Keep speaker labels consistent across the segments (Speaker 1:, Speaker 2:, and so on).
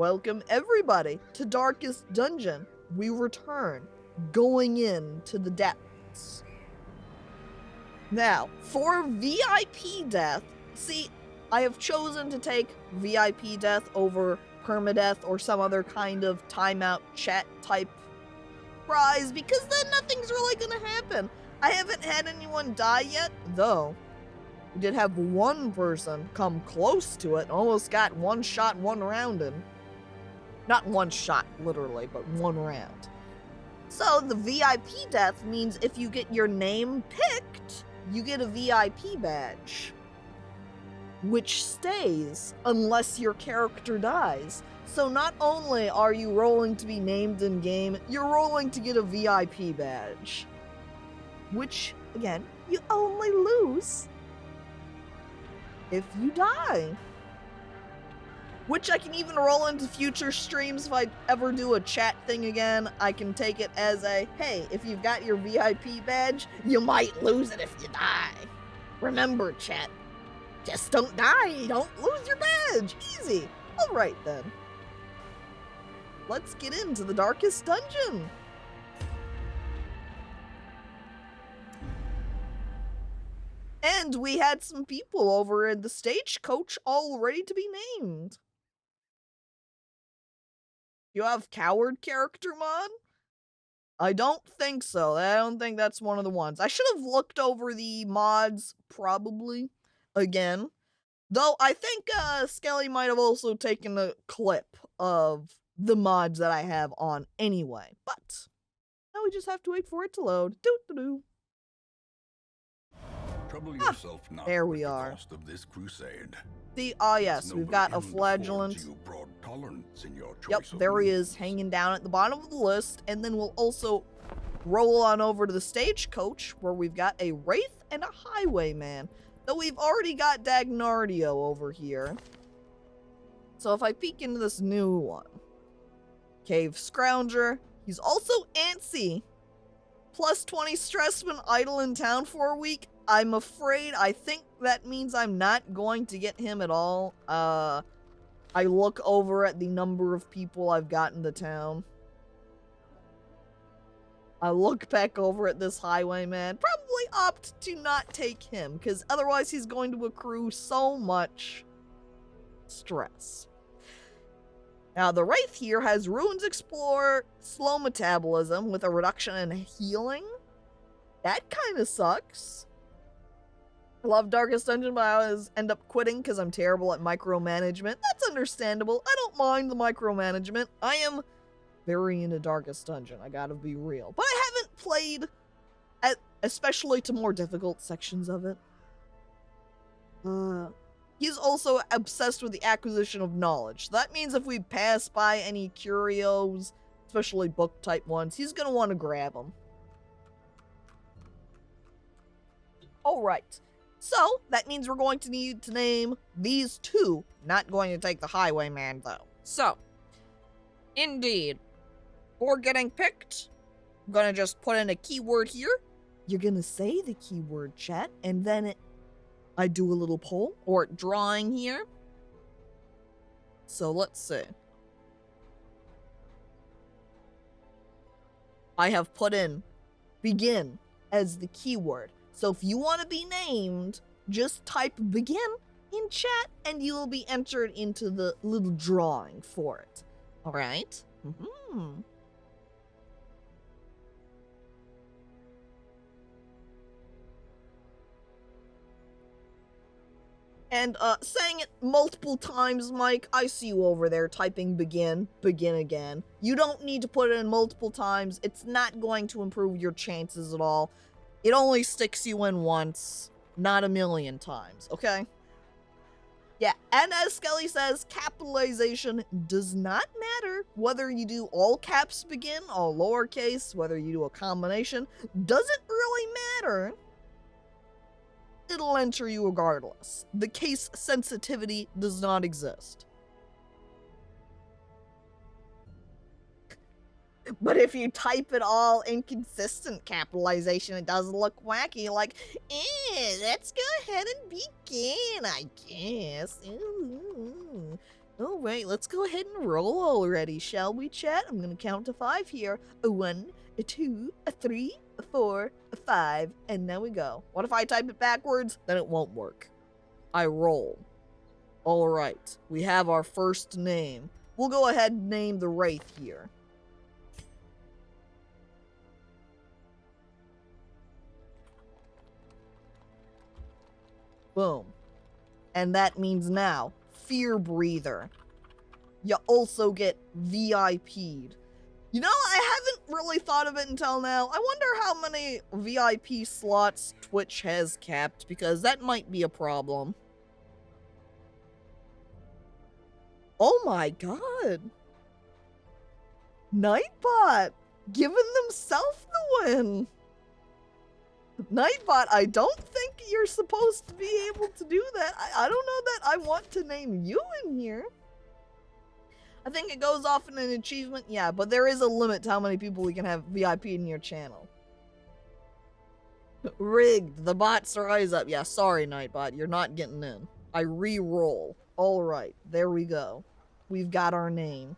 Speaker 1: Welcome everybody to Darkest Dungeon. We return, going into the depths. Now, for VIP death, see, I have chosen to take VIP death over permadeath or some other kind of timeout chat type prize because then nothing's really gonna happen. I haven't had anyone die yet, though. We did have one person come close to it, almost got one shot, one round in. Not one shot, literally, but one round. So the VIP death means if you get your name picked, you get a VIP badge, which stays unless your character dies. So not only are you rolling to be named in game, you're rolling to get a VIP badge, which, again, you only lose if you die. Which I can even roll into future streams if I ever do a chat thing again. I can take it as a, hey, if you've got your VIP badge, you might lose it if you die. Remember, chat, just don't die, you don't lose your badge. Easy. Alright then. Let's get into the Darkest Dungeon. And we had some people over in the stagecoach all ready to be named. You have coward character mod? I don't think so. I don't think that's one of the ones. I should have looked over the mods, probably, again. Though I think Skelly might have also taken a clip of the mods that I have on anyway. But now we just have to wait for it to load. Doo-doo-doo.
Speaker 2: Trouble yourself not
Speaker 1: there
Speaker 2: with
Speaker 1: we
Speaker 2: the
Speaker 1: are.
Speaker 2: cost of this crusade.
Speaker 1: Yes, we've got a flagellant. Yep, there he is, hanging down at the bottom of the list, and then we'll also roll on over to the stagecoach, where we've got a wraith and a highwayman. Though we've already got Dagnardio over here. So if I peek into this new one, Cave Scrounger, he's also antsy. Plus 20 stress when idle in town for a week. I'm afraid, I think that means I'm not going to get him at all. I look over at the number of people I've got in the town. I look back over at this highwayman. Probably opt to not take him, because otherwise he's going to accrue so much stress. Now, the Wraith here has Ruins Explorer, slow metabolism with a reduction in healing. That kind of sucks. I love Darkest Dungeon, but I always end up quitting because I'm terrible at micromanagement. That's understandable. I don't mind the micromanagement. I am very into Darkest Dungeon, I gotta be real. But I haven't played, especially to more difficult sections of it. He's also obsessed with the acquisition of knowledge. That means if we pass by any curios, especially book-type ones, he's gonna want to grab them. Alright. So, that means we're going to need to name these two. Not going to take the highwayman, though. So, indeed, for getting picked, I'm gonna just put in a keyword here. You're gonna say the keyword, chat, and then I do a little poll, or drawing here. So, let's see. I have put in begin as the keyword. So if you want to be named, just type begin in chat and you will be entered into the little drawing for it. All right? And saying it multiple times, Mike, I see you over there typing begin again. You don't need to put it in multiple times. It's not going to improve your chances at all. It only sticks you in once, not a million times, okay? Yeah, and as Skelly says, capitalization does not matter. Whether you do all caps begin, all lowercase, whether you do a combination, doesn't really matter. It'll enter you regardless. The case sensitivity does not exist. But if you type it all inconsistent capitalization, it does look wacky, like, let's go ahead and begin, I guess. Ooh. All right, let's go ahead and roll already, shall we, chat? I'm gonna count to 5 here. 1, 2, 3, 4, 5, and now we go. What if I type it backwards? Then it won't work. I roll. All right, we have our first name. We'll go ahead and name the Wraith here. Boom. And that means now, Fear Breather. You also get VIP'd. You know, I haven't really thought of it until now. I wonder how many VIP slots Twitch has capped, because that might be a problem. Oh my god. Nightbot giving themselves the win. Nightbot, I don't think you're supposed to be able to do that. I don't know that I want to name you in here. I think it goes off in an achievement, yeah, but there is a limit to how many people we can have VIP in your channel. Rigged, the bots rise up. Yeah, sorry, Nightbot, you're not getting in. I re-roll. Alright, there we go. We've got our name.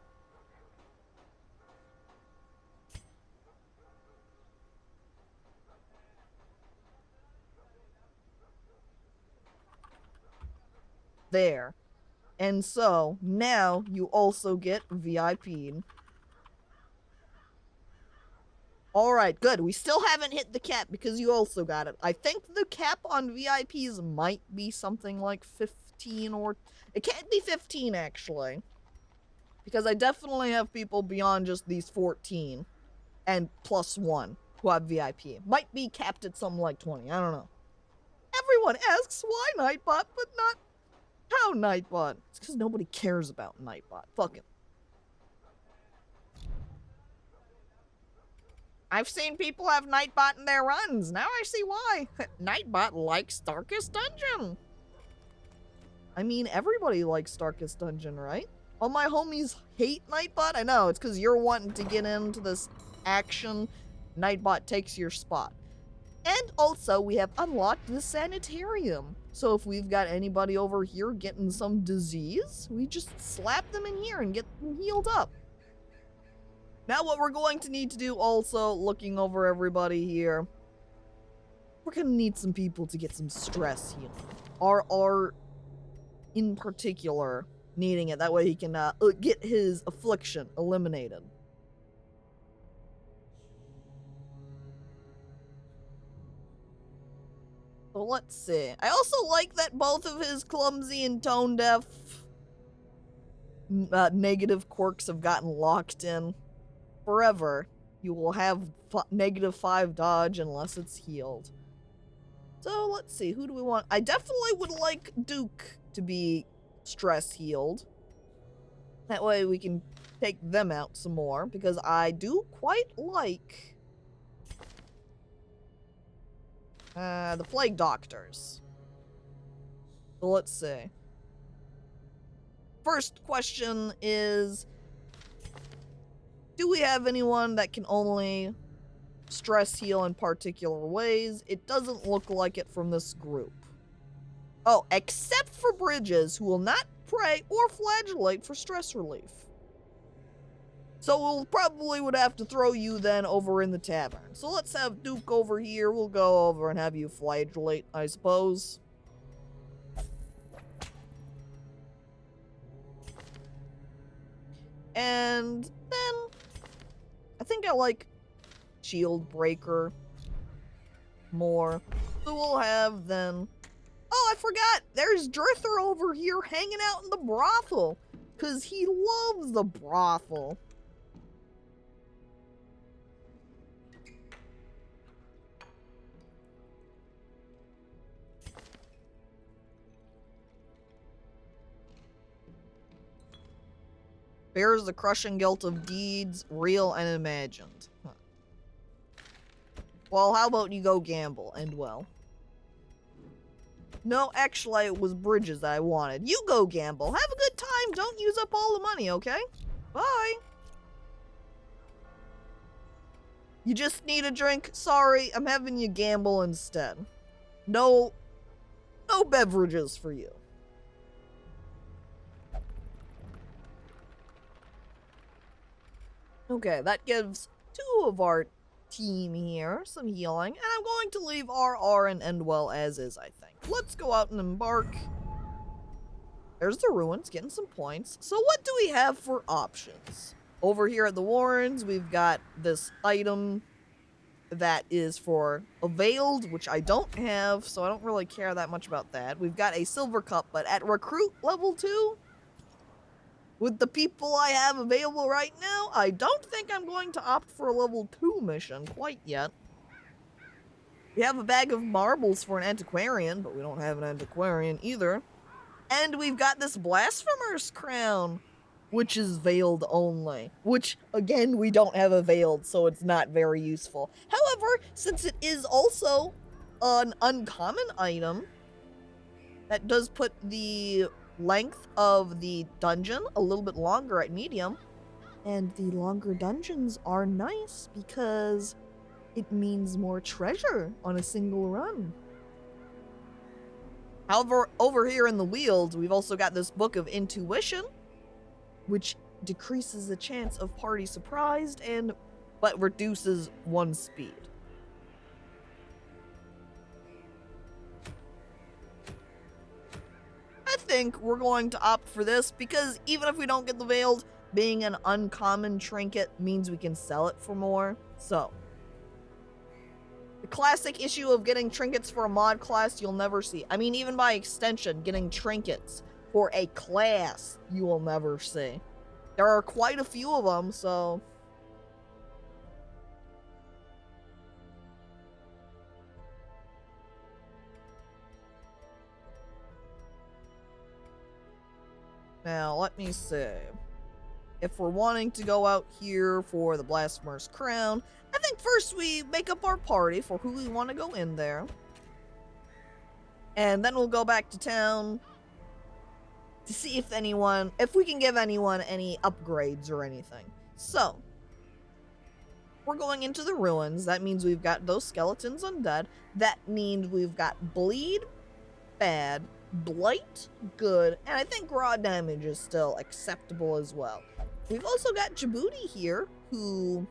Speaker 1: There. And so, now you also get VIP'd. Alright, good. We still haven't hit the cap because you also got it. I think the cap on VIPs might be something like 15 or... It can't be 15, actually. Because I definitely have people beyond just these 14. And plus 1 who have VIP. Might be capped at something like 20. I don't know. Everyone asks why Nightbot, but not how Nightbot. It's because nobody cares about Nightbot. Fuck him. I've seen people have Nightbot in their runs. Now I see why. Nightbot likes Darkest Dungeon. I mean, everybody likes Darkest Dungeon, right? All my homies hate Nightbot. I know, it's because you're wanting to get into this action. Nightbot takes your spot. And also, we have unlocked the sanitarium. So if we've got anybody over here getting some disease, we just slap them in here and get them healed up. Now what we're going to need to do also, looking over everybody here, we're going to need some people to get some stress healing. RR, in particular, needing it. That way he can get his affliction eliminated. So let's see. I also like that both of his clumsy and tone deaf negative quirks have gotten locked in. Forever, you will have -5 dodge unless it's healed. So let's see, who do we want? I definitely would like Duke to be stress healed. That way we can take them out some more, because I do quite like the Plague Doctors. So let's see. First question is, do we have anyone that can only stress heal in particular ways? It doesn't look like it from this group. Oh, except for Bridges, who will not pray or flagellate for stress relief. So we'll probably would have to throw you then over in the tavern. So let's have Duke over here. We'll go over and have you flagellate, I suppose. And then I think I like Shield Breaker more. So we'll have then... Oh, I forgot! There's Drither over here hanging out in the brothel. Because he loves the brothel. Bears the crushing guilt of deeds, real and imagined. Huh. Well, how about you go gamble, and well. No, actually, it was Bridges that I wanted. You go gamble. Have a good time. Don't use up all the money, okay? Bye. You just need a drink? Sorry, I'm having you gamble instead. No beverages for you. Okay, that gives 2 of our team here some healing, and I'm going to leave RR and Endwell as is, I think. Let's go out and embark. There's the ruins, getting some points. So what do we have for options? Over here at the Warrens, we've got this item that is for Availed, which I don't have, so I don't really care that much about that. We've got a Silver Cup, but at Recruit level 2, with the people I have available right now, I don't think I'm going to opt for a level 2 mission quite yet. We have a bag of marbles for an antiquarian, but we don't have an antiquarian either. And we've got this Blasphemer's Crown, which is veiled only. Which, again, we don't have a veiled, so it's not very useful. However, since it is also an uncommon item, that does put the length of the dungeon a little bit longer at medium. And the longer dungeons are nice because it means more treasure on a single run. However, over here in the Wield, we've also got this Book of Intuition, which decreases the chance of party surprised but reduces 1 speed. I think we're going to opt for this because even if we don't get the Veiled, being an uncommon trinket means we can sell it for more. So, the classic issue of getting trinkets for a mod class you'll never see. I mean, even by extension, getting trinkets for a class you will never see. There are quite a few of them, so... Now, let me see. If we're wanting to go out here for the Blasphemer's Crown, I think first we make up our party for who we want to go in there. And then we'll go back to town to see if we can give anyone any upgrades or anything. So, we're going into the ruins. That means we've got those skeletons undead. That means we've got Bleed, bad, Blight, good, and I think raw damage is still acceptable as well. We've also got Djibouti here, who...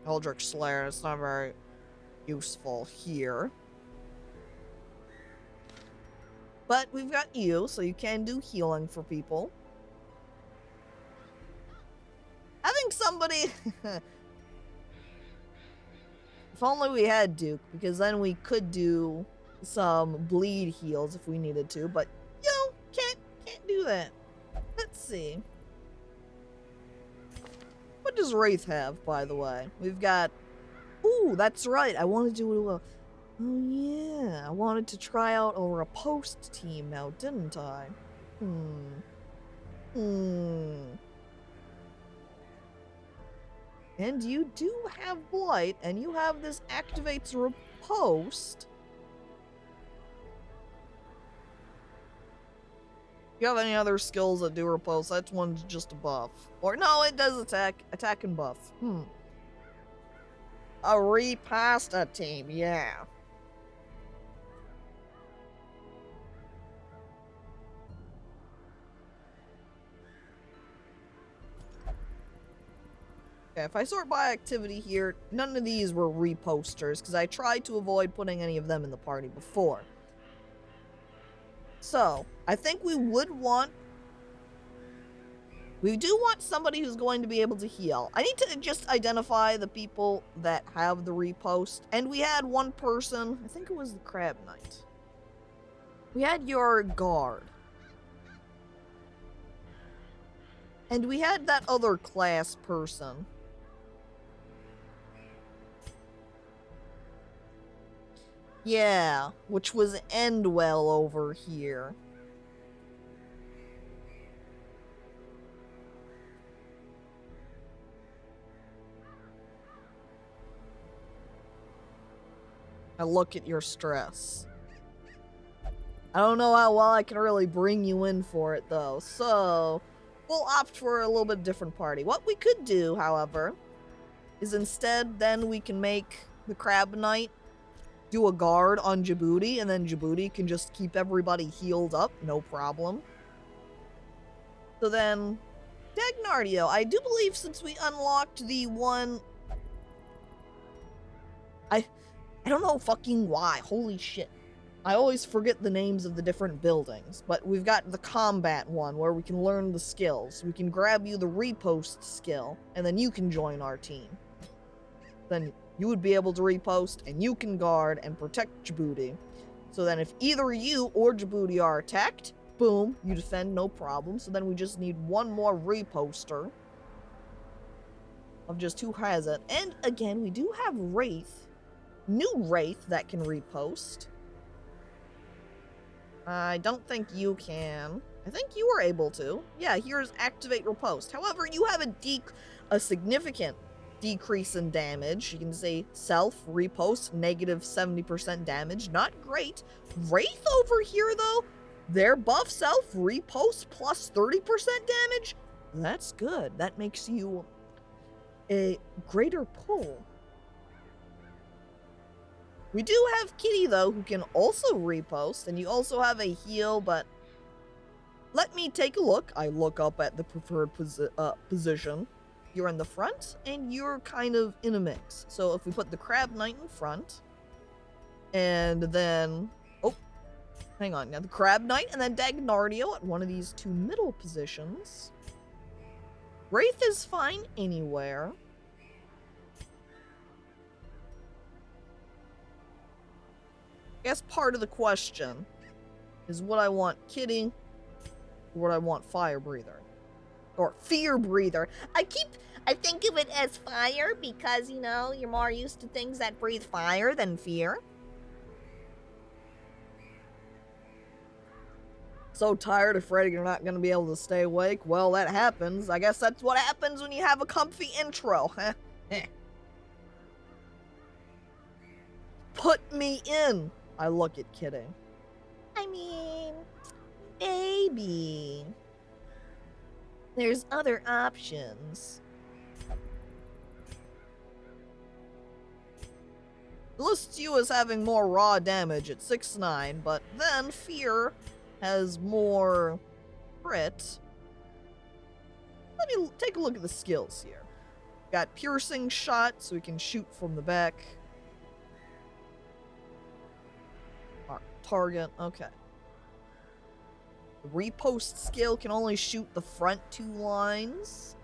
Speaker 1: Eldritch Slayer, it's not very useful here. But we've got you, so you can do healing for people. Having somebody... If only we had Duke, because then we could do some bleed heals if we needed to, but, you know, can't do that. Let's see. What does Wraith have, by the way? We've got... Ooh, that's right. I wanted to do a... Oh, yeah. I wanted to try out a riposte team now, didn't I? And you do have Blight, and you have this activates riposte. You have any other skills that do riposte? That one's just a buff. Or no, it does attack and buff. A riposte team, yeah. Okay, if I sort by activity here, none of these were reposters, because I tried to avoid putting any of them in the party before. So, I think we do want somebody who's going to be able to heal. I need to just identify the people that have the repost. And we had one person, I think it was the Crab Knight. We had your guard. And we had that other class person. Yeah, which was Endwell over here. Now look at your stress. I don't know how well I can really bring you in for it, though, so we'll opt for a little bit different party. What we could do, however, is instead then we can make the Crab Knight do a guard on Djibouti, and then Djibouti can just keep everybody healed up, no problem. So then, Dagnardio, I do believe since we unlocked the one... I don't know fucking why. Holy shit. I always forget the names of the different buildings, but we've got the combat one where we can learn the skills. We can grab you the repost skill, and then you can join our team. Then you would be able to repost, and you can guard and protect Djibouti. So then if either you or Djibouti are attacked, boom, you defend, no problem. So then we just need one more reposter of just who has it. And again, we do have Wraith, new Wraith that can repost. I don't think you can. I think you were able to. Yeah, here's activate repost. However, you have a significant decrease in damage. You can say self, repost, negative 70% damage. Not great. Wraith over here, though, their buff self, repost, plus 30% damage. That's good. That makes you a greater pull. We do have Kitty, though, who can also repost, and you also have a heal, but let me take a look. I look up at the preferred position. You're in the front, and you're kind of in a mix. So if we put the Crab Knight in front, and then... Oh, hang on. Now the Crab Knight, and then Dagnardio at one of these two middle positions. Wraith is fine anywhere. I guess part of the question is would I want Kitty or would I want Fire Breather? Or Fear Breather. I think of it as fire because, you know, you're more used to things that breathe fire than fear. So tired, afraid you're not going to be able to stay awake. Well, that happens. I guess that's what happens when you have a comfy intro. Put me in. I look at Kitty. I mean, maybe. There's other options. It lists you as having more raw damage at 6-9, but then Fear has more crit. Let me take a look at the skills here. Got Piercing Shot, so we can shoot from the back. Target, okay. The repost skill can only shoot the front 2 lines.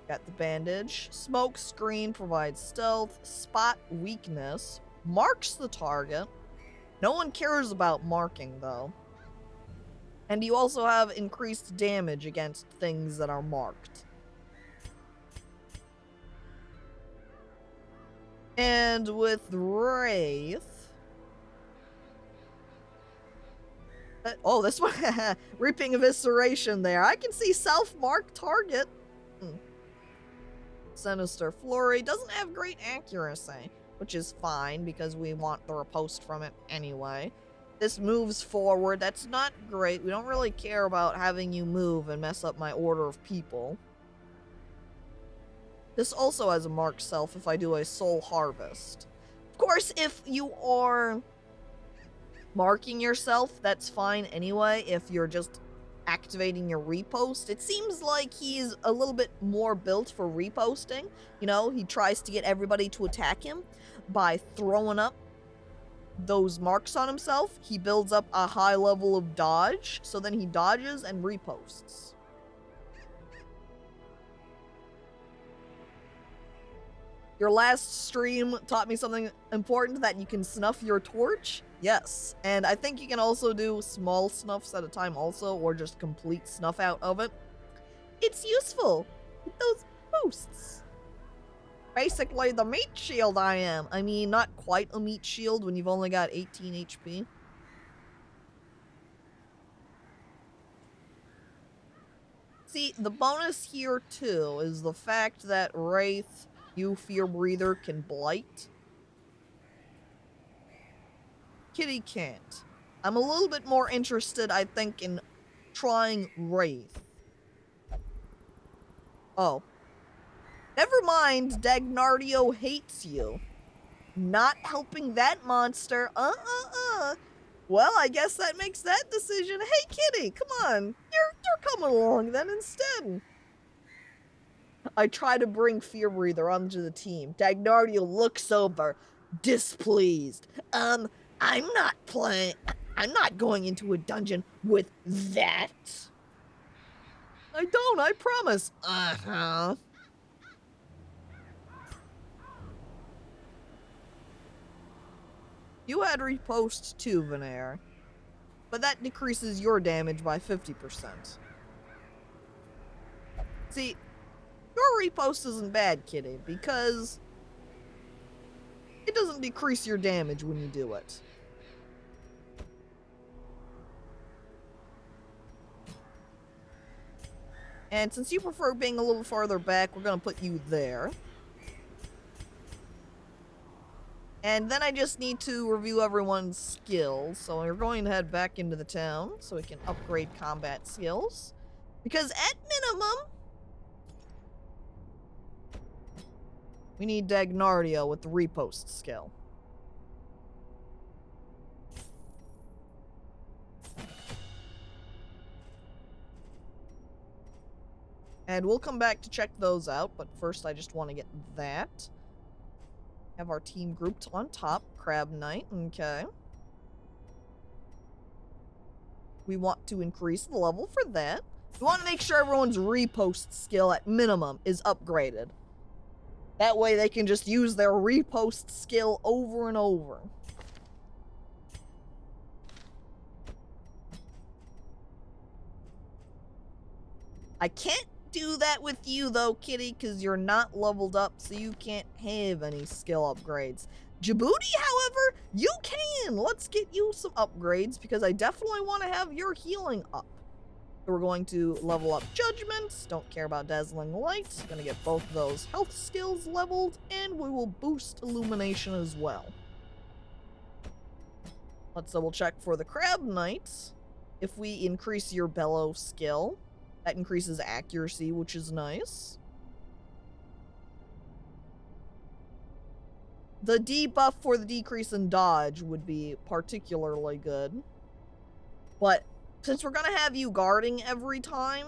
Speaker 1: Got the bandage. Smoke screen provides stealth. Spot weakness. Marks the target. No one cares about marking, though. And you also have increased damage against things that are marked. And with Wraith... oh, this one, Reaping Evisceration there. I can see self-marked target. Sinister Flurry doesn't have great accuracy, which is fine because we want the riposte from it anyway. This moves forward. That's not great. We don't really care about having you move and mess up my order of people. This also has a marked self if I do a soul harvest. Of course, if you are marking yourself, that's fine anyway if you're just activating your repost. It seems like he's a little bit more built for reposting. You know, he tries to get everybody to attack him by throwing up those marks on himself. He builds up a high level of dodge, so then he dodges and reposts. Your last stream taught me something important, that you can snuff your torch. Yes, and I think you can also do small snuffs at a time also, or just complete snuff out of it. It's useful with those boosts. Basically the meat shield I am. I mean, not quite a meat shield when you've only got 18 HP. See, the bonus here too is the fact that Wraith, you Fear Breather, can blight. Kitty can't. I'm a little bit more interested, I think, in trying Wraith. Oh. Never mind, Dagnardio hates you. Not helping that monster. Well, I guess that makes that decision. Hey, Kitty, come on. You're coming along then instead. I try to bring Fear Breather onto the team. Dagnardio looks over, displeased. I'm not going into a dungeon with that. I don't, I promise. Uh-huh. You had repost too, Venair. But that decreases your damage by 50%. See, your repost isn't bad, Kitty, because it doesn't decrease your damage when you do it. And since you prefer being a little farther back, we're gonna put you there. And then I just need to review everyone's skills. So we're going to head back into the town so we can upgrade combat skills. Because at minimum, we need Dagnardio with the repost skill. And we'll come back to check those out, but first I just want to get that. Have our team grouped on top. Crab Knight, okay. We want to increase the level for that. We want to make sure everyone's repost skill at minimum is upgraded. That way they can just use their repost skill over and over. I can't do that with you though, Kitty, because you're not leveled up, so you can't have any skill upgrades. Djibouti, however, you can! Let's get you some upgrades, because I definitely want to have your healing up. So we're going to level up Judgment, don't care about Dazzling Light, gonna get both of those health skills leveled, and we will boost Illumination as well. Let's double check for the Crab Knight. If we increase your Bellow skill, that increases accuracy, which is nice. The debuff for the decrease in dodge would be particularly good. But since we're gonna have you guarding every time,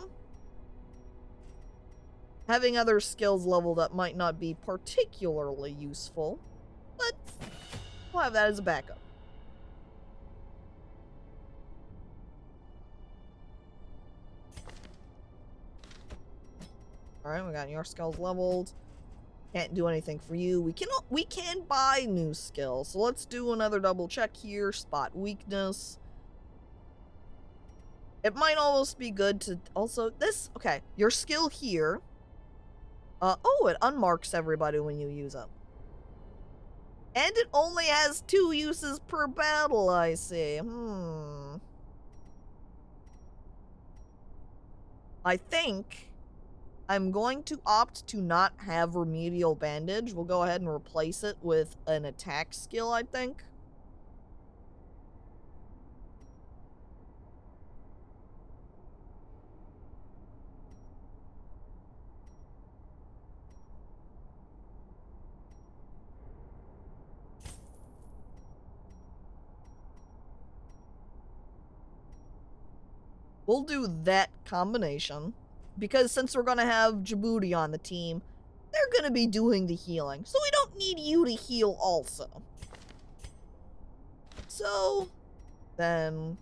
Speaker 1: having other skills leveled up might not be particularly useful. But we'll have that as a backup. Alright, we got your skills leveled. Can't do anything for you. We can buy new skills. So let's do another double check here. Spot weakness. It might almost be good to also okay, your skill here. Oh, it unmarks everybody when you use it. And it only has 2 uses per battle, I see. I think I'm going to opt to not have Remedial Bandage. We'll go ahead and replace it with an attack skill, I think. We'll do that combination. Because since we're going to have Djibouti on the team, they're going to be doing the healing. So we don't need you to heal also. So, then...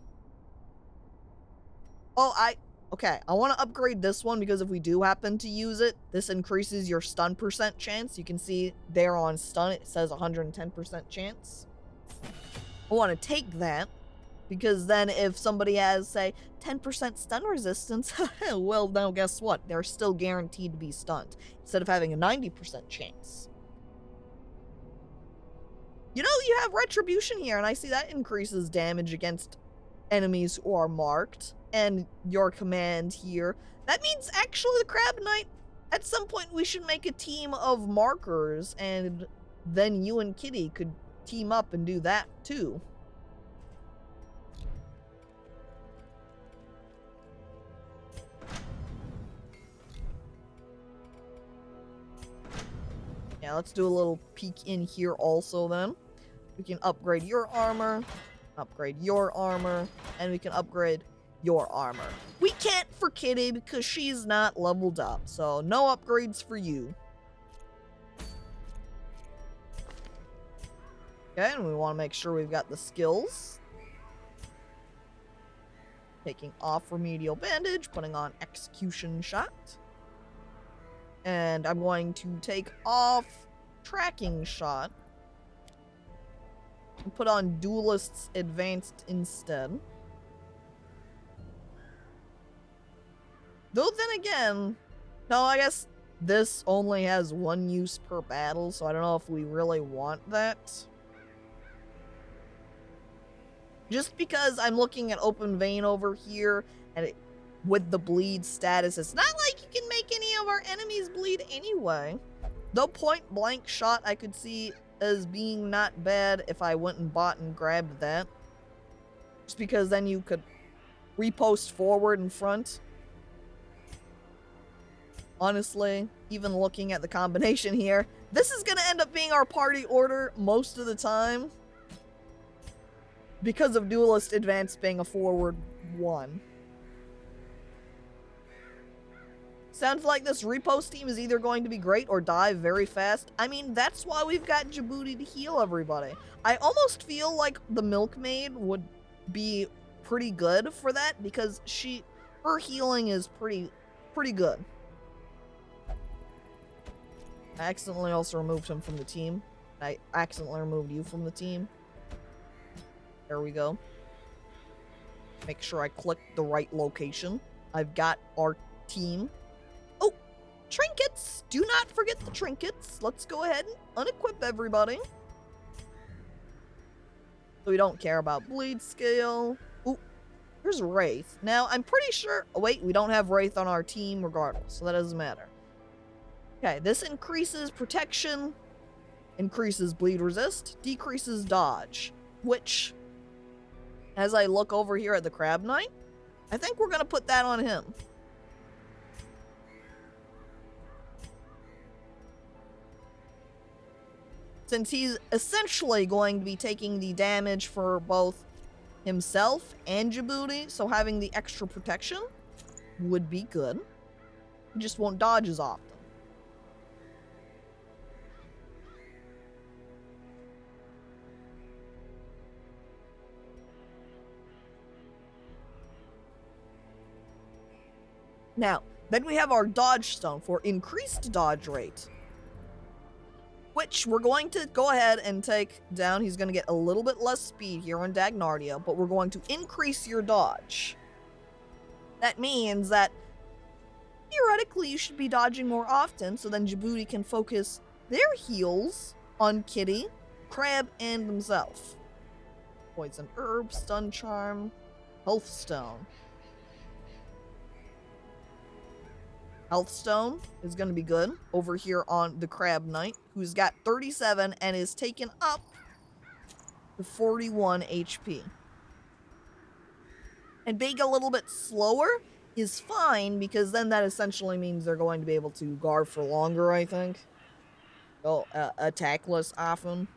Speaker 1: Oh, okay, I want to upgrade this one because if we do happen to use it, this increases your stun percent chance. You can see there on stun, it says 110% chance. I want to take that. Because then if somebody has, say, 10% stun resistance, well, now guess what? They're still guaranteed to be stunned, instead of having a 90% chance. You know, you have Retribution here, and I see that increases damage against enemies who are marked. And your command here. That means, actually, the Crab Knight, at some point we should make a team of markers, and then you and Kitty could team up and do that, too. Yeah, let's do a little peek in here also then. We can upgrade your armor, and we can upgrade your armor. We can't for Kitty because she's not leveled up, so no upgrades for you. Okay, and we want to make sure we've got the skills. Taking off remedial bandage, putting on execution shot. And I'm going to take off tracking shot and put on duelist's advanced instead. Though then again, no, I guess this only has one use per battle, so I don't know if we really want that. Just because I'm looking at open vein over here, and with the bleed status, it's not like you can make any of our enemies bleed anyway. Though point blank shot I could see as being not bad if I went and bought and grabbed that. Just because then you could repost forward and front. Honestly, even looking at the combination here, this is going to end up being our party order most of the time. Because of Duelist Advanced being a forward one. Sounds like this repost team is either going to be great or die very fast. I mean, that's why we've got Djibouti to heal everybody. I almost feel like the Milkmaid would be pretty good for that because her healing is pretty good. I accidentally also removed him from the team. I accidentally removed you from the team. There we go. Make sure I click the right location. I've got our team. Oh, trinkets! Do not forget the trinkets. Let's go ahead and unequip everybody. So we don't care about bleed scale. Ooh, here's Wraith. Now, I'm pretty sure... Oh, wait, we don't have Wraith on our team regardless, so that doesn't matter. Okay, this increases protection, increases bleed resist, decreases dodge, which... As I look over here at the Crab Knight, I think we're going to put that on him. Since he's essentially going to be taking the damage for both himself and Djibouti, so having the extra protection would be good. He just won't dodge as often. Now, then we have our dodge stone for increased dodge rate, which we're going to go ahead and take down. He's going to get a little bit less speed here on Dagnardia, but we're going to increase your dodge. That means that theoretically you should be dodging more often, so then Djibouti can focus their heals on Kitty, Crab, and himself. Poison Herb, Stun Charm, Health Stone. Health Stone is going to be good over here on the Crab Knight, who's got 37 and is taken up to 41 HP. And being a little bit slower is fine, because then that essentially means they're going to be able to guard for longer, I think. They'll attack less often.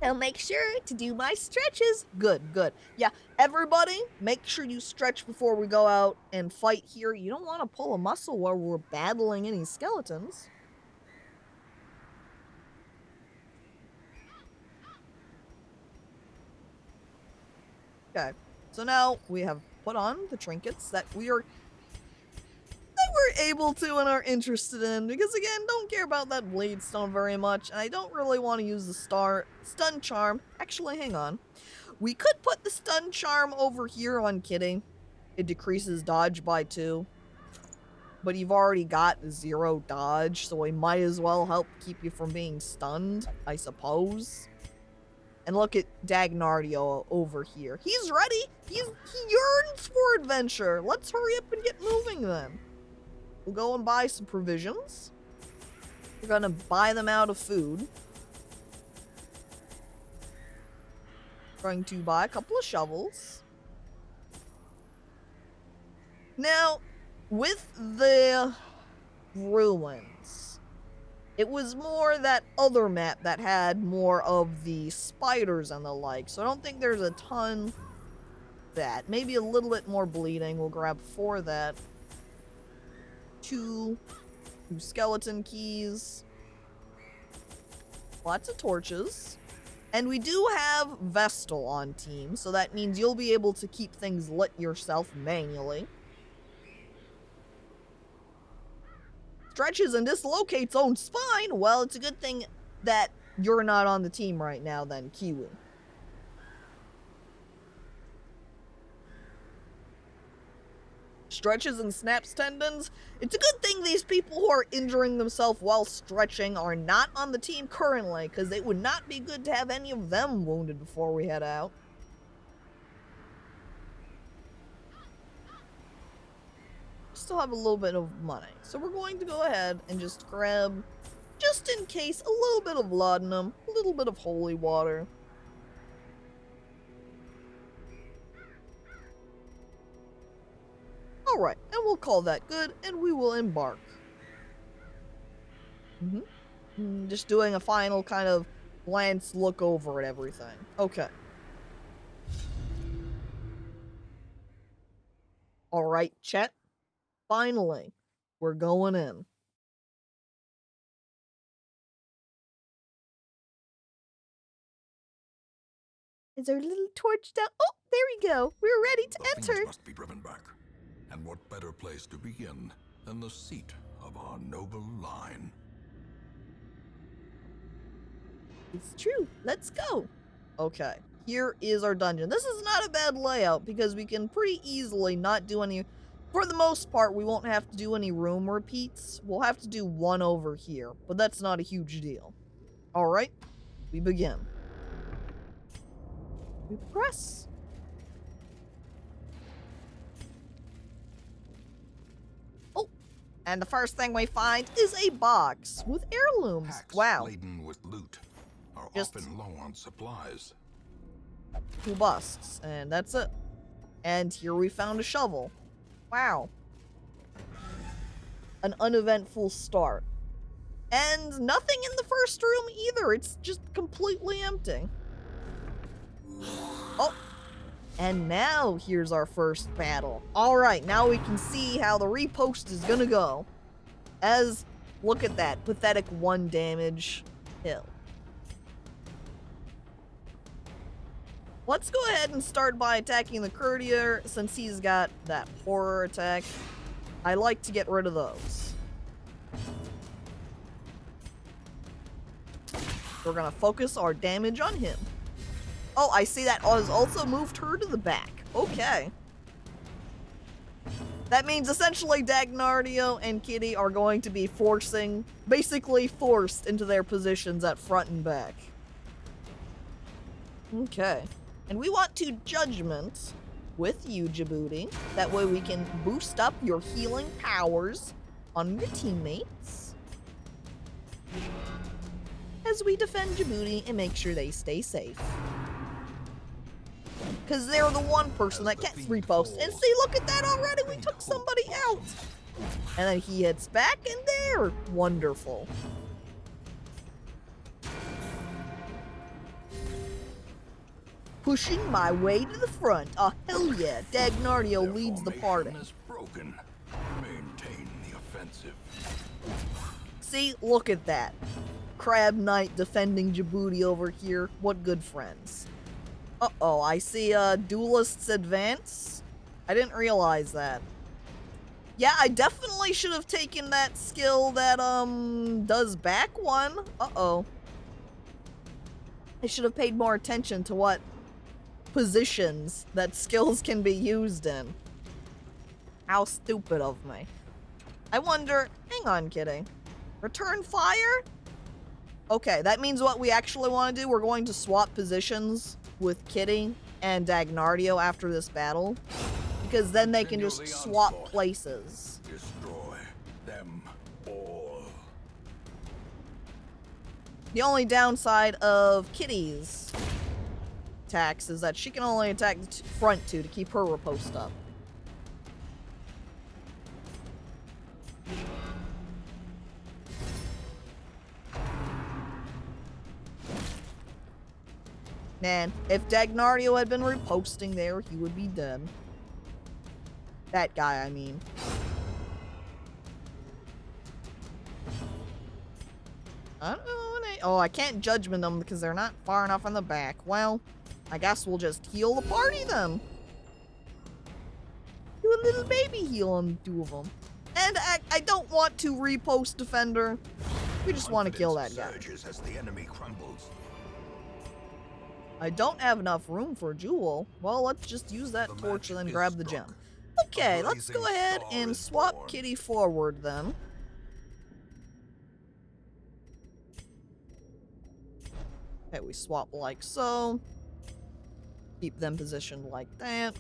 Speaker 1: I'll make sure to do my stretches. Good. Yeah, everybody, make sure you stretch before we go out and fight here. You don't want to pull a muscle while we're battling any skeletons. Okay, so now we have put on the trinkets that we're able to and are interested in, because again, don't care about that bleed stone very much, and I don't really want to use the stun charm. Actually, hang on. We could put the stun charm over here on Kitty. It decreases dodge by 2. But you've already got 0 dodge, so we might as well help keep you from being stunned, I suppose. And look at Dagnardia over here. He's ready. He yearns for adventure. Let's hurry up and get moving then. We'll go and buy some provisions. We're gonna buy them out of food. Going to buy a couple of shovels. Now, with the ruins, It was more that other map that had more of the spiders and the like, so I don't think there's a ton of that. Maybe a little bit more bleeding. We'll grab 4 of that. 2 skeleton keys. Lots of torches. And we do have Vestal on team, so that means you'll be able to keep things lit yourself manually. Stretches and dislocates own spine. Well, it's a good thing that you're not on the team right now then, Kiwi. Stretches and snaps tendons. It's a good thing these people who are injuring themselves while stretching are not on the team currently, because it would not be good to have any of them wounded before we head out. Still have a little bit of money, so we're going to go ahead and just grab, just in case, a little bit of laudanum, a little bit of holy water. Alright, and we'll call that good, and we will embark. Just doing a final kind of glance look over at everything. Okay. Alright, chat. Finally, we're going in. Is our little torch down? Oh, there we go. We're ready to enter.
Speaker 2: Things must be driven back. And what better place to begin than the seat of our noble line?
Speaker 1: It's true. Let's go. Okay, here is our dungeon. This is not a bad layout because we can pretty easily not do any... For the most part, we won't have to do any room repeats. We'll have to do one over here, but that's not a huge deal. Alright, we begin. We press. Oh, and the first thing we find is a box with heirlooms.
Speaker 2: Packs
Speaker 1: Wow.
Speaker 2: laden with loot are
Speaker 1: Just
Speaker 2: often low on supplies.
Speaker 1: 2 busts, and that's it. And here we found a shovel. Wow. An uneventful start. And nothing in the first room either. It's just completely empty. Oh. And now here's our first battle. Alright, now we can see how the repost is gonna go. As, look at that, pathetic 1 damage hill. Let's go ahead and start by attacking the courtier, since he's got that horror attack. I like to get rid of those. We're gonna focus our damage on him. Oh, I see that has also moved her to the back. Okay. That means essentially Dagnardio and Kitty are going to be basically forced into their positions at front and back. Okay. And we want to judgment with you, Djibouti. That way we can boost up your healing powers on your teammates. As we defend Djibouti and make sure they stay safe. Because they're the one person that gets reposts. And see, look at that already! We took somebody out! And then he hits back and they're wonderful. Pushing my way to the front. Oh, hell yeah. Dagnardio leads the party.
Speaker 2: Is broken. Maintain the offensive.
Speaker 1: See, look at that. Crab Knight defending Djibouti over here. What good friends. Uh-oh, I see Duelist's Advance. I didn't realize that. Yeah, I definitely should have taken that skill that, does back one. Uh-oh. I should have paid more attention to what positions that skills can be used in. How stupid of me. I wonder... Hang on, Kitty. Return fire? Okay, that means what we actually want to do, we're going to swap positions with Kitty and Dagnardio after this battle. Because then they can just swap places.
Speaker 2: Destroy them all.
Speaker 1: The only downside of Kitty's attacks is that she can only attack the front 2 to keep her riposte up. Man, if Dagnardio had been reposting there, he would be dead. That guy, I mean. I don't know. Oh, I can't judgment them because they're not far enough on the back. Well, I guess we'll just heal the party then. Do a little baby heal on 2 of them. And I don't want to repost Defender. We just want to kill that guy.
Speaker 2: As the enemy crumbles.
Speaker 1: I don't have enough room for a jewel. Well, let's just use that torch and then grab the gem. Okay, let's go ahead and swap Kitty forward then. Okay, we swap like so. Keep them positioned like that.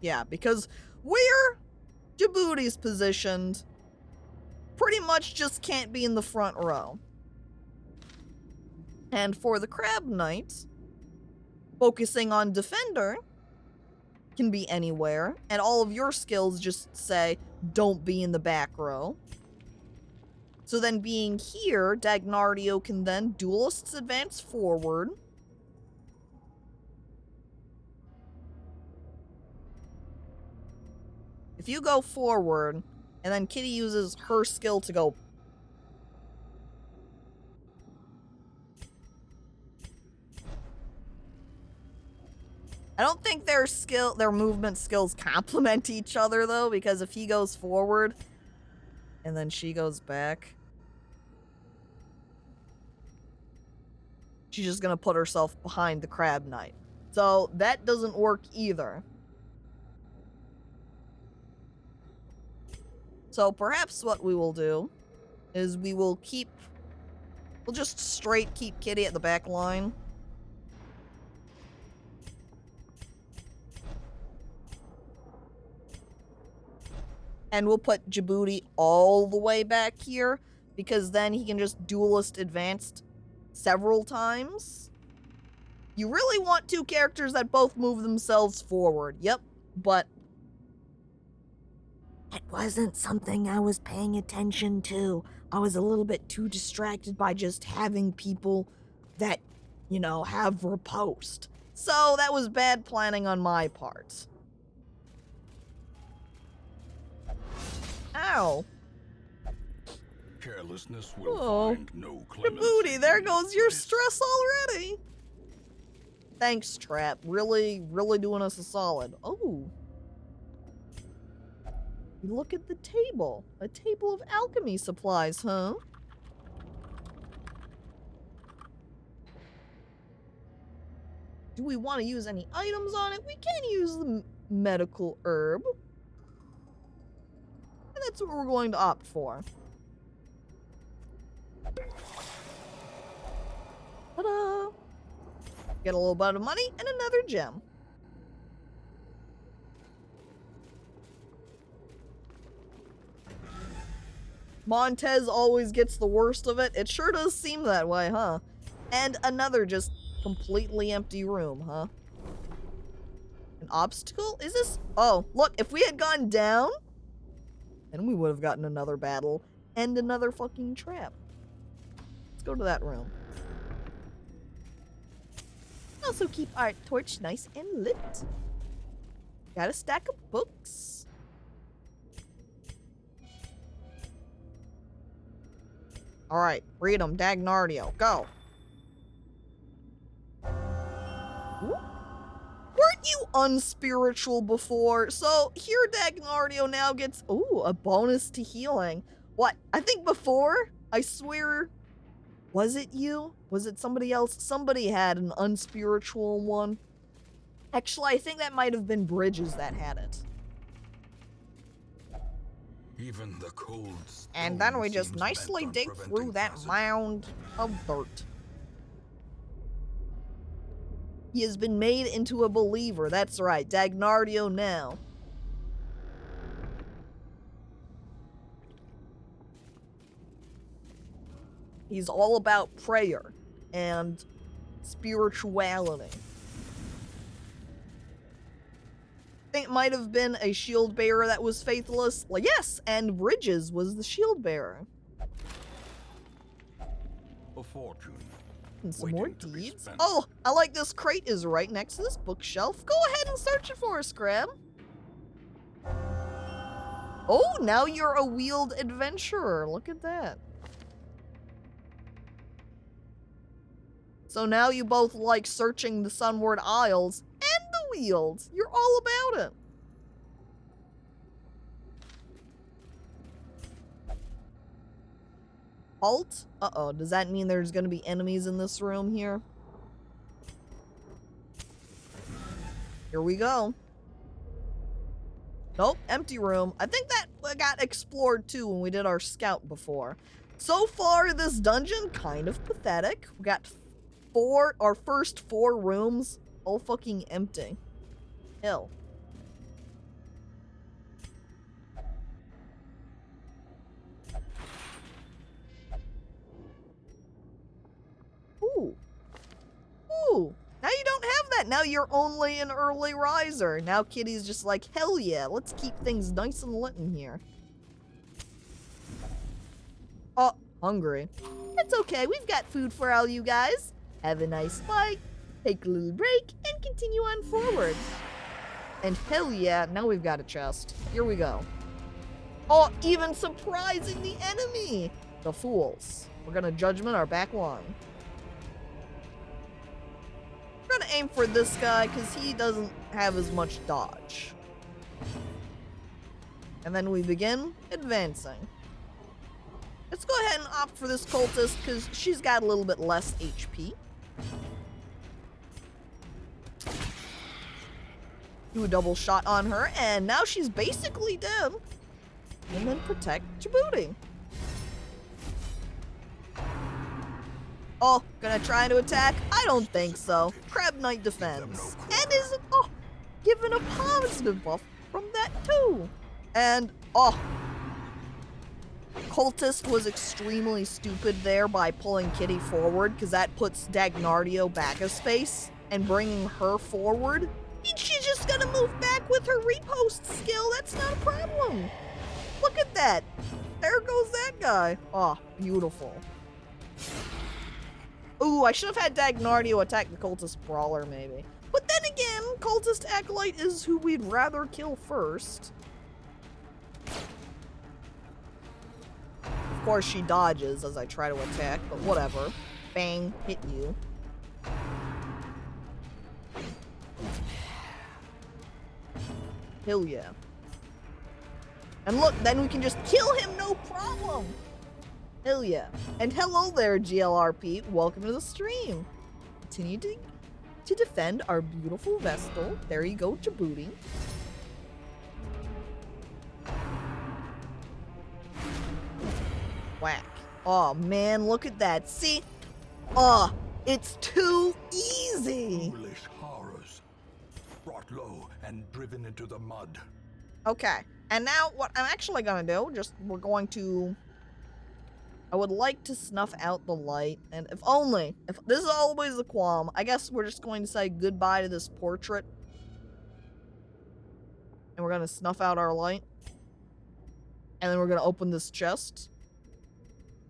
Speaker 1: Yeah, because where Djibouti's positioned, pretty much just can't be in the front row. And for the Crab Knight, focusing on Defender can be anywhere, and all of your skills just say, don't be in the back row. So then being here, Dagnardio can then Duelists advance forward. If you go forward, and then Kitty uses her skill to go... I don't think their movement skills complement each other, though, because if he goes forward, and then she goes back... she's just gonna put herself behind the Crab Knight. So that doesn't work either. So perhaps what we will do is we'll just straight keep Kitty at the back line. And we'll put Djibouti all the way back here, because then he can just Duelist advanced several times. You really want 2 characters that both move themselves forward. Yep, but it wasn't something I was paying attention to. I was a little bit too distracted by just having people that, you know, have riposte. So that was bad planning on my part. Ow.
Speaker 2: Carelessness will find no clemency.
Speaker 1: Djibouti, there goes your stress already. Thanks, Trap. Really doing us a solid. Oh. Look at the table. A table of alchemy supplies, huh? Do we want to use any items on it? We can use the medical herb. And that's what we're going to opt for. Ta-da! Get a little bit of money and another gem. Montez always gets the worst of it. It sure does seem that way, huh? And another just completely empty room, huh? An obstacle? Is this? Oh, look, if we had gone down, then we would have gotten another battle and another fucking trap. Let's go to that room. Also keep our torch nice and lit. Got a stack of books. Alright, read them, Dagnardio. Go. Ooh. Weren't you unspiritual before? So here Dagnardio now gets, ooh, a bonus to healing. What? I think before, I swear, was it you? Was it somebody else? Somebody had an unspiritual one. Actually, I think that might have been Bridges that had it.
Speaker 2: Even the cold
Speaker 1: and then we just nicely dig through that mound of dirt. He has been made into a believer. That's right, Dagnardio now. He's all about prayer and spirituality. I think it might have been a shield bearer that was faithless. Well, yes, and Bridges was the shield bearer.
Speaker 2: a fortune.
Speaker 1: And some more
Speaker 2: waiting to be
Speaker 1: deeds.
Speaker 2: spent.
Speaker 1: Oh, I like this crate is right next to this bookshelf. Go ahead and search it for us, Graham. Oh, now you're a wheeled adventurer. Look at that. So now you both like searching the Sunward Isles and the wheels. You're all about it. Halt? Uh-oh, does that mean there's gonna be enemies in this room here? Here we go. Nope, empty room. I think that got explored too when we did our scout before. So far, this dungeon, kind of pathetic. We got our first 4 rooms, all fucking empty. Hell. Ooh. Ooh. Now you don't have that. Now you're only an early riser. Now Kitty's just like, hell yeah, let's keep things nice and lit in here. Oh, hungry. It's okay, we've got food for all you guys. Have a nice fight, take a little break, and continue on forward. And hell yeah, now we've got a chest. Here we go. Oh, even surprising the enemy! The fools. We're gonna judgment our back one. We're gonna aim for this guy because he doesn't have as much dodge. And then we begin advancing. Let's go ahead and opt for this cultist because she's got a little bit less HP. Do a double shot on her, and now she's basically dead. And then protect Djibouti. Oh, gonna try to attack? I don't think so. Crab Knight defends. And is, given a positive buff from that too. And, Cultist was extremely stupid there by pulling Kitty forward, because that puts Dagnardio back a space, and bringing her forward. She's just gonna move back with her repost skill, that's not a problem. Look at that. There goes that guy. Oh, beautiful. Ooh, I should have had Dagnardio attack the Cultist Brawler, maybe. But then again, Cultist Acolyte is who we'd rather kill first. Of course, she dodges as I try to attack, but whatever. Bang, hit you. Hell yeah. And look, then we can just kill him, no problem. Hell yeah. And hello there, GLRP. Welcome to the stream. Continue to defend our beautiful Vestal. There you go, Djibouti. Whack. Oh man, look at that. See? Oh, it's too easy.
Speaker 2: Foolish horrors, brought low and driven into the mud.
Speaker 1: Okay, and now what I'm actually gonna do, I would like to snuff out the light, and if this is always the qualm, I guess we're just going to say goodbye to this portrait. And we're gonna snuff out our light. And then we're gonna open this chest.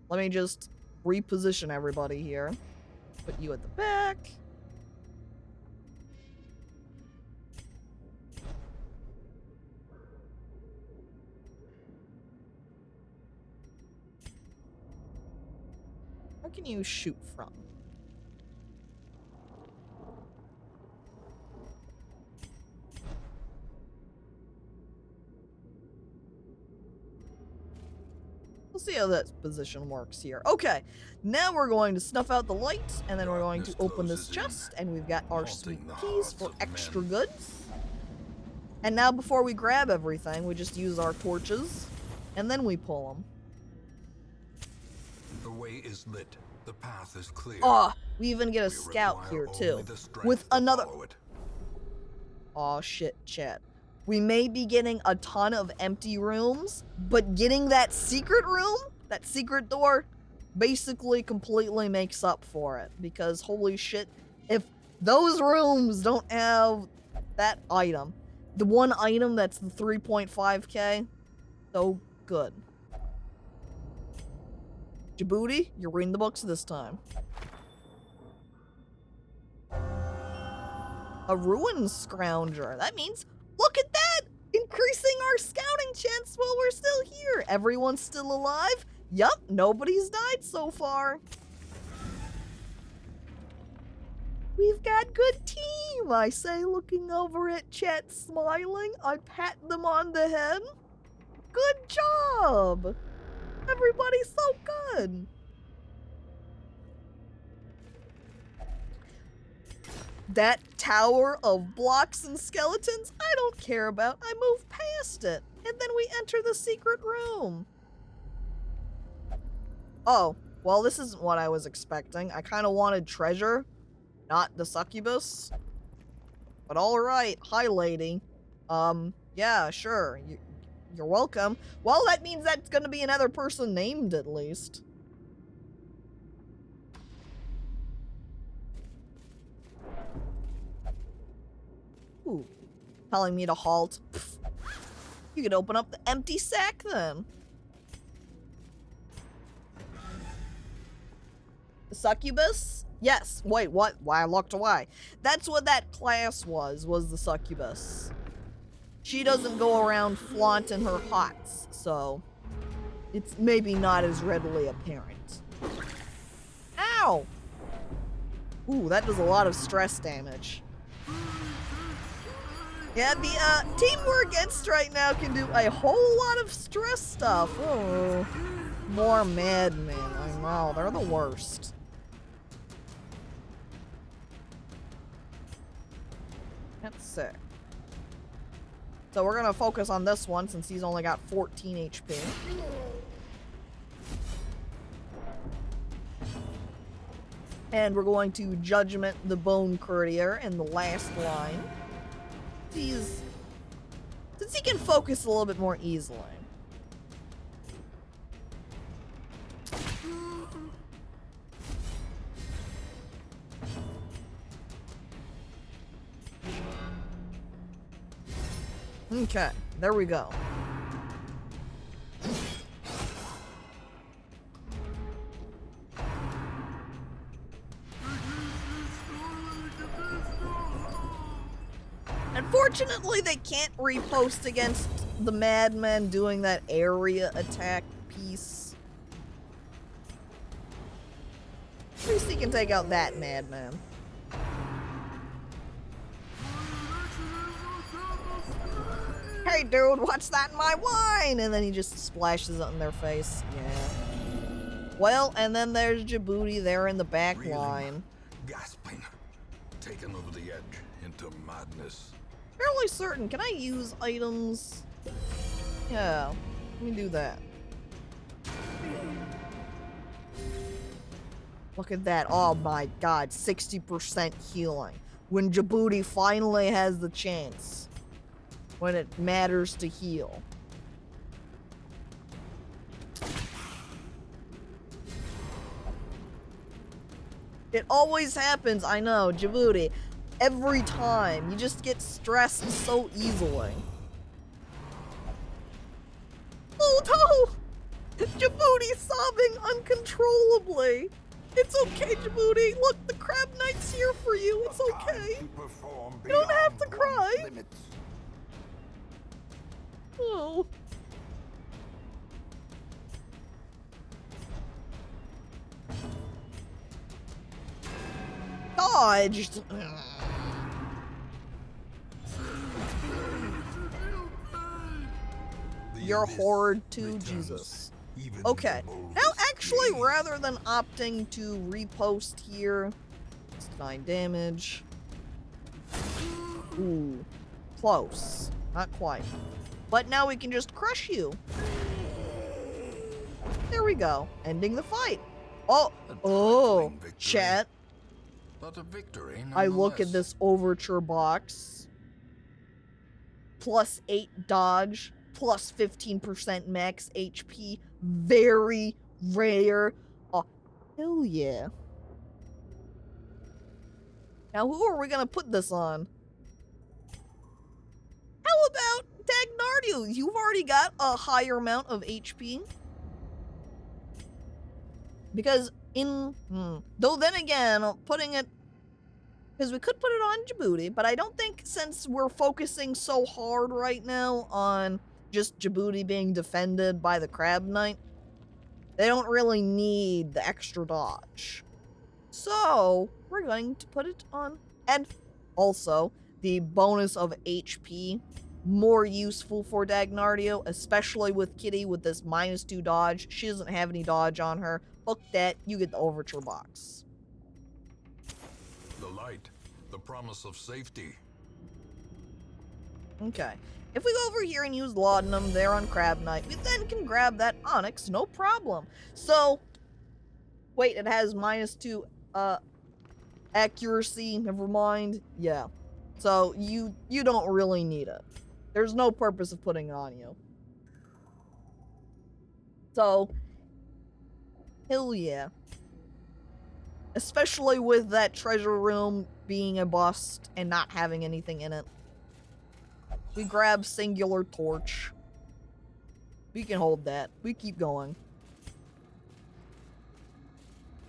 Speaker 1: Let me just reposition everybody here. Put you at the back. Where can you shoot from? We'll see how that position works here. Okay, now we're going to snuff out the lights, and then we're going to open this chest, and we've got our sweet keys for extra goods. And now before we grab everything, we just use our torches, and then we pull them.
Speaker 2: The way is lit. The path is clear.
Speaker 1: Oh, we even get a scout here too. With another... Oh shit, chat. We may be getting a ton of empty rooms, but getting that secret room, that secret door, basically completely makes up for it. Because holy shit, if those rooms don't have that item, the one item that's the 3.5k, so good. Djibouti, you're reading the books this time. A ruin scrounger. That means, look at that! Increasing our scouting chance while we're still here. Everyone's still alive? Yup, nobody's died so far. We've got good team, I say, looking over at chat smiling. I pat them on the head. Good job! Everybody's so good. That tower of blocks and skeletons, I don't care about. I move past it. And then we enter the secret room. Oh, well, this isn't what I was expecting. I kind of wanted treasure, not the succubus. But alright, hi lady. Yeah, sure. You're welcome. Well, that means that's gonna be another person named at least. Ooh, telling me to halt. Pfft. You could open up the empty sack then. The succubus? Yes. Wait, what? Why I looked away. That's what that class was the succubus. She doesn't go around flaunting her hots, so it's maybe not as readily apparent. Ow! Ooh, that does a lot of stress damage. Yeah, the team we're against right now can do a whole lot of stress stuff. Oh, more madmen. I know, they're the worst. That's sick. So we're gonna focus on this one since he's only got 14 HP. And we're going to Judgment the Bone Courtier in the last line. Since he can focus a little bit more easily. Okay, there we go. Unfortunately, they can't repost against the madman doing that area attack piece. At least he can take out that madman. Hey dude, what's that in my wine? And then he just splashes it in their face. Yeah. Well, and then there's Djibouti there in the back line.
Speaker 2: Gasping, taken over the edge into madness.
Speaker 1: Fairly certain. Can I use items? Yeah, let me do that. Look at that. Oh my god, 60% healing. When Djibouti finally has the chance. When it matters to heal. It always happens, I know, Djibouti. Every time. You just get stressed so easily. Oh no! Djibouti's sobbing uncontrollably. It's okay, Djibouti. Look, the Crab Knight's here for you. It's okay. You don't have to cry. Oh. Dodged. You're horde too, Jesus. Okay. Now, actually, rather than opting to repost here, it's 9 damage. Ooh. Close. Not quite. But now we can just crush you. There we go. Ending the fight. Oh, chat.
Speaker 2: But a victory,
Speaker 1: I look at this overture box. Plus 8 dodge. Plus 15% max HP. Very rare. Oh, hell yeah. Now who are we gonna put this on? How about Dagnardu? You've already got a higher amount of HP. Because though then again, putting it, because we could put it on Djibouti, but I don't think, since we're focusing so hard right now on just Djibouti being defended by the Crab Knight, they don't really need the extra dodge. So we're going to put it on, and also the bonus of HP, more useful for Dagnardio, especially with Kitty with this -2 dodge. She doesn't have any dodge on her. Fuck that, you get the Overture box.
Speaker 2: The light, the promise of safety.
Speaker 1: Okay. If we go over here and use Laudanum there on Crab Knight, we then can grab that Onyx, no problem. So, wait, it has -2 accuracy, never mind. Yeah. So, you don't really need it. There's no purpose of putting it on you. So, hell yeah. Especially with that treasure room being a bust and not having anything in it. We grab Singular Torch. We can hold that. We keep going.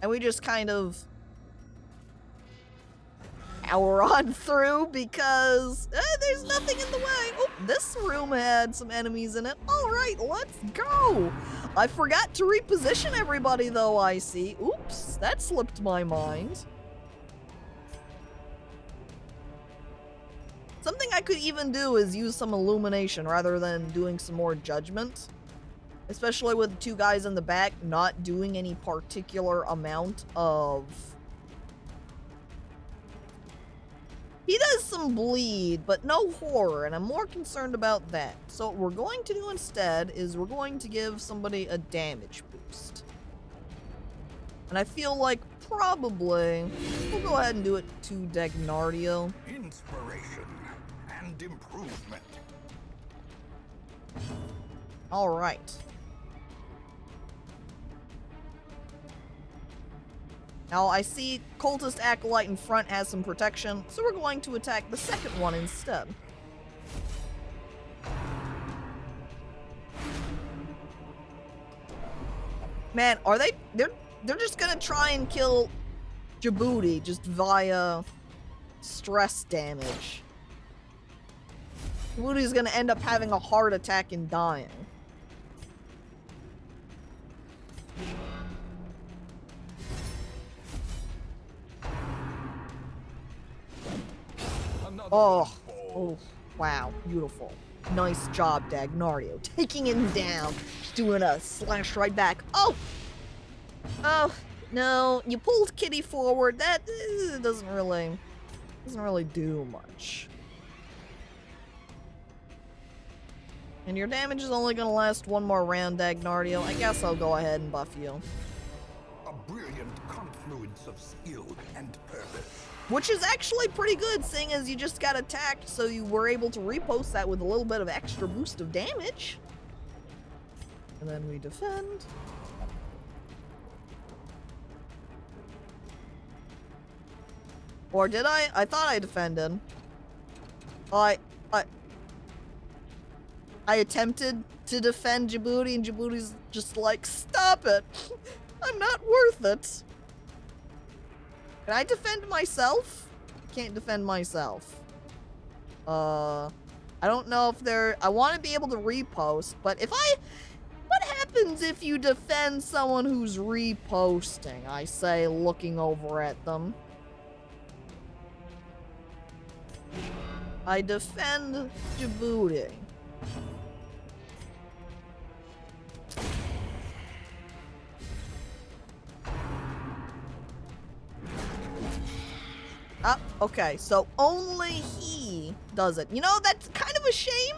Speaker 1: And we just kind of power on through because there's nothing in the way. Oh, this room had some enemies in it. Alright, let's go! I forgot to reposition everybody though, I see. Oops, that slipped my mind. Something I could even do is use some illumination rather than doing some more judgment. Especially with the two guys in the back not doing any particular amount of... He does some bleed, but no horror, and I'm more concerned about that. So what we're going to do instead is we're going to give somebody a damage boost. And I feel like probably we'll go ahead and do it to Dagnardio.
Speaker 2: Inspiration and improvement.
Speaker 1: All right. Now, I see Cultist Acolyte in front has some protection, so we're going to attack the second one instead. Man, are they... They're just gonna try and kill Djibouti just via stress damage. Djibouti's gonna end up having a heart attack and dying. Oh, wow, beautiful. Nice job, Dagnardio. Taking him down. Just doing a slash right back. Oh, no, you pulled Kitty forward. That doesn't really do much. And your damage is only gonna last one more round, Dagnardio. I guess I'll go ahead and buff you.
Speaker 2: A brilliant confluence of skill and purpose.
Speaker 1: Which is actually pretty good, seeing as you just got attacked, so you were able to repost that with a little bit of extra boost of damage. And then we defend. Or did I? I thought I defended. I attempted to defend Djibouti, and Djibouti's just like, stop it! I'm not worth it! Can I defend myself? Can't defend myself. I don't know if they're... I want to be able to repost, but if I... What happens if you defend someone who's reposting? I say, looking over at them. I defend Djibouti. Okay, so only he does it. You know, that's kind of a shame.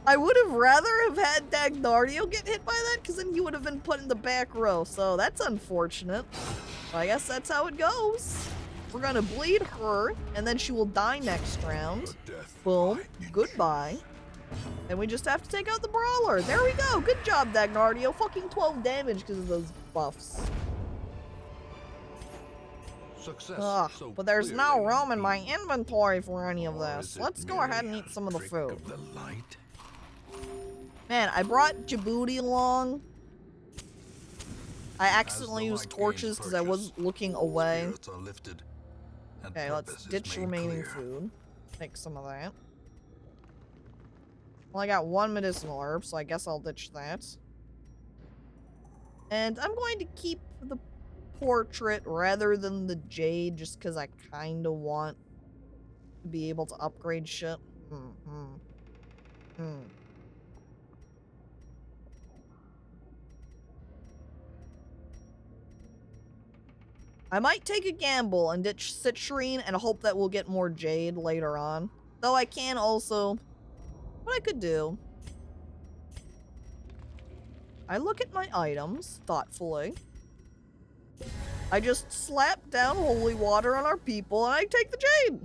Speaker 1: I would have rather have had Dagnardio get hit by that, because then he would have been put in the back row, so that's unfortunate. But I guess that's how it goes. We're gonna bleed her, and then she will die next round. Boom. Goodbye. And we just have to take out the Brawler. There we go. Good job, Dagnardio. Fucking 12 damage because of those buffs.
Speaker 2: Success.
Speaker 1: Ugh,
Speaker 2: So
Speaker 1: but there's no
Speaker 2: clearly
Speaker 1: room in my
Speaker 2: being-
Speaker 1: inventory for any of
Speaker 2: Or
Speaker 1: this.
Speaker 2: is it
Speaker 1: Let's go ahead and
Speaker 2: merely
Speaker 1: eat some of the
Speaker 2: trick
Speaker 1: food.
Speaker 2: of the light?
Speaker 1: Man, I brought Djibouti along. I
Speaker 2: As
Speaker 1: accidentally
Speaker 2: the
Speaker 1: used
Speaker 2: light
Speaker 1: torches
Speaker 2: gains
Speaker 1: because I was
Speaker 2: purchase,
Speaker 1: looking
Speaker 2: all
Speaker 1: away.
Speaker 2: spirits are lifted, and
Speaker 1: Okay, let's
Speaker 2: purpose is
Speaker 1: ditch
Speaker 2: made
Speaker 1: remaining
Speaker 2: clear.
Speaker 1: food. Make some of that. Well, I got one medicinal herb, so I guess I'll ditch that. And I'm going to keep the portrait rather than the jade, just because I kind of want to be able to upgrade shit. I might take a gamble and ditch citrine and hope that we'll get more jade later on. Though I can also... What I could do... I look at my items thoughtfully. I just slap down holy water on our people and I take the jade.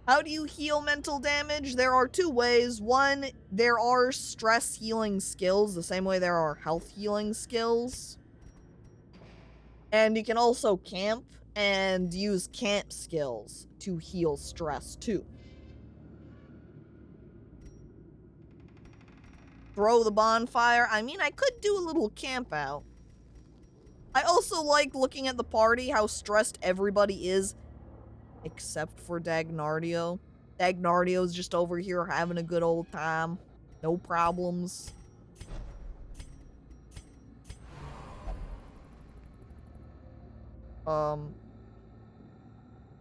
Speaker 1: How do you heal mental damage? There are two ways. One, there are stress healing skills, the same way there are health healing skills. And you can also camp and use camp skills to heal stress too. Throw the bonfire. I mean, I could do a little camp out. I also like looking at the party, how stressed everybody is, except for Dagnardio. Dagnardio's just over here having a good old time. No problems.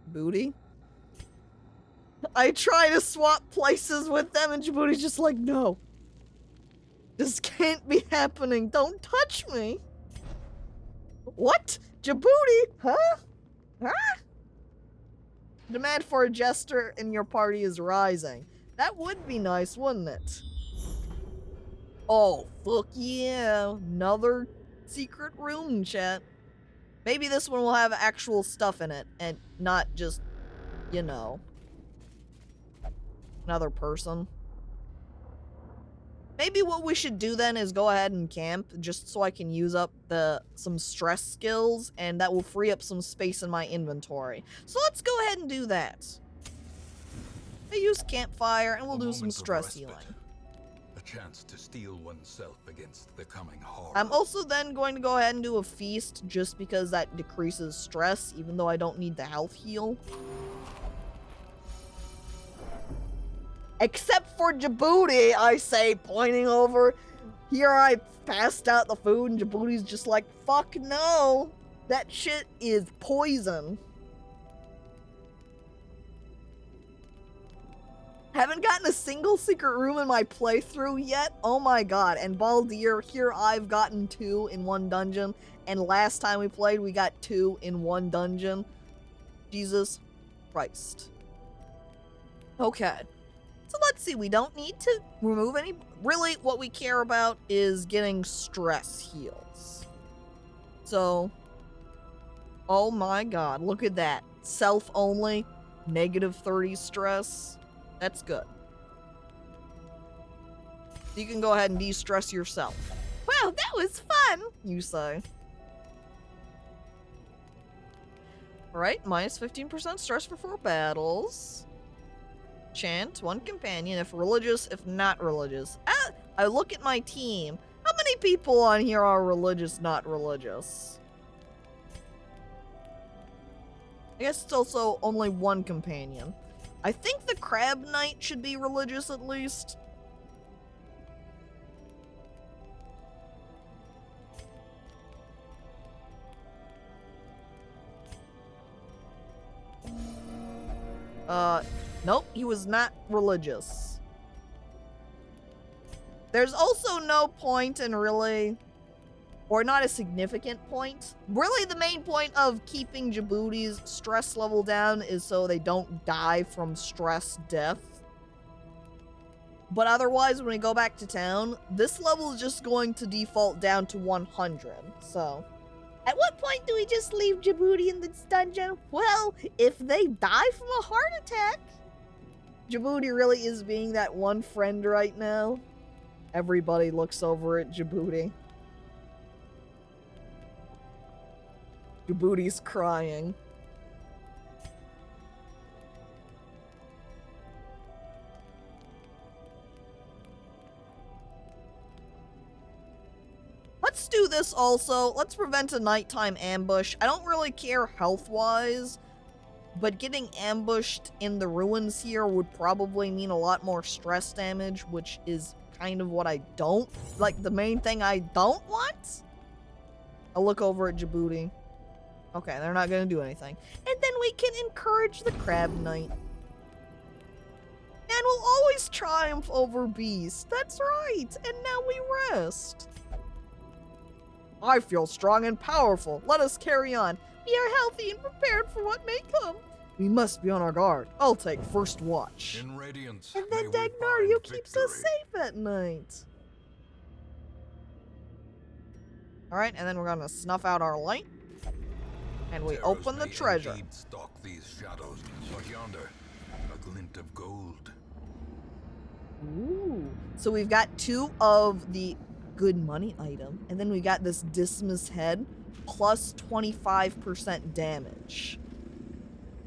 Speaker 1: Booty? I try to swap places with them and Djibouti's just like, no. This can't be happening. Don't touch me. What? Djibouti? Huh? Huh? Demand for a jester in your party is rising. That would be nice, wouldn't it? Oh, fuck yeah. Another secret room, chat. Maybe this one will have actual stuff in it and not just, you know, another person. Maybe what we should do then is go ahead and camp just so I can use up some stress skills and that will free up some space in my inventory. So let's go ahead and do that. I use campfire and we'll do some stress healing.
Speaker 2: A chance to steel oneself against the coming horror.
Speaker 1: I'm also then going to go ahead and do a feast just because that decreases stress even though I don't need the health heal. Except for Djibouti, I say, pointing over. Here I passed out the food and Djibouti's just like, fuck no. That shit is poison. Haven't gotten a single secret room in my playthrough yet. Oh my god. And Baldir, here I've gotten 2 in one dungeon. And last time we played, we got 2 in one dungeon. Jesus Christ. Okay. So let's see, we don't need to remove any... Really, what we care about is getting stress heals. So... Oh my god, look at that. Self-only, -30 stress. That's good. You can go ahead and de-stress yourself. Wow, that was fun, you say. Alright, minus 15% stress for 4 battles. Chant, 1 companion, if religious, if not religious. I look at my team. How many people on here are religious, not religious? I guess it's also only 1 companion. I think the Crab Knight should be religious at least. Nope, he was not religious. There's also no point in really, or not a significant point. Really, the main point of keeping Djibouti's stress level down is so they don't die from stress death. But otherwise, when we go back to town, this level is just going to default down to 100, so... At what point do we just leave Djibouti in this dungeon? Well, if they die from a heart attack... Djibouti really is being that one friend right now. Everybody looks over at Djibouti. Djibouti's crying. let's do this also. Let's prevent a nighttime ambush. I don't really care health-wise, but getting ambushed in the ruins here would probably mean a lot more stress damage, which is kind of what I don't, like the main thing I don't want. I'll look over at Djibouti. Okay, they're not gonna do anything. And then we can encourage the Crab Knight. And we'll always triumph over Beast. That's right. And now we rest. I feel strong and powerful. Let us carry on. We are healthy and prepared for what may come. We must be on our guard. I'll take first watch.
Speaker 2: In radiance,
Speaker 1: And then
Speaker 2: may we
Speaker 1: Dagnardio
Speaker 2: find
Speaker 1: keeps us
Speaker 2: victory.
Speaker 1: safe at night. Alright, and then we're gonna snuff out our light. And we
Speaker 2: Terrors
Speaker 1: open the
Speaker 2: may
Speaker 1: treasure.
Speaker 2: indeed stalk these shadows, but yonder, a glint of gold.
Speaker 1: Ooh. So we've got 2 of the good money item, and then we got this Dismas head, plus 25% damage.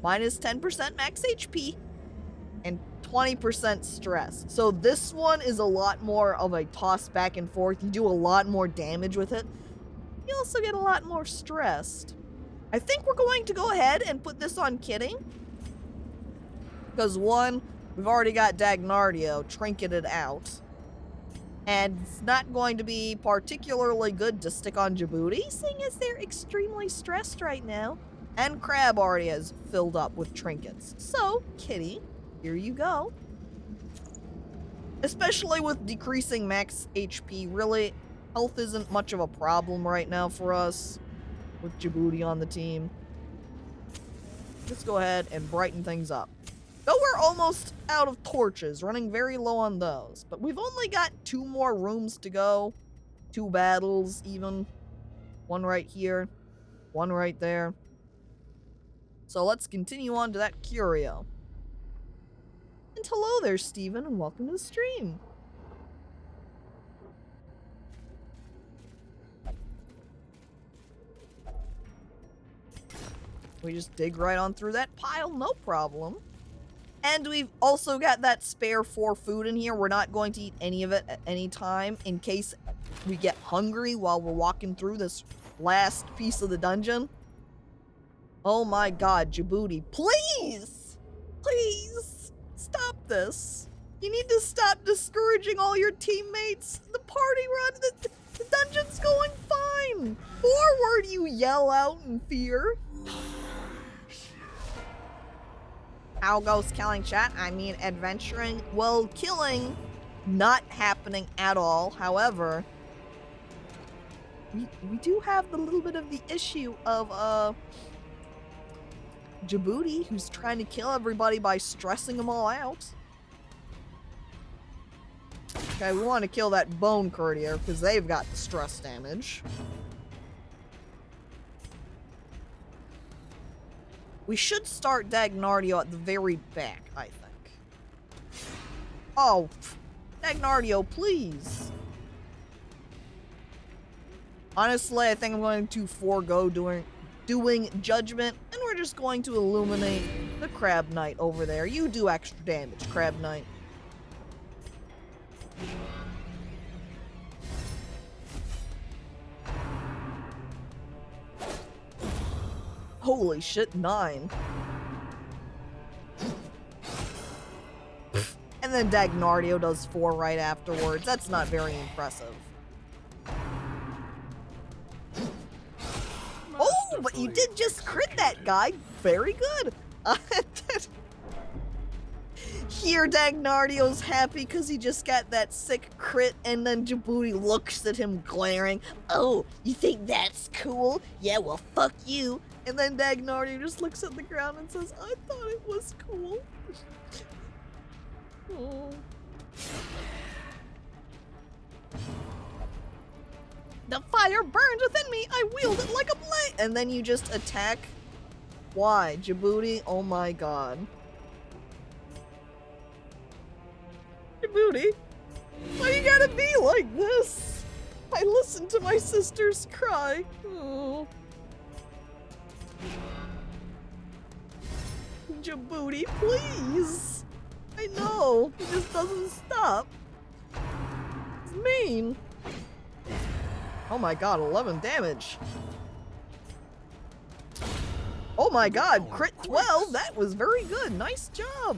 Speaker 1: Minus 10% max HP, and 20% stress. So this one is a lot more of a toss back and forth. You do a lot more damage with it. You also get a lot more stressed. I think we're going to go ahead and put this on Kitty. Because one, we've already got Dagnardio trinketed out. And it's not going to be particularly good to stick on Djibouti, seeing as they're extremely stressed right now. And Crab already has filled up with trinkets. So, Kitty, here you go. Especially with decreasing max HP, really, health isn't much of a problem right now for us. With Djibouti on the team. Let's go ahead and brighten things up. Though we're almost out of torches, running very low on those. But we've only got 2 more rooms to go. 2 battles, even. 1 right here. 1 right there. So let's continue on to that curio. And hello there, Steven, and welcome to the stream. We just dig right on through that pile, no problem. And we've also got that spare 4 food in here. We're not going to eat any of it at any time in case we get hungry while we're walking through this last piece of the dungeon. Oh my god, Djibouti, please! Please! Stop this. You need to stop discouraging all your teammates. The party run, the dungeon's going fine. Forward, you yell out in fear. How goes killing, chat? I mean adventuring. Well, killing, not happening at all. However, we do have the little bit of the issue of Djibouti, who's trying to kill everybody by stressing them all out. Okay, we want to kill that bone courtier because they've got the stress damage. We should start Dagnardio at the very back, I think. Oh, Dagnardio, please. Honestly, I think I'm going to forego doing Judgment, and we're just going to illuminate the Crab Knight over there. You do extra damage, Crab Knight. Holy shit, 9. And then Dagnardio does 4 right afterwards. That's not very impressive. Oh, but you did just crit that guy. Very good. Here, Dagnardio's happy because he just got that sick crit, and then Djibouti looks at him glaring. Oh, you think that's cool? Yeah, well, fuck you. And then Dagnardio just looks at the ground and says, I thought it was cool. Oh. The fire burns within me. I wield it like a blade. And then you just attack. Why? Djibouti? Oh my god. Djibouti? Why you gotta be like this? I listened to my sisters cry. Oh. Djibouti, please. I know. He just doesn't stop. It's mean. Oh my god, 11 damage. Oh my god, crit 12, that was very good, nice job.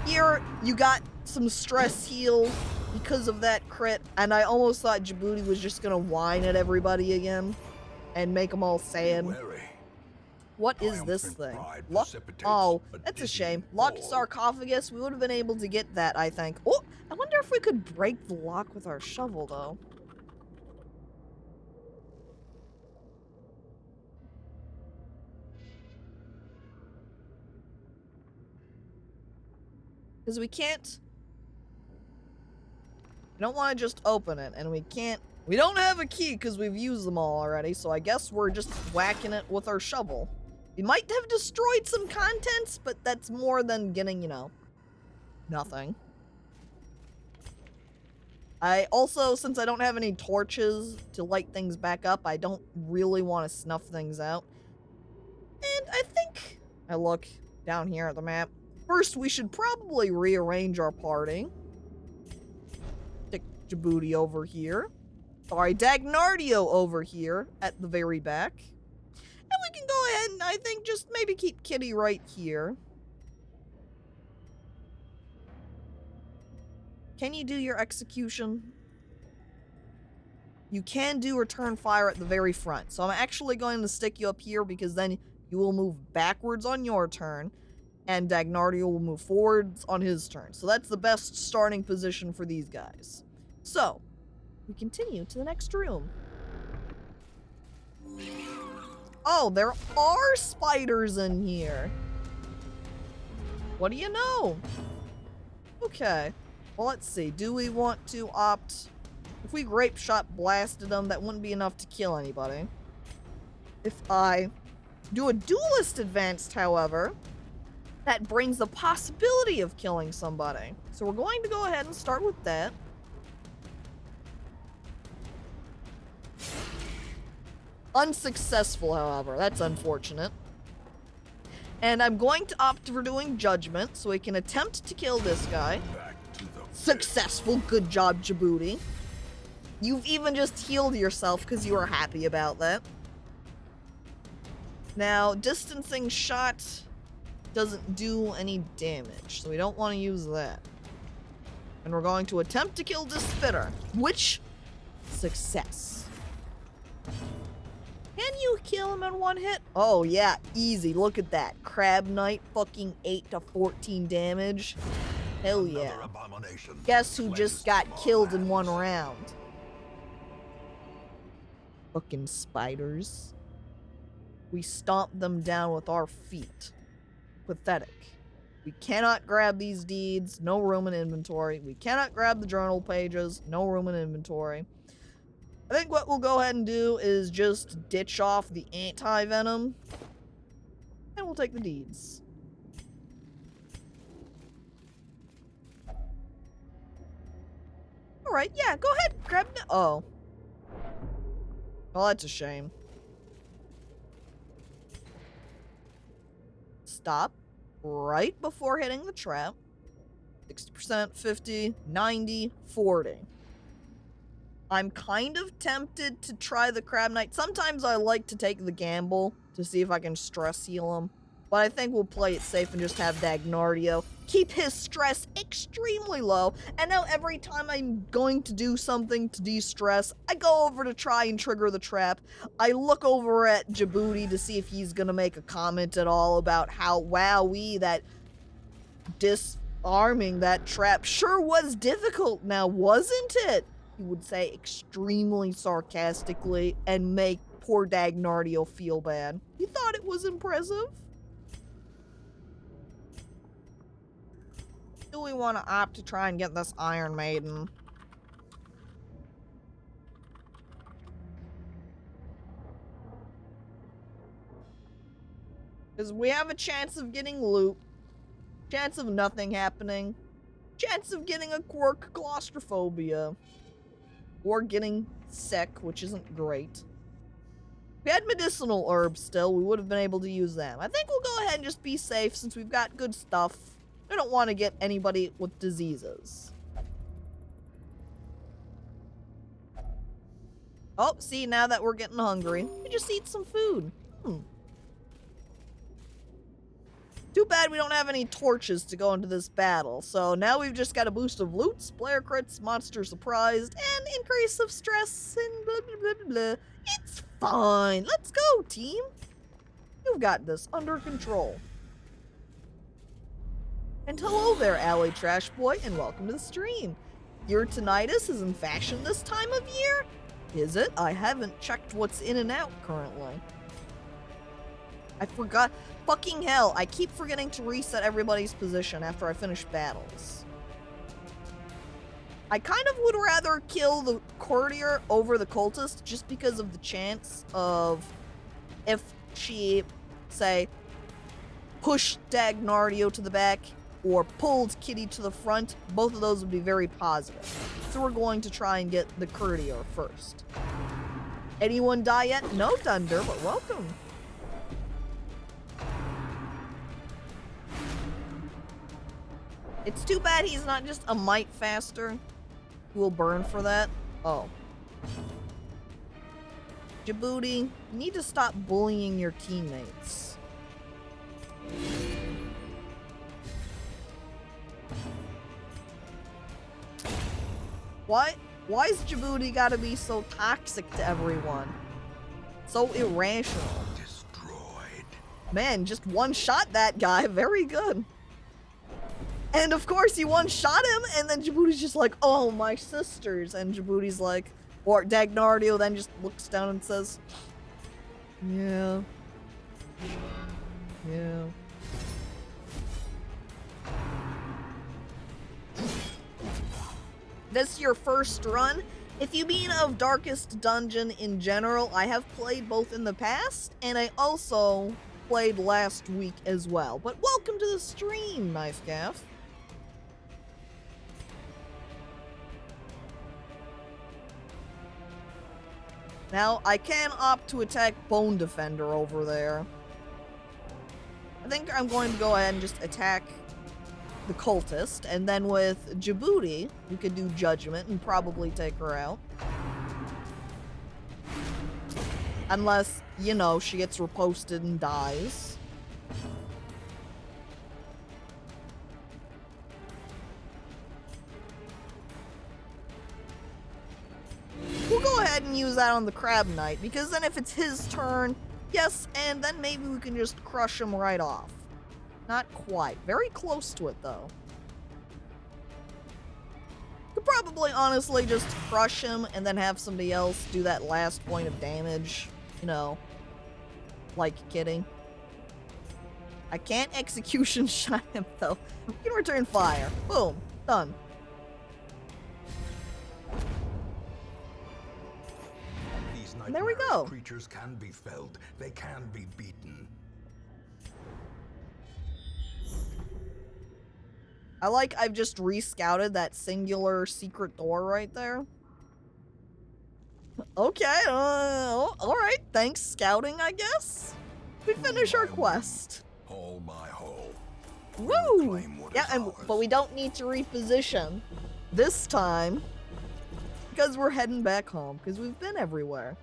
Speaker 1: Here, you got some stress heal because of that crit, and I almost thought Djibouti was just gonna whine at everybody again and make them all sad. What is this thing? Oh, that's a shame. Locked sarcophagus, we would have been able to get that, I think. Oh, I wonder if we could break the lock with our shovel, though. Because we can't... We don't want to just open it, and we can't... We don't have a key because we've used them all already, so I guess we're just whacking it with our shovel. We might have destroyed some contents, but that's more than getting, you know, nothing. I also, since I don't have any torches to light things back up, I don't really want to snuff things out. And I think... I look down here at the map. First, we should probably rearrange our party. Stick Djibouti over here. Sorry, Dagnardio over here at the very back. And we can go ahead and I think just maybe keep Kitty right here. Can you do your execution? You can do return fire at the very front. So I'm actually going to stick you up here because then you will move backwards on your turn. And Dagnardio will move forwards on his turn. So that's the best starting position for these guys. So, we continue to the next room. Oh, there are spiders in here. What do you know? Okay. Well, let's see. Do we want to opt... If we grape shot blasted them, that wouldn't be enough to kill anybody. If I do a duelist advanced, however... That brings the possibility of killing somebody. So we're going to go ahead and start with that. Unsuccessful, however. That's unfortunate. And I'm going to opt for doing judgment, so we can attempt to kill this guy. Successful. Good job, Djibouti. You've even just healed yourself because you were happy about that. Now, distancing shot... doesn't do any damage, so we don't want to use that. And we're going to attempt to kill this spitter, which... Success. Can you kill him in one hit? Oh yeah, easy, look at that. Crab Knight, fucking 8 to 14 damage. Hell yeah. Guess who just got killed in one round? Fucking spiders. We stomped them down with our feet. Pathetic. We cannot grab these deeds, no room in inventory. We cannot grab the journal pages, no room in inventory. I think what we'll go ahead and do is just ditch off the anti-venom. And we'll take the deeds. Alright, yeah, go ahead, grab it. Oh. Well, that's a shame. Stop right before hitting the trap. 60%, 50, 90, 40. I'm kind of tempted to try the Crab Knight. Sometimes I like to take the gamble to see if I can stress heal him. But I think we'll play it safe and just have Dagnardio keep his stress extremely low. And now every time I'm going to do something to de-stress, I go over to try and trigger the trap. I look over at Djibouti to see if he's gonna make a comment at all about how wowee that disarming that trap sure was difficult now, wasn't it? He would say extremely sarcastically and make poor Dagnardio feel bad. You thought it was impressive? Do we want to opt to try and get this Iron Maiden? Because we have a chance of getting loot, chance of nothing happening, chance of getting a quirk claustrophobia, or getting sick, which isn't great. If we had medicinal herbs still, we would have been able to use them. I think we'll go ahead and just be safe since we've got good stuff. I don't want to get anybody with diseases. Oh, see, now that we're getting hungry, we just eat some food. Too bad we don't have any torches to go into this battle, so now we've just got a boost of loot, player crits, monster surprised, and increase of stress, and blah blah blah blah blah. It's fine. Let's go, team. You've got this under control. And hello there, Alley Trash Boy, and welcome to the stream. Your tinnitus is in fashion this time of year? Is it? I haven't checked what's in and out currently. I forgot. Fucking hell, I keep forgetting to reset everybody's position after I finish battles. I kind of would rather kill the courtier over the cultist just because of the chance of if she, say, pushed Dagnardio to the back or pulled Kitty to the front, both of those would be very positive. So we're going to try and get the courtier first. Anyone die yet? No, Dunder, but welcome. It's too bad he's not just a mite faster. Who will burn for that? Oh. Djibouti, you need to stop bullying your teammates. Why's Djibouti gotta be so toxic to everyone? So irrational.
Speaker 2: Destroyed.
Speaker 1: Man, just one-shot that guy. Very good. And of course, he one-shot him, and then Djibouti's just like, oh, my sisters. And Djibouti's like, or Dagnardio then just looks down and says, yeah. Yeah. This your first run? If you mean of Darkest Dungeon in general, I have played both in the past, and I also played last week as well. But welcome to the stream, Knife Gaff. Now, I can opt to attack Bone Defender over there. I think I'm going to go ahead and just attack the cultist, and then with Djibouti, we could do Judgment and probably take her out. Unless, you know, she gets reposted and dies. We'll go ahead and use that on the Crab Knight, because then if it's his turn, yes, and then maybe we can just crush him right off. Not quite. Very close to it, though. Could probably honestly just crush him and then have somebody else do that last point of damage. You know, like kidding. I can't execution shot him, though. We can return fire. Boom. Done. And there we go.
Speaker 2: Creatures can be felled. They can be beaten.
Speaker 1: I like I've just re-scouted that singular secret door right there. Okay, alright, thanks scouting, I guess. We finish our quest.
Speaker 2: All my whole.
Speaker 1: Woo! Yeah, but we don't need to reposition this time because we're heading back home because we've been everywhere.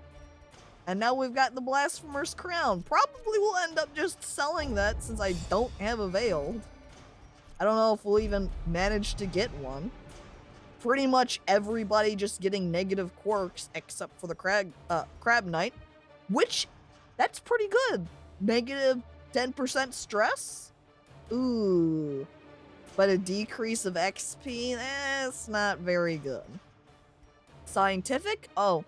Speaker 1: And now we've got the Blasphemer's Crown. Probably we'll end up just selling that since I don't have a Veiled. I don't know if we'll even manage to get one. Pretty much everybody just getting negative quirks except for the Crab Knight, which, that's pretty good. Negative 10% stress? Ooh. But a decrease of XP? That's not very good. Scientific? Oh.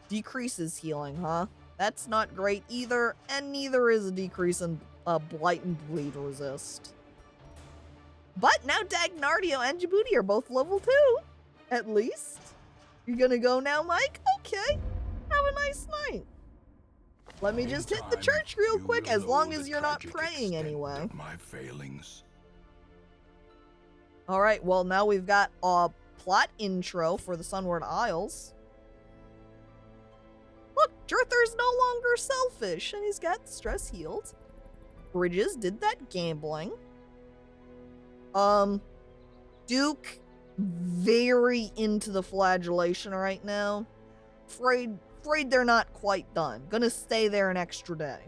Speaker 1: Decreases healing, huh? That's not great either, and neither is a decrease in Blight and Bleed resist. But now Dagnardio and Djibouti are both level 2, at least. You're gonna go now, Mike? Okay. Have a nice night. Let me just hit the church real quick, as long as you're not praying anyway.
Speaker 2: My failings.
Speaker 1: Alright, well now we've got a plot intro for the Sunward Isles. Look, Jurthur's no longer selfish, and he's got stress healed. Bridges did that gambling. Duke, very into the flagellation right now. Afraid they're not quite done. Gonna stay there an extra day.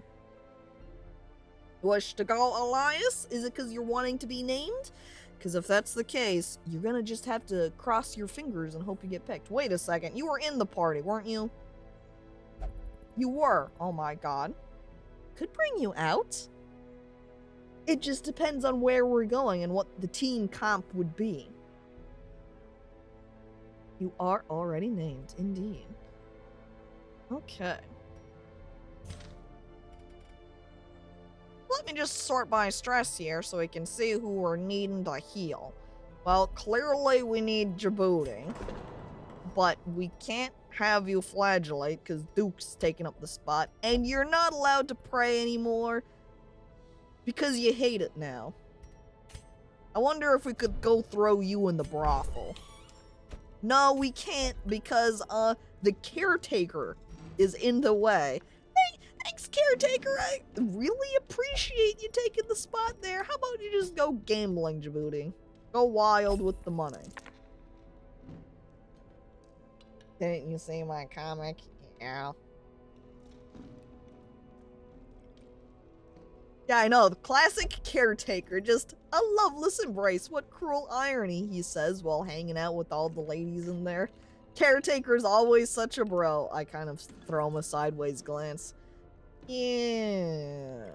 Speaker 1: Wish to go, Elias? Is it because you're wanting to be named? Because if that's the case, you're gonna just have to cross your fingers and hope you get picked. Wait a second, you were in the party, weren't you? You were. Oh my god. Could bring you out. It just depends on where we're going and what the team comp would be. You are already named, indeed. Okay. Let me just sort by stress here so we can see who we're needing to heal. Well, clearly we need Djibouti. But we can't have you flagellate because Duke's taking up the spot. And you're not allowed to pray anymore because you hate it now. I wonder if we could go throw you in the brothel. No, we can't because the caretaker is in the way. Hey, thanks, caretaker. I really appreciate you taking the spot there. How about you just go gambling, Djibouti? Go wild with the money. Didn't you see my comic? Yeah. Yeah, I know. The classic caretaker. Just a loveless embrace. What cruel irony, he says while hanging out with all the ladies in there. Caretaker's always such a bro. I kind of throw him a sideways glance. Yeah.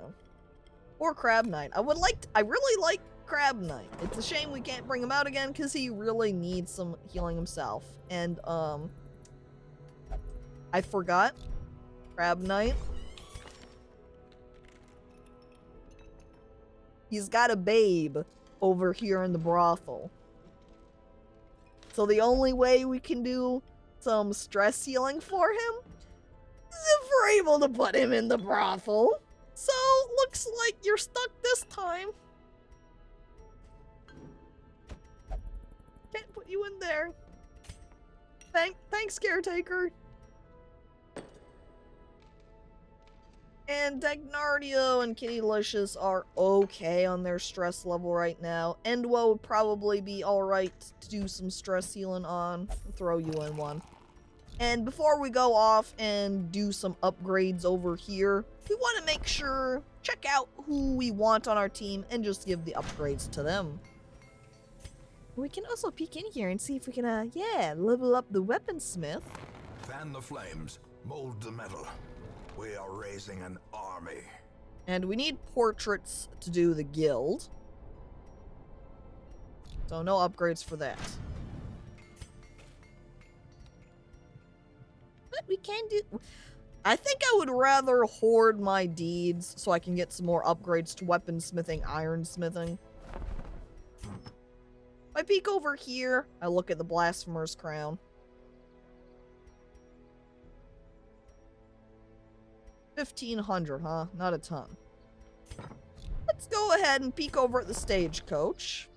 Speaker 1: Or Crab Knight. I really like Crab Knight. It's a shame we can't bring him out again because he really needs some healing himself. And, I forgot. Crab Knight. He's got a babe over here in the brothel. So the only way we can do some stress healing for him is if we're able to put him in the brothel. So, looks like you're stuck this time. Can't put you in there. Thanks, caretaker. And Dagnardio and Kittylicious are okay on their stress level right now. Endwell would probably be alright to do some stress healing on. I'll throw you in one. And before we go off and do some upgrades over here, we want to make sure, check out who we want on our team and just give the upgrades to them. We can also peek in here and see if we can, level up the weaponsmith.
Speaker 2: Fan the flames, mold the metal. We are raising an army.
Speaker 1: And we need portraits to do the guild. So no upgrades for that. But we can do... I think I would rather hoard my deeds so I can get some more upgrades to weaponsmithing, ironsmithing. If I peek over here, I look at the Blasphemer's Crown. 1,500, huh? Not a ton. Let's go ahead and peek over at the stagecoach.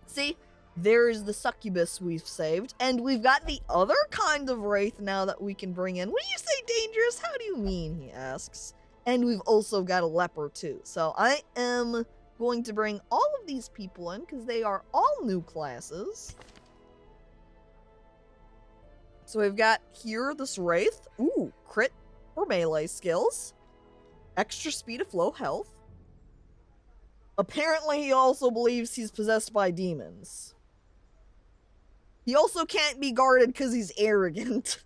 Speaker 1: See, there's the succubus we've saved, and we've got the other kind of wraith now that we can bring in. When you say dangerous, how do you mean? He asks. And we've also got a leper too. So I am going to bring all of these people in because they are all new classes. So we've got here this wraith. Ooh, crit or melee skills. Extra speed of low health. Apparently he also believes he's possessed by demons. He also can't be guarded because he's arrogant.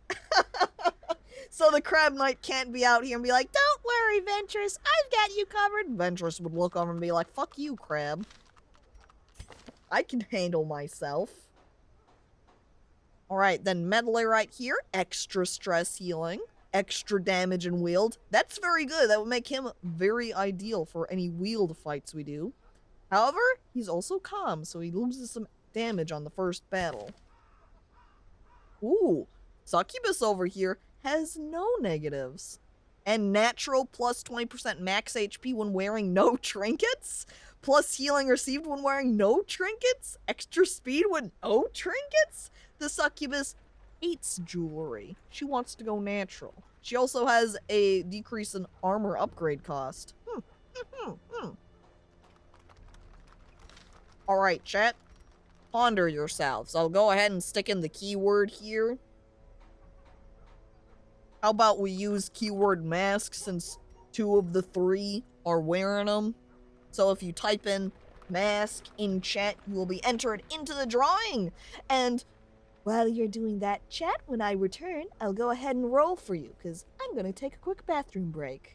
Speaker 1: So the Crab Knight can't be out here and be like, don't worry, Ventress, I've got you covered. Ventress would look over and be like, fuck you, Crab. I can handle myself. Alright, then Medley right here. Extra stress healing. Extra damage and wield. That's very good. That would make him very ideal for any wield fights we do. However, he's also calm, so he loses some damage on the first battle. Ooh, Succubus over here has no negatives. And natural plus 20% max HP when wearing no trinkets. Plus healing received when wearing no trinkets. Extra speed with no trinkets. The Succubus hates jewelry. She wants to go natural. She also has a decrease in armor upgrade cost. Alright, chat. Ponder yourselves. I'll go ahead and stick in the keyword here. How about we use keyword mask since 2 of the 3 are wearing them? So if you type in mask in chat, you will be entered into the drawing. And while you're doing that chat, when I return, I'll go ahead and roll for you, because I'm going to take a quick bathroom break.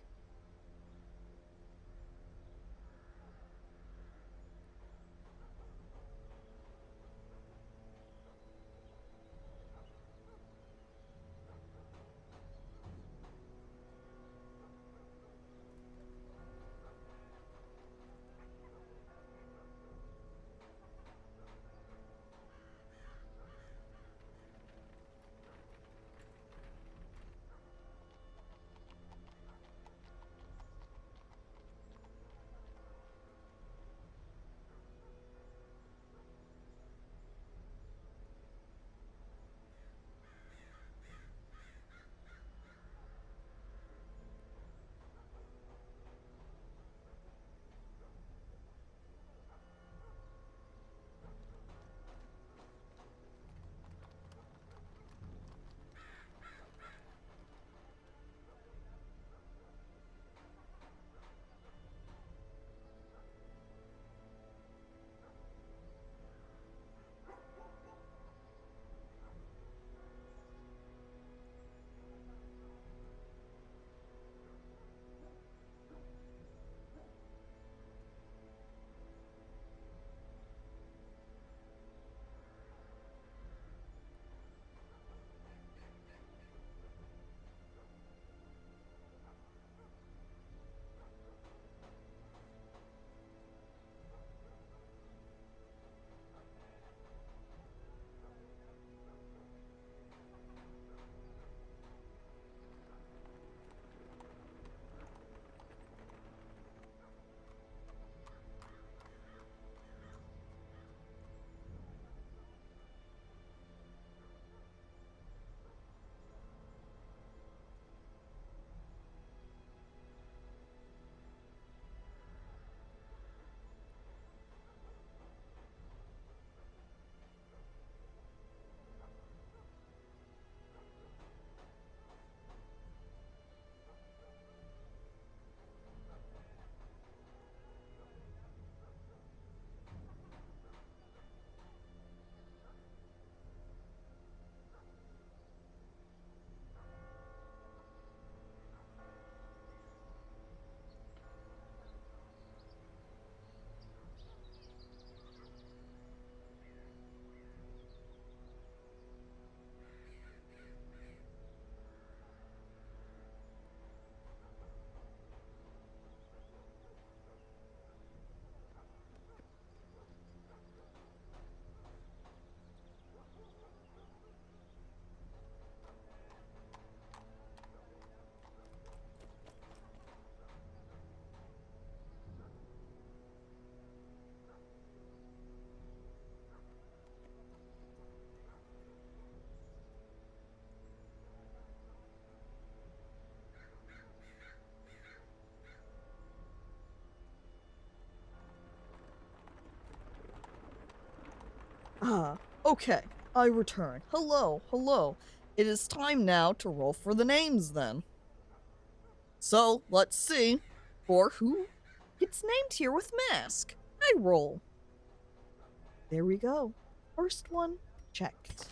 Speaker 1: Okay, I return. Hello, hello. It is time now to roll for the names then. So, let's see for who gets named here with mask. I roll. There we go. First one checked.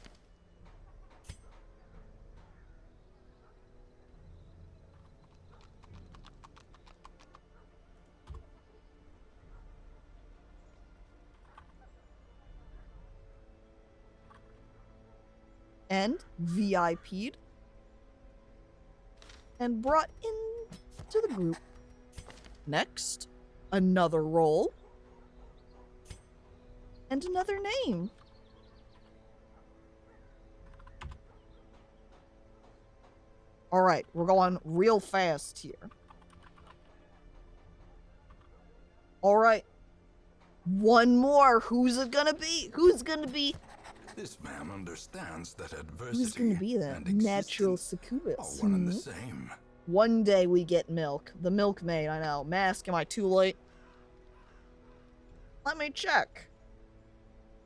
Speaker 1: And VIP'd and brought into the group. Next, another roll and another name. All right, we're going real fast here. All right, one more. Who's it gonna be? Who's gonna be?
Speaker 2: This man understands that adversity
Speaker 1: Who's gonna be that
Speaker 2: and
Speaker 1: natural
Speaker 2: existence
Speaker 1: succubus?
Speaker 2: are one and the same.
Speaker 1: One day we get milk. The milkmaid, I know. Mask, am I too late? Let me check.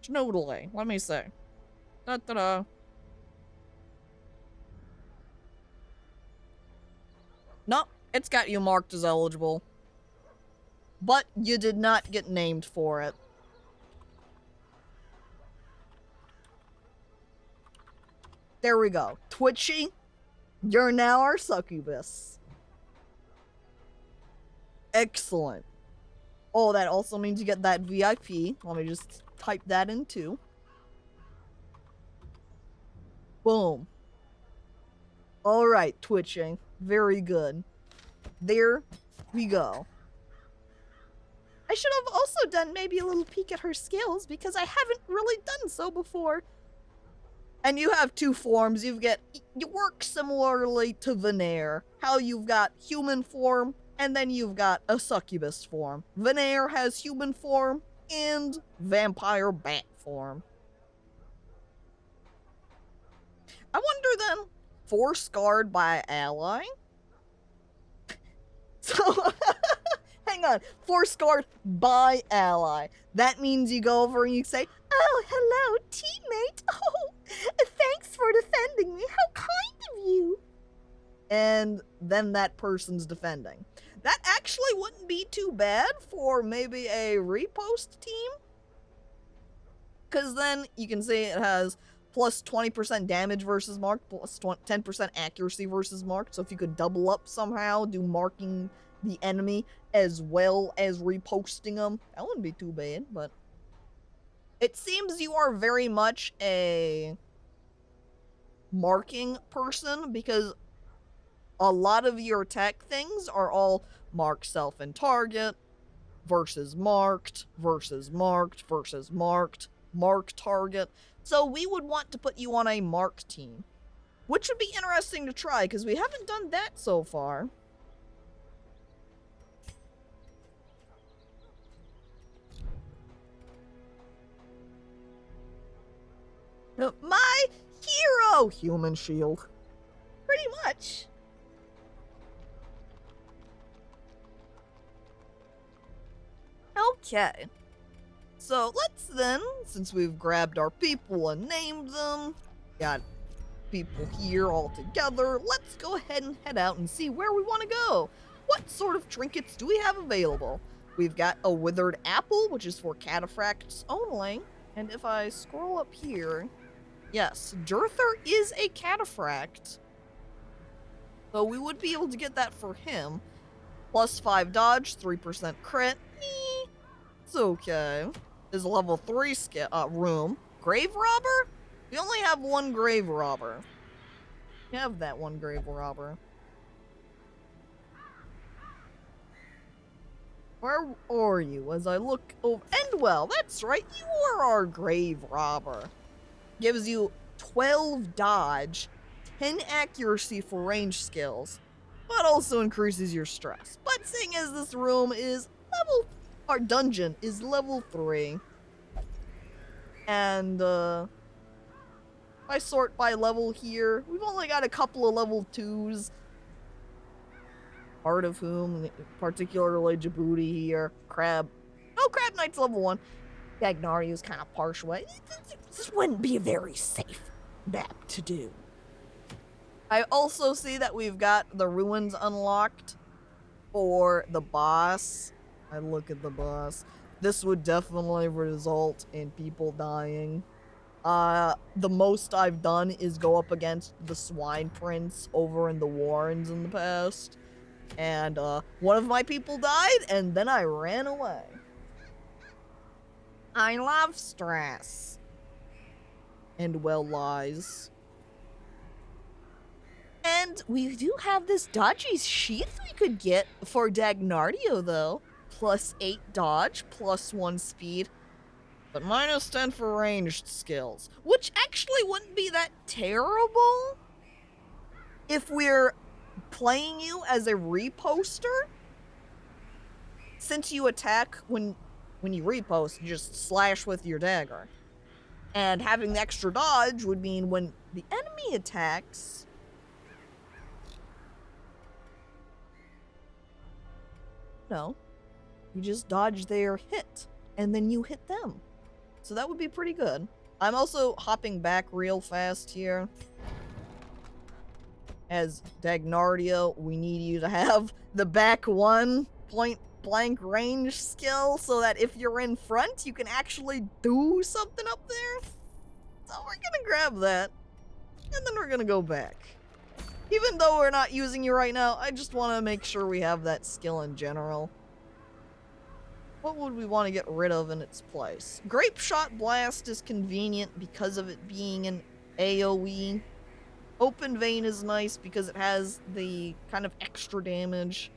Speaker 1: Schnoodly, let me see. Da-da-da. Nope, it's got you marked as eligible. But you did not get named for it. There we go. Twitchy, you're now our succubus. Excellent. Oh, that also means you get that VIP. Let me just type that in too. Boom. Alright, Twitching. Very good. There we go. I should have also done maybe a little peek at her skills because I haven't really done so before. And you have two forms. You work similarly to Veneer. How you've got human form, and then you've got a succubus form. Veneer has human form and vampire bat form. I wonder then, 4 scarred by ally? So, hang on, 4 scarred by ally. That means you go over and you say, "Oh, hello, teammate. Oh, thanks for defending me. How kind of you." And then that person's defending. That actually wouldn't be too bad for maybe a repost team. Because then you can see it has plus 20% damage versus marked, plus 10% accuracy versus marked. So if you could double up somehow, do marking the enemy as well as reposting them, that wouldn't be too bad, but it seems you are very much a marking person because a lot of your attack things are all mark self and target versus marked versus marked versus marked, marked target. So we would want to put you on a marked team, which would be interesting to try because we haven't done that so far. My hero! Human shield. Pretty much. Okay. So let's then, since we've grabbed our people and named them, got people here all together, let's go ahead and head out and see where we want to go. What sort of trinkets do we have available? We've got a withered apple, which is for cataphracts only. And if I scroll up here, yes, Durther is a cataphract. So we would be able to get that for him. Plus 5 dodge, 3% crit. It's okay. Is a level 3 room. Grave robber? We only have one grave robber. We have that one grave robber. Where are you as I look over? And well, that's right, you are our grave robber. Gives you 12 dodge, 10 accuracy for range skills, but also increases your stress. But seeing as this room is our dungeon is level 3, and if I sort by level here, we've only got a couple of level 2s, part of whom, particularly Djibouti here, Crab. Oh, Crab Knight's level 1. Dagnario's kind of partial. This wouldn't be a very safe map to do. I also see that we've got the ruins unlocked for the boss. I look at the boss. This would definitely result in people dying. The most I've done is go up against the Swine Prince over in the Warrens in the past. And one of my people died, and then I ran away. I love stress. And well, lies. And we do have this dodgy sheath we could get for Dagnardio, though. Plus 8 dodge, plus 1 speed, but minus 10 for ranged skills. Which actually wouldn't be that terrible if we're playing you as a reposter. Since you attack when you repost, you just slash with your dagger. And having the extra dodge would mean when the enemy attacks, no, you just dodge their hit, and then you hit them. So that would be pretty good. I'm also hopping back real fast here. As Dagnardia, we need you to have the back one point blank range skill so that if you're in front, you can actually do something up there. So we're gonna grab that, and then we're gonna go back. Even though we're not using you right now, I just want to make sure we have that skill in general. What would we want to get rid of in its place? Grape Shot Blast is convenient because of it being an AoE. Open Vein is nice because it has the kind of extra damage.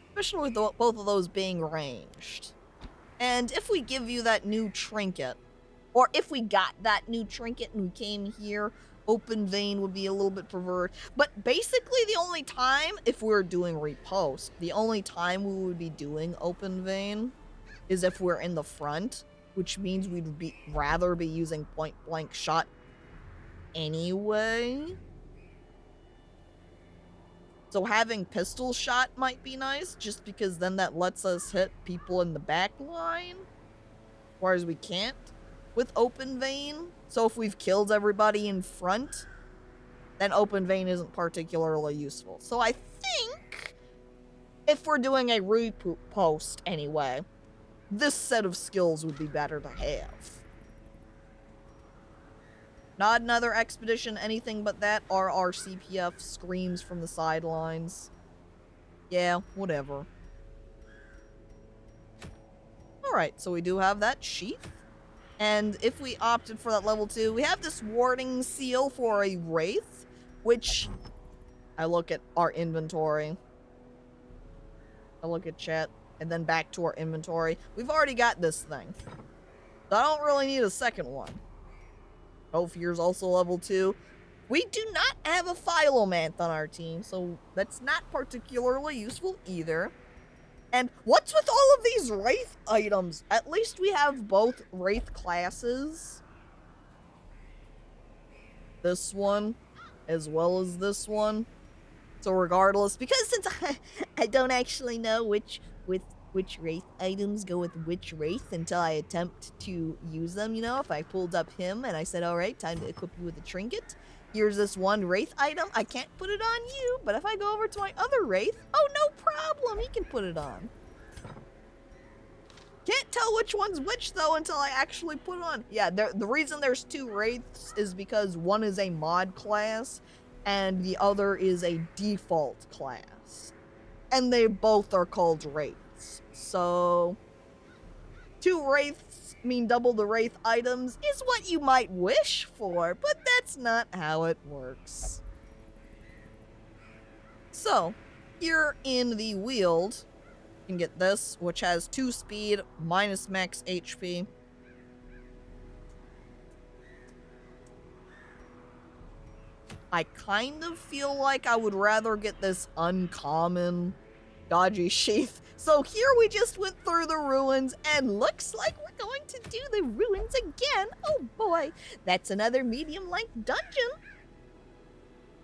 Speaker 1: Especially with both of those being ranged. And if we give you that new trinket, or if we got that new trinket and we came here, Open Vein would be a little bit preferred. But basically the only time, if we're doing repost, the only time we would be doing Open Vein is if we're in the front, which means we'd rather be using point blank shot anyway. So having pistol shot might be nice, just because then that lets us hit people in the back line, whereas we can't with Open Vein. So if we've killed everybody in front, then Open Vein isn't particularly useful. So I think if we're doing a repost anyway, this set of skills would be better to have. Not another expedition, anything but that. Our CPF screams from the sidelines. Yeah, whatever. Alright, so we do have that sheath. And if we opted for that level 2, we have this warding seal for a wraith, which I look at our inventory. I look at chat, and then back to our inventory. We've already got this thing. So I don't really need a second one. Ophir's also level 2. We do not have a Philomanth on our team, so that's not particularly useful either. And what's with all of these Wraith items? At least we have both Wraith classes. This one, as well as this one. So regardless, because since I don't actually know which Wraith items go with which Wraith until I attempt to use them, you know, if I pulled up him and I said, alright, time to equip you with a trinket. Here's this one Wraith item, I can't put it on you, but if I go over to my other Wraith, oh, no problem, he can put it on. Can't tell which one's which, though, until I actually put it on. Yeah, the reason there's 2 Wraiths is because one is a mod class, and the other is a default class. And they both are called Wraiths. So 2 Wraiths mean double the Wraith items is what you might wish for, but that's not how it works. So, here in the Wield, you can get this, which has 2 speed, minus max HP. I kind of feel like I would rather get this uncommon dodgy sheath. So here we just went through the ruins, and looks like we're going to do the ruins again. Oh boy, that's another medium-length dungeon.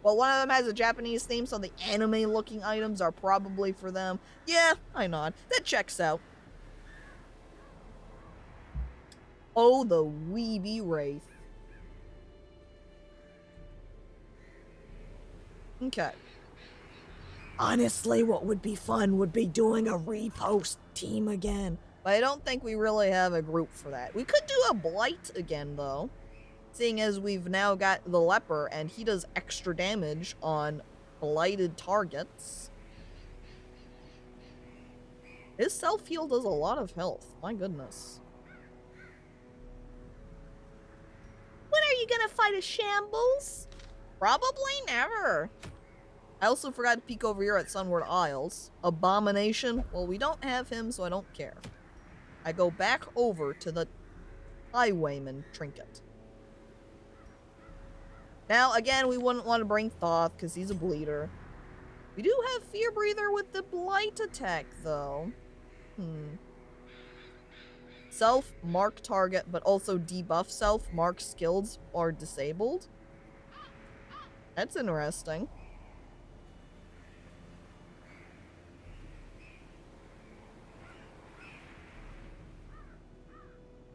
Speaker 1: Well, one of them has a Japanese theme, so the anime-looking items are probably for them. Yeah, I nod. That checks out. Oh, the weeby Wraith. Okay. Honestly, what would be fun would be doing a repost team again. But I don't think we really have a group for that. We could do a Blight again, though. Seeing as we've now got the Leper, and he does extra damage on blighted targets. His self-heal does a lot of health. My goodness. When are you gonna fight a shambles? Probably never. I also forgot to peek over here at Sunward Isles. Abomination? Well, we don't have him, so I don't care. I go back over to the Highwayman trinket. Now, again, we wouldn't want to bring Thoth, because he's a bleeder. We do have Fear Breather with the Blight attack, though. Self-mark target, but also debuff self-mark skills are disabled. That's interesting.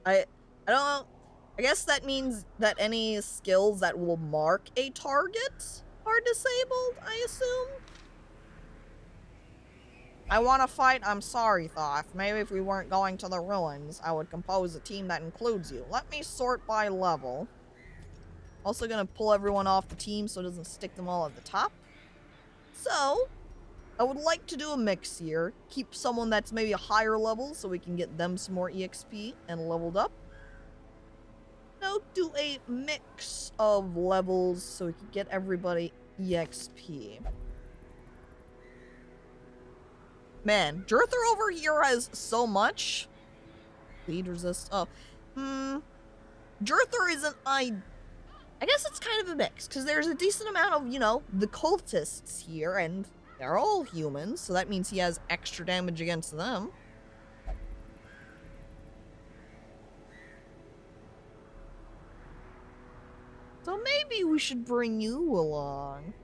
Speaker 1: I don't know. I guess that means that any skills that will mark a target are disabled, I assume? I want to fight. I'm sorry, Thoth. Maybe if we weren't going to the ruins, I would compose a team that includes you. Let me sort by level. Also gonna pull everyone off the team so it doesn't stick them all at the top. So, I would like to do a mix here. Keep someone that's maybe a higher level so we can get them some more EXP and leveled up. No, do a mix of levels so we can get everybody EXP. Man, Jurther over here has so much. Bleed resist. Oh. Jurther is I guess it's kind of a mix, because there's a decent amount of, you know, the cultists here, and they're all humans, so that means he has extra damage against them. So maybe we should bring you along.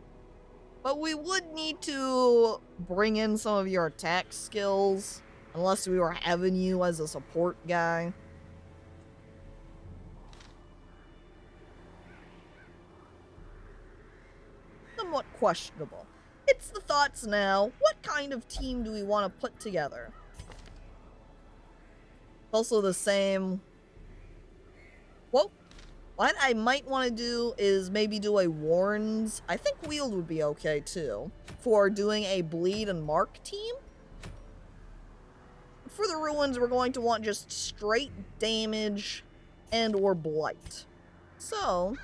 Speaker 1: But we would need to bring in some of your attack skills, unless we were having you as a support guy. Somewhat questionable. It's the thoughts now. What kind of team do we want to put together? Also the same. Well, what I might want to do is maybe do a Warns. I think Wield would be okay too. For doing a Bleed and Mark team. For the Ruins, we're going to want just straight damage and or Blight. So,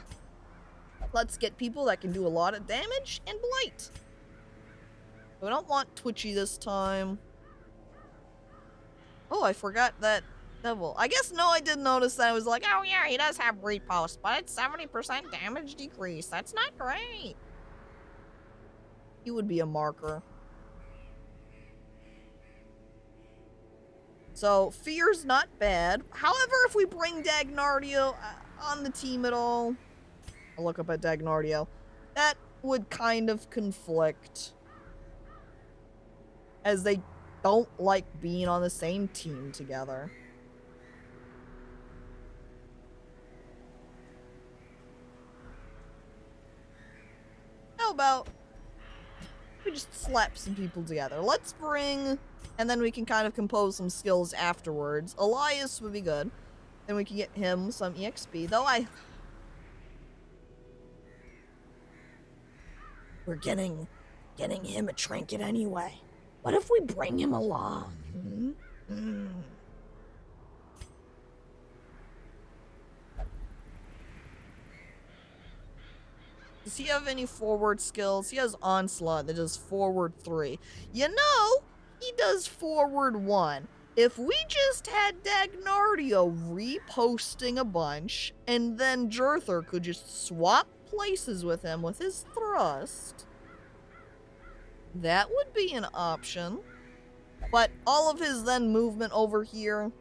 Speaker 1: let's get people that can do a lot of damage and Blight. We don't want Twitchy this time. Oh, I forgot that Devil. I guess, no, I did notice that. I was like, oh yeah, he does have repost, but it's 70% damage decrease. That's not great. He would be a marker. So, Fear's not bad. However, if we bring Dagnardio on the team at all, I'll look up at Dagnardio, that would kind of conflict, as they don't like being on the same team together. How about we just slap some people together? Let's bring, and then we can kind of compose some skills afterwards. Elias would be good. Then we can get him some EXP, though we're getting him a trinket anyway. What if we bring him along? Does he have any forward skills? He has Onslaught that does forward 3. You know, he does forward 1. If we just had Dagnardio reposting a bunch, and then Jurther could just swap places with him with his thrust, that would be an option. But all of his then movement over here,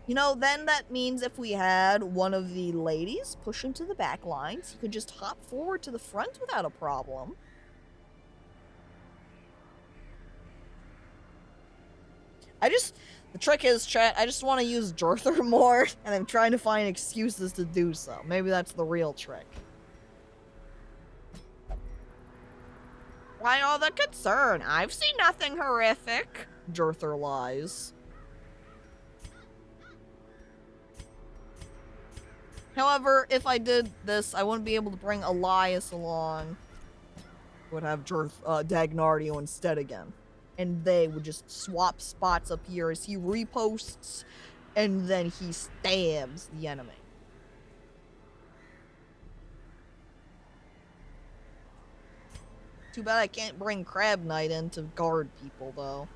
Speaker 1: you know, then that means if we had one of the ladies push into the back lines, he could just hop forward to the front without a problem. The trick is, chat, I just want to use Jurther more, and I'm trying to find excuses to do so. Maybe that's the real trick. Why all the concern? I've seen nothing horrific. Jurther lies. However, if I did this, I wouldn't be able to bring Elias along. I would have Dagnardio instead again. And they would just swap spots up here as he reposts, and then he stabs the enemy. Too bad I can't bring Crab Knight in to guard people, though.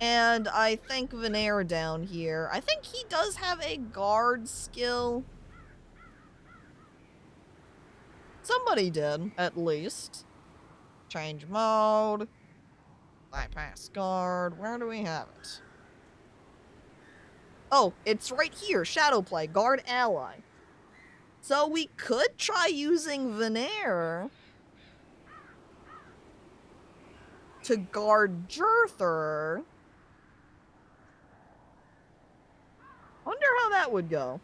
Speaker 1: And I think Veneer down here. I think he does have a guard skill. Somebody did, at least. Change mode. Bypass guard. Where do we have it? Oh, it's right here. Shadowplay. Guard ally. So we could try using Veneer to guard Jurther. Wonder how that would go.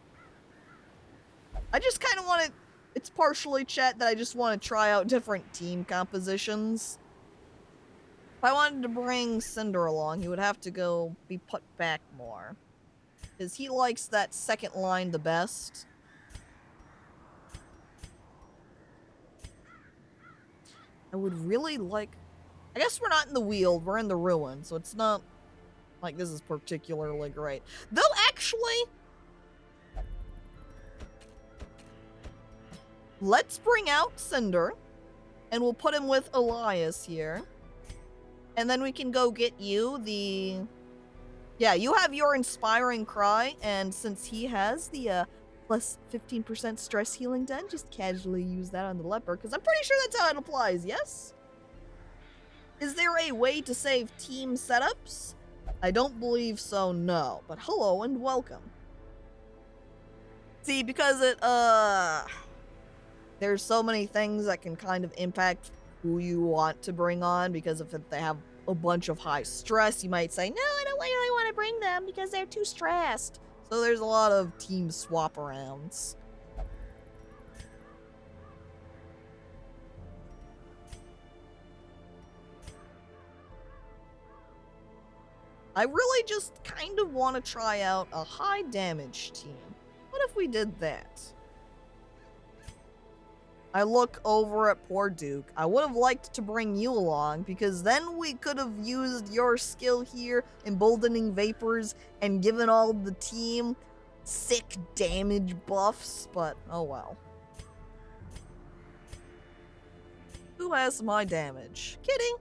Speaker 1: I just kind of want to... It's partially chat that I just want to try out different team compositions. If I wanted to bring Cinder along, he would have to go be put back more. Because he likes that second line the best. I would really like... I guess we're not in the Weald, we're in the Ruin, so it's not like this is particularly great. Though, actually... Let's bring out Cinder, and we'll put him with Elias here. And then we can go get you the... Yeah, you have your Inspiring Cry, and since he has the plus 15% stress healing done, just casually use that on the leopard, because I'm pretty sure that's how it applies, yes? Is there a way to save team setups? I don't believe so, no. But hello and welcome. See, because it, there's so many things that can kind of impact who you want to bring on, because if they have a bunch of high stress, you might say, no, I don't really want to bring them because they're too stressed. So there's a lot of team swap arounds. I really just kind of want to try out a high damage team. What if we did that? I look over at poor Duke. I would have liked to bring you along, because then we could have used your skill here, Emboldening Vapors, and given all the team sick damage buffs, but oh well. Who has my damage? Kidding.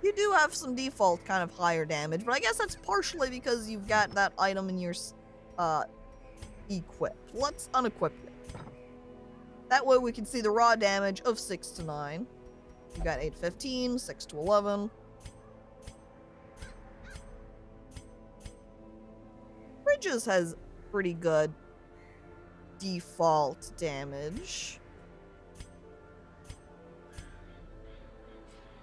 Speaker 1: You do have some default kind of higher damage, but I guess that's partially because you've got that item in your, equipped. Let's unequip it. That way we can see the raw damage of 6 to 9. You got 8 to 15, 6 to 11. Bridges has pretty good default damage.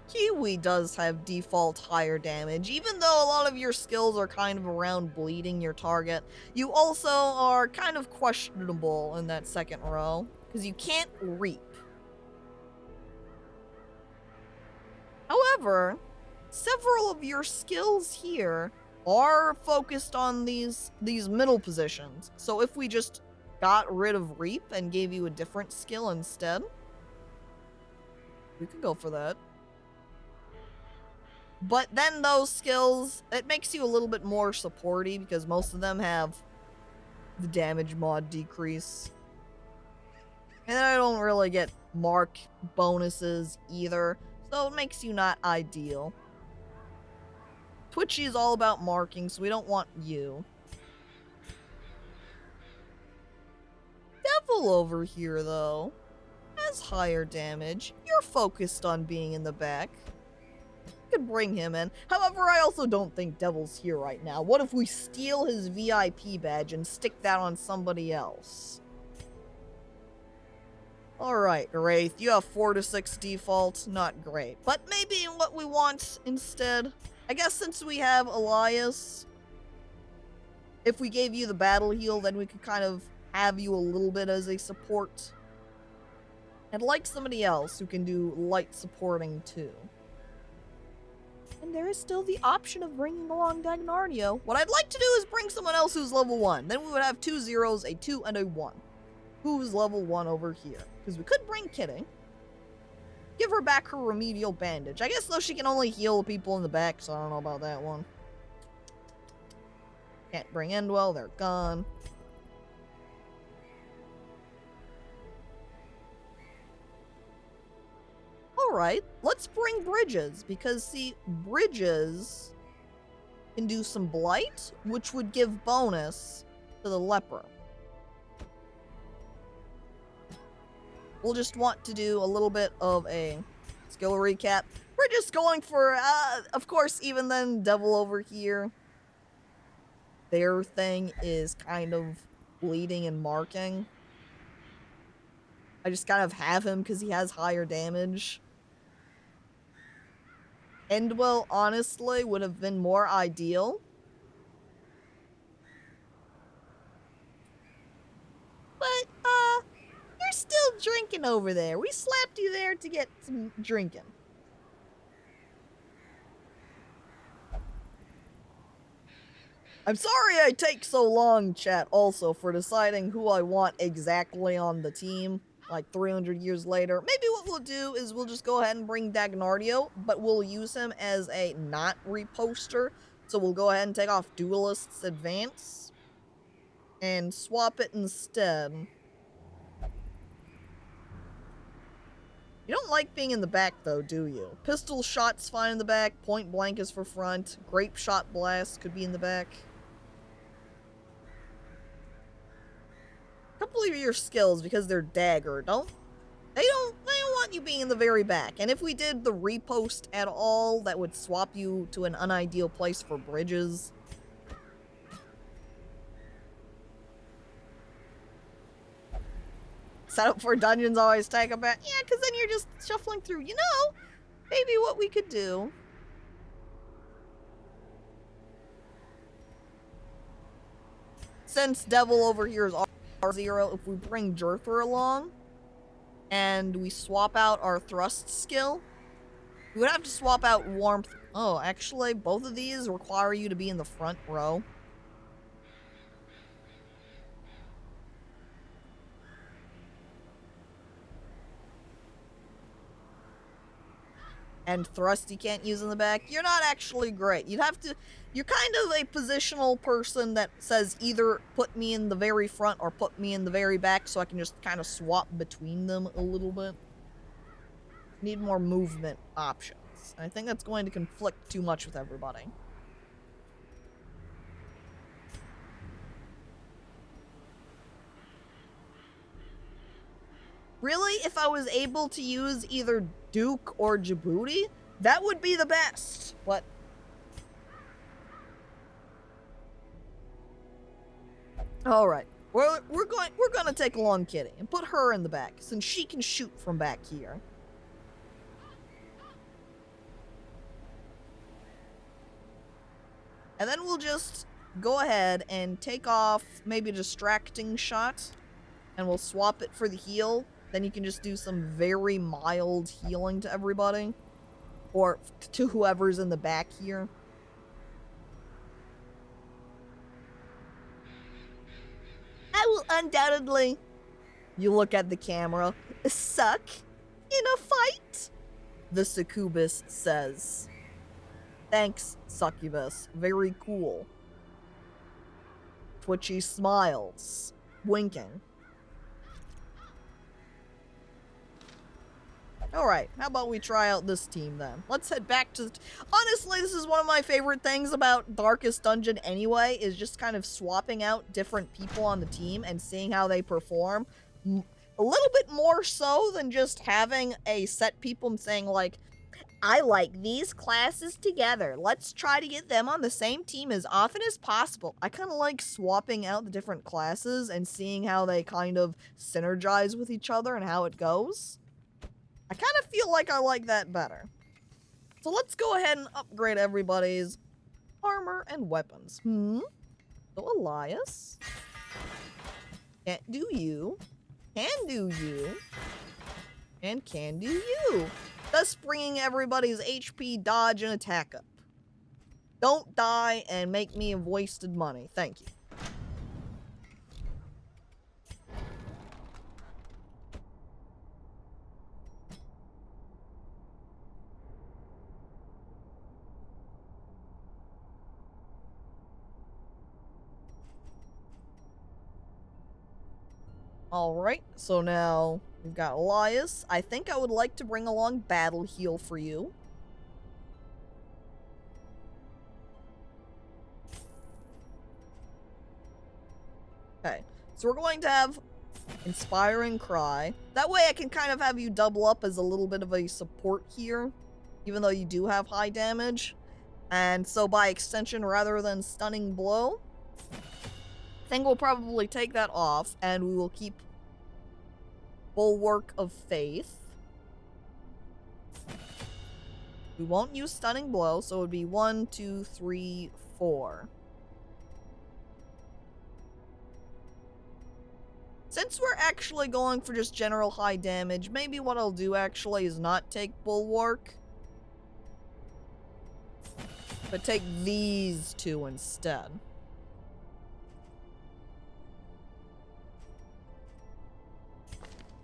Speaker 1: Kiwi does have default higher damage, even though a lot of your skills are kind of around bleeding your target. You also are kind of questionable in that second row, because you can't reap. However, several of your skills here are focused on these middle positions. So if we just got rid of reap and gave you a different skill instead, we could go for that. But then those skills, it makes you a little bit more supporty, because most of them have the damage mod decrease. And I don't really get mark bonuses either, so it makes you not ideal. Twitchy is all about marking, so we don't want you. Devil over here, though, has higher damage. You're focused on being in the back. Could bring him in. However, I also don't think Devil's here right now. What if we steal his VIP badge and stick that on somebody else? Alright, Wraith, you have 4 to 6 default. Not great. But maybe what we want instead, I guess since we have Elias, if we gave you the battle heal, then we could kind of have you a little bit as a support. And like somebody else who can do light supporting too. And there is still the option of bringing along Dagnardio. What I'd like to do is bring someone else who's level 1. Then we would have 2 zeros, a 2, and a 1. Who's level 1 over here? Because we could bring Kidding. Give her back her remedial bandage. I guess though she can only heal people in the back, so I don't know about that one. Can't bring Endwell, they're gone. Alright, let's bring Bridges, because see, Bridges can do some Blight, which would give bonus to the Leper. We'll just want to do a little bit of a skill recap. We're just going for, of course, even then, Devil over here. Their thing is kind of bleeding and marking. I just kind of have him because he has higher damage. Endwell, honestly, would have been more ideal, drinking over there? We slapped you there to get some drinking. I'm sorry I take so long, chat, also, for deciding who I want exactly on the team, like 300 years later. Maybe what we'll do is we'll just go ahead and bring Dagnardio, but we'll use him as a not reposter. So we'll go ahead and take off Duelist's Advance and swap it instead. You don't like being in the back, though, do you? Pistol shot's fine in the back, point blank is for front, grape shot blast could be in the back. A couple of your skills, because they're dagger, they don't want you being in the very back. And if we did the repost at all, that would swap you to an unideal place for bridges. Setup for dungeons always take a bit. Yeah, because then you're just shuffling through. You know, maybe what we could do. Since Devil over here is R0, if we bring Jerther along and we swap out our thrust skill, we would have to swap out warmth. Oh, actually, both of these require you to be in the front row. And thrust you can't use in the back. You're not actually great. You're kind of a positional person that says either put me in the very front or put me in the very back so I can just kind of swap between them a little bit. Need more movement options. I think that's going to conflict too much with everybody. Really, if I was able to use either Duke or Djibouti, that would be the best. But all right, we're gonna take along Kitty and put her in the back since she can shoot from back here. And then we'll just go ahead and take off maybe a distracting shot, and we'll swap it for the heal. Then you can just do some very mild healing to everybody. Or to whoever's in the back here. I will undoubtedly, you look at the camera, suck in a fight, the succubus says. Thanks, succubus. Very cool. Twitchy smiles, winking. Alright, how about we try out this team then? Let's head back to... Honestly, this is one of my favorite things about Darkest Dungeon anyway, is just kind of swapping out different people on the team and seeing how they perform. A little bit more so than just having a set people and saying like, I like these classes together. Let's try to get them on the same team as often as possible. I kind of like swapping out the different classes and seeing how they kind of synergize with each other and how it goes. I kind of feel like I like that better. So let's go ahead and upgrade everybody's armor and weapons. So Elias. Can't do you. Can do you. And can do you. Thus bringing everybody's HP, dodge, and attack up. Don't die and make me have wasted money. Thank you. Alright, so now we've got Elias. I think I would like to bring along Battle Heal for you. Okay, so we're going to have Inspiring Cry. That way I can kind of have you double up as a little bit of a support here, even though you do have high damage. And so by extension, rather than Stunning Blow, I think we'll probably take that off, and we will keep Bulwark of Faith. We won't use Stunning Blow, so it would be 1, 2, 3, 4. Since we're actually going for just general high damage, maybe what I'll do actually is not take Bulwark, but take these two instead.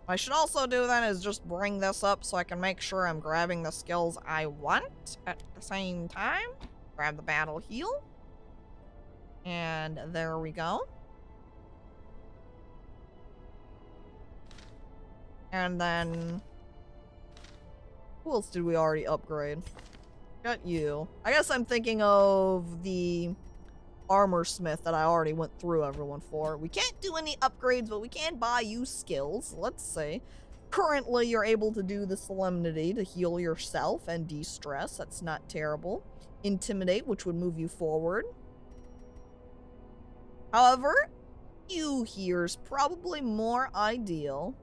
Speaker 1: What I should also do then is just bring this up so I can make sure I'm grabbing the skills I want at the same time. Grab the battle heal. And there we go. And then... who else did we already upgrade? Got you. I guess I'm thinking of the armor smith that I already went through everyone for. We can't do any upgrades, but we can buy you skills. Let's see. Currently, you're able to do the Solemnity to heal yourself and de-stress. That's not terrible. Intimidate, which would move you forward. However, you here's probably more ideal.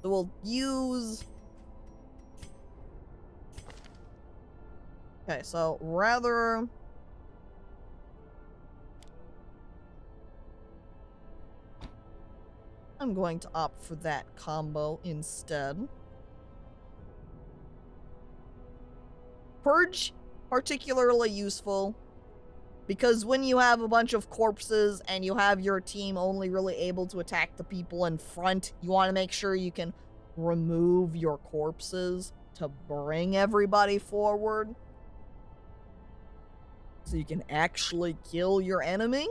Speaker 1: So we'll use... okay, so rather... I'm going to opt for that combo instead. Purge, particularly useful, because when you have a bunch of corpses and you have your team only really able to attack the people in front, you want to make sure you can remove your corpses to bring everybody forward. So you can actually kill your enemy.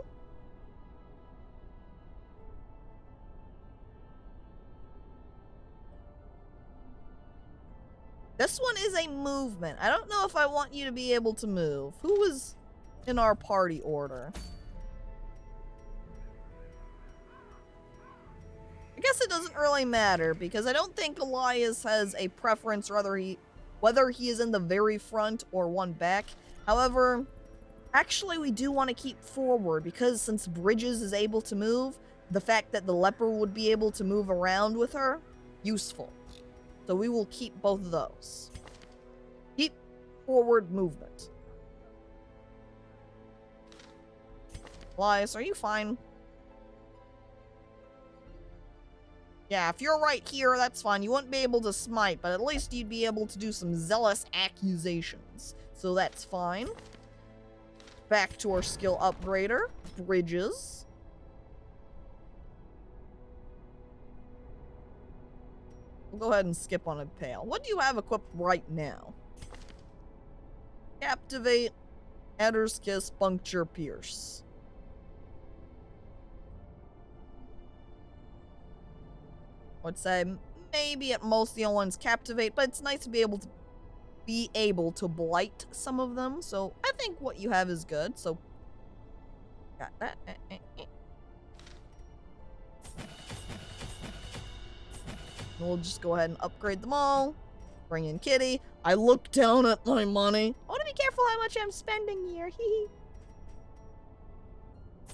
Speaker 1: This one is a movement. I don't know if I want you to be able to move. Who was in our party order? I guess it doesn't really matter because I don't think Elias has a preference whether he is in the very front or one back. However, actually we do want to keep forward because since Bridges is able to move, the fact that the leper would be able to move around with her, useful. So we will keep both of those. Keep forward movement. Elias, are you fine? Yeah, if you're right here, that's fine. You wouldn't be able to smite, but at least you'd be able to do some zealous accusations. So that's fine. Back to our skill upgrader, Bridges. We'll go ahead and skip on a pail. What do you have equipped right now? Captivate, Adder's Kiss, Puncture, Pierce. I would say maybe at most the only one's Captivate, but it's nice to be able to blight some of them. So I think what you have is good. So got that. We'll just go ahead and upgrade them all. Bring in Kitty. I look down at my money. I want to be careful how much I'm spending here. Hee.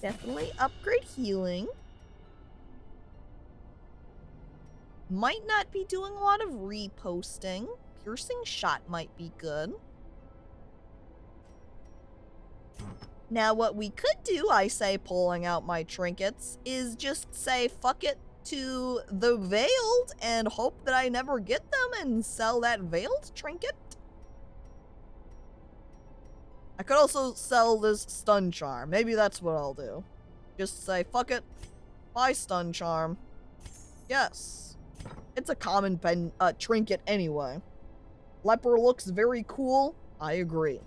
Speaker 1: Definitely upgrade healing. Might not be doing a lot of reposting. Piercing shot might be good. Now what we could do, I say pulling out my trinkets, is just say fuck it to the veiled and hope that I never get them and sell that veiled trinket. I could also sell this stun charm. Maybe that's what I'll do. Just say fuck it, buy stun charm. Yes. It's a common trinket anyway. Leper looks very cool. I agree.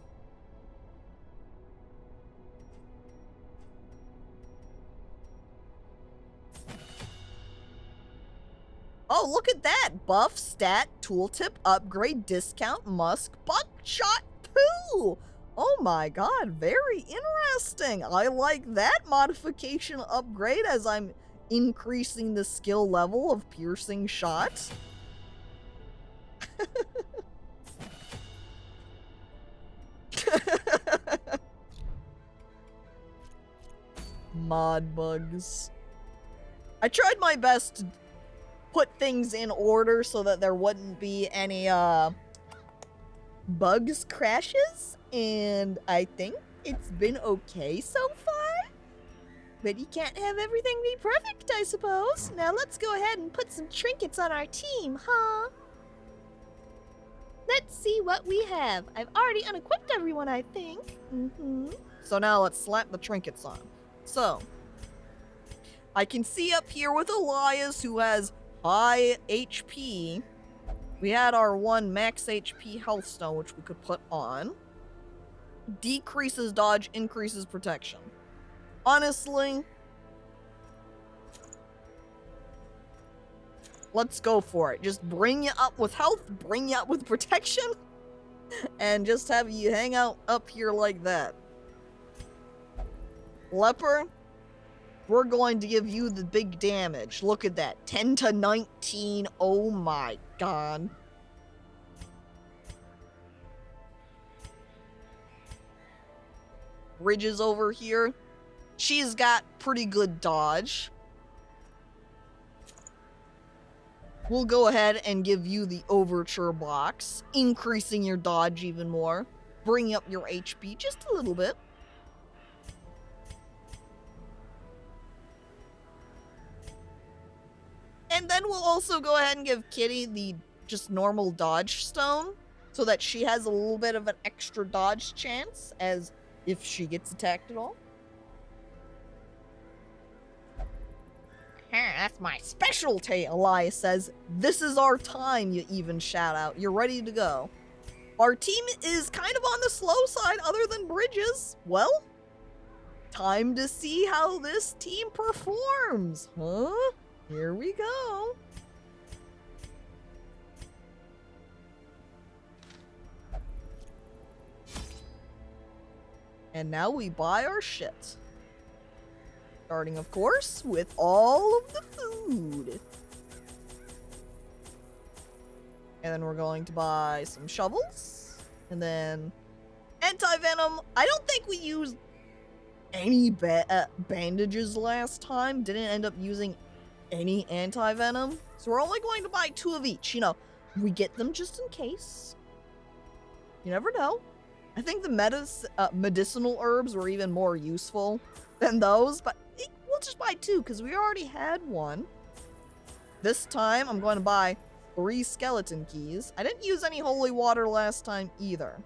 Speaker 1: Oh, look at that! Buff, stat, tooltip, upgrade, discount, musk, buckshot 2! Oh my god, very interesting! I like that modification upgrade as I'm increasing the skill level of piercing shots. Mod bugs. I tried my best to put things in order so that there wouldn't be any bugs crashes, and I think it's been okay so far. But you can't have everything be perfect, I suppose. Now let's go ahead and put some trinkets on our team, huh? Let's see what we have. I've already unequipped everyone, I think. So now let's slap the trinkets on. So, I can see up here with Elias, who has high HP. We had our one max HP health stone, which we could put on. Decreases dodge, increases protection. Honestly, let's go for it. Just bring you up with health, bring you up with protection, and just have you hang out up here like that. Leper, we're going to give you the big damage. Look at that. 10 to 19. Oh my god. Bridges over here. She's got pretty good dodge. We'll go ahead and give you the overture box, increasing your dodge even more, bringing up your HP just a little bit. And then we'll also go ahead and give Kitty the just normal dodge stone, so that she has a little bit of an extra dodge chance, as if she gets attacked at all. That's my specialty, Elias says. This is our time, you even shout out. You're ready to go. Our team is kind of on the slow side other than Bridges. Well, time to see how this team performs, huh? Here we go. And now we buy our shit. Starting, of course, with all of the food. And then we're going to buy some shovels. And then anti-venom. I don't think we used any bandages last time. Didn't end up using any anti-venom. So we're only going to buy 2 of each. You know, we get them just in case. You never know. I think the medicinal herbs were even more useful than those, but we'll just buy 2 because we already had one. This time, I'm going to buy 3 skeleton keys. I didn't use any holy water last time either.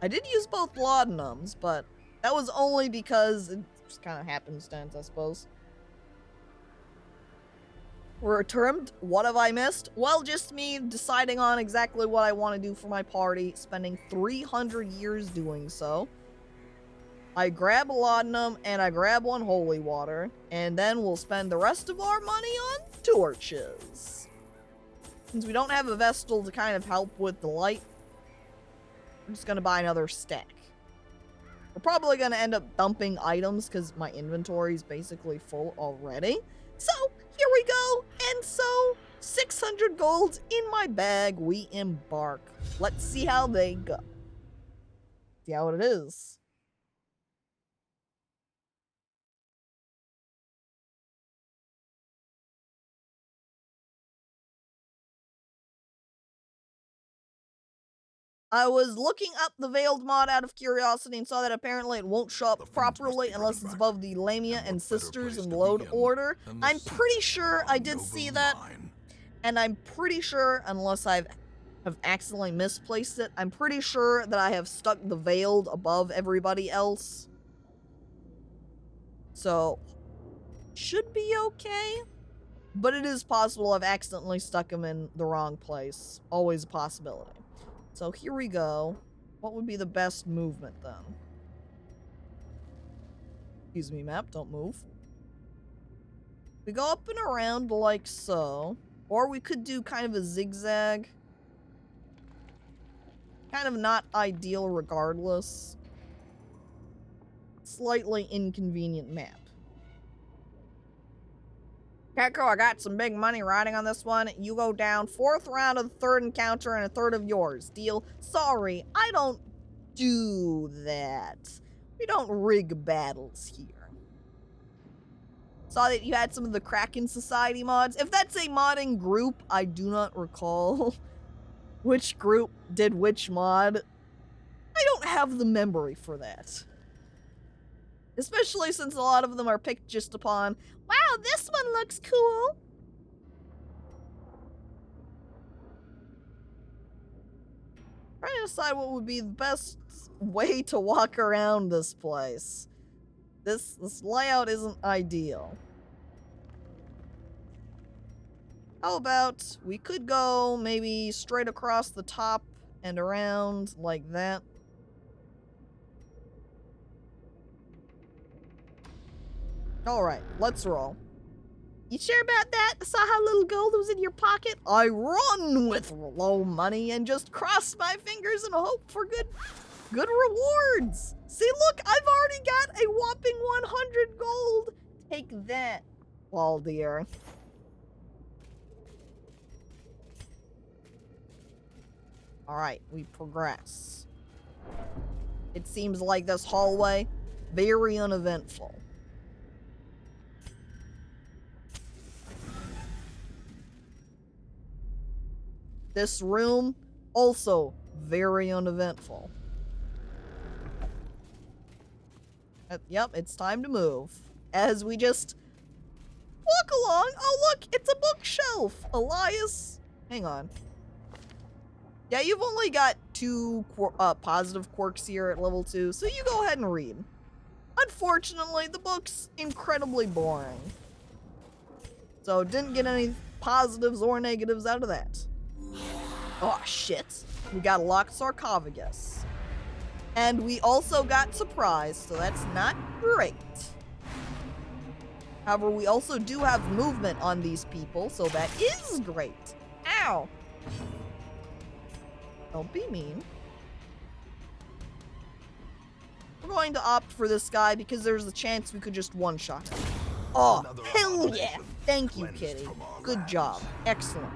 Speaker 1: I did use both laudanums, but that was only because it just kind of happenstance, I suppose. We're termed, what have I missed? Well, just me deciding on exactly what I want to do for my party, spending 300 years doing so. I grab a laudanum and I grab 1 holy water, and then we'll spend the rest of our money on torches. Since we don't have a Vestal to kind of help with the light, I'm just gonna buy another stack. We're probably gonna end up dumping items because my inventory is basically full already. So, here we go, and so 600 gold in my bag, we embark. Let's see how they go. See how it is. I was looking up the Veiled mod out of curiosity and saw that apparently it won't show up properly unless it's above the Lamia and Sisters in load order. I'm pretty sure I did see that, and I'm pretty sure, unless I have accidentally misplaced it, I'm pretty sure that I have stuck the Veiled above everybody else. So, should be okay, but it is possible I've accidentally stuck them in the wrong place. Always a possibility. So here we go. What would be the best movement then? Excuse me, map, don't move. We go up and around like so. Or we could do kind of a zigzag. Kind of not ideal regardless. Slightly inconvenient map. Caco, I got some big money riding on this one. You go down 4th round of the 3rd encounter and a 3rd of yours. Deal? Sorry, I don't do that. We don't rig battles here. Saw that you had some of the Kraken Society mods. If that's a modding group, I do not recall which group did which mod. I don't have the memory for that. Especially since a lot of them are picked just upon, wow, this one looks cool. Trying to decide what would be the best way to walk around this place. This layout isn't ideal. How about we could go maybe straight across the top and around like that. Alright, let's roll. You sure about that? I saw how little gold was in your pocket. I run with low money and just cross my fingers and hope for good rewards. See, look, I've already got a whopping 100 gold. Take that, Waldir. Alright, we progress. It seems like this hallway, very uneventful. This room, also very uneventful. Yep, it's time to move. As we just walk along. Oh, look, it's a bookshelf. Elias, hang on. Yeah, you've only got 2 positive quirks here at level 2, so you go ahead and read. Unfortunately, the book's incredibly boring. So, didn't get any positives or negatives out of that. Oh, shit. We got a locked sarcophagus. And we also got surprised, so that's not great. However, we also do have movement on these people, so that is great. Ow! Don't be mean. We're going to opt for this guy because there's a chance we could just one-shot him. Oh, hell yeah! Thank you, Kitty. Good job. Excellent.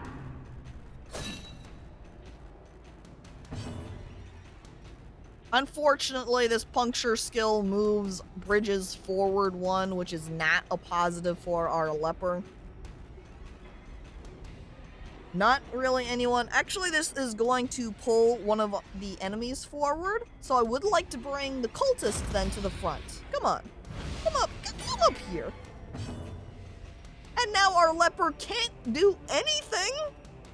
Speaker 1: Unfortunately, this puncture skill moves bridges forward 1, which is not a positive for our leper. Not really anyone. Actually, this is going to pull one of the enemies forward, so I would like to bring the cultist then to the front. Come on. Come up here. And now our leper can't do anything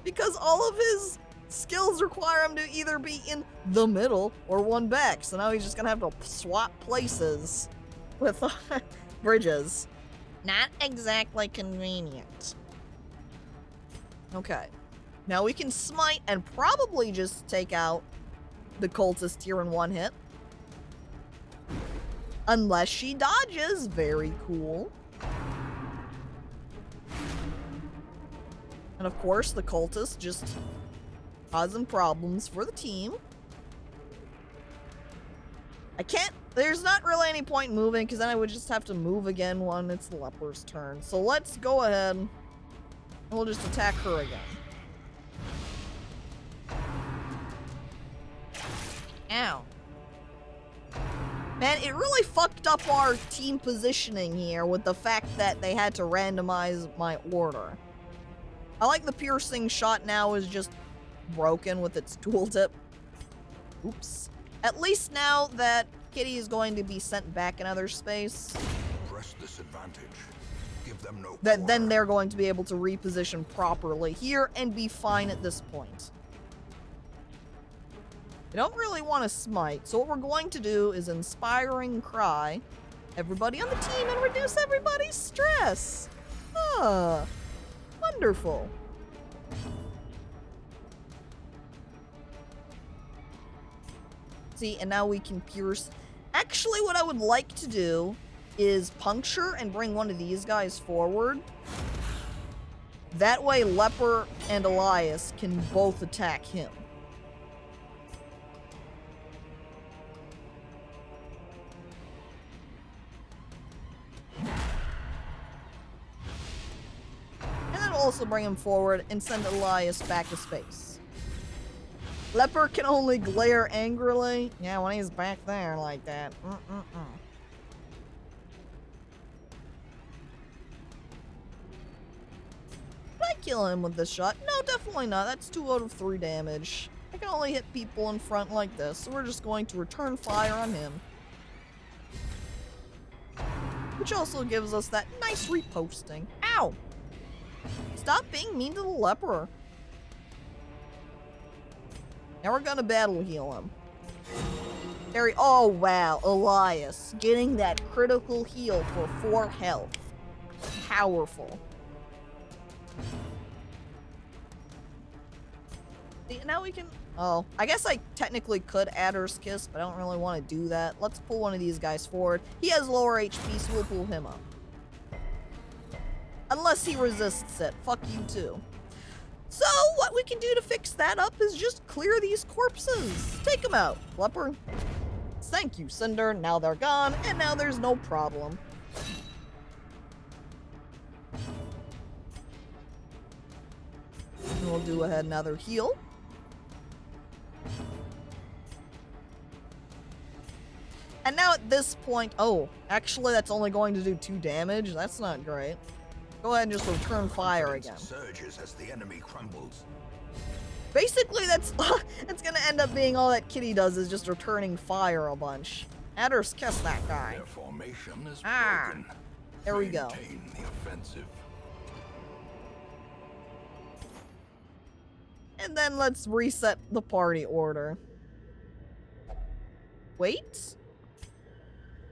Speaker 1: because all of his skills require him to either be in the middle or one back. So now he's just gonna have to swap places with bridges. Not exactly convenient. Okay. Now we can smite and probably just take out the cultist here in one hit. Unless she dodges. Very cool. And of course, the cultist just causing problems for the team. There's not really any point moving because then I would just have to move again when it's the leper's turn. So let's go ahead and we'll just attack her again. Ow. Man, it really fucked up our team positioning here with the fact that they had to randomize my order. I like the piercing shot now is just broken with its tooltip. Oops. At least now that Kitty is going to be sent back in other space,
Speaker 2: Press this advantage. Give them no
Speaker 1: that then they're going to be able to reposition properly here and be fine at this point. I don't really want to smite, so what we're going to do is Inspiring Cry everybody on the team and reduce everybody's stress. Ah, wonderful. See, and now we can pierce. Actually, what I would like to do is puncture and bring one of these guys forward. That way, Leper and Elias can both attack him. And then also bring him forward and send Elias back to space. Leper can only glare angrily. Yeah, when he's back there like that. Did I kill him with this shot? No, definitely not. That's 2 out of 3 damage. I can only hit people in front like this, so we're just going to return fire on him. which also gives us that nice reposting. Ow! Stop being mean to the leper. Now we're gonna battle heal him. Oh wow, Elias, getting that critical heal for 4 health. Powerful. See, now we can... Oh, I guess I technically could Adder's Kiss, but I don't really want to do that. Let's pull one of these guys forward. He has lower HP, so we'll pull him up. Unless he resists it. Fuck you too. So, what we can do to fix that up is just clear these corpses. Take them out, leper. Thank you, Cinder. Now they're gone, and now there's no problem. And we'll do another heal. And now at this point, oh, actually that's only going to do 2 damage. That's not great. Go ahead and just return fire again.
Speaker 2: Surges as the enemy crumbles.
Speaker 1: Basically, that's gonna end up being all that Kitty does is just returning fire a bunch. Adder's Kiss that guy.
Speaker 2: Their formation is broken.
Speaker 1: There we go.
Speaker 2: Maintain the offensive.
Speaker 1: And then let's reset the party order. Wait.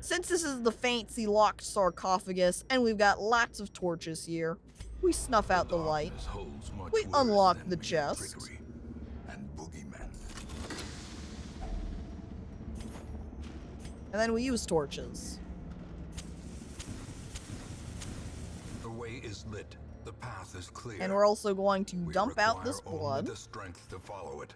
Speaker 1: Since this is the fancy locked sarcophagus, and we've got lots of torches here, we snuff out the light. We unlock the chest.
Speaker 2: And boogeymen.
Speaker 1: And then we use torches.
Speaker 2: The way is lit. The path is clear.
Speaker 1: And we're also going to
Speaker 2: We
Speaker 1: dump out this
Speaker 2: require
Speaker 1: blood.
Speaker 2: only the strength to follow it.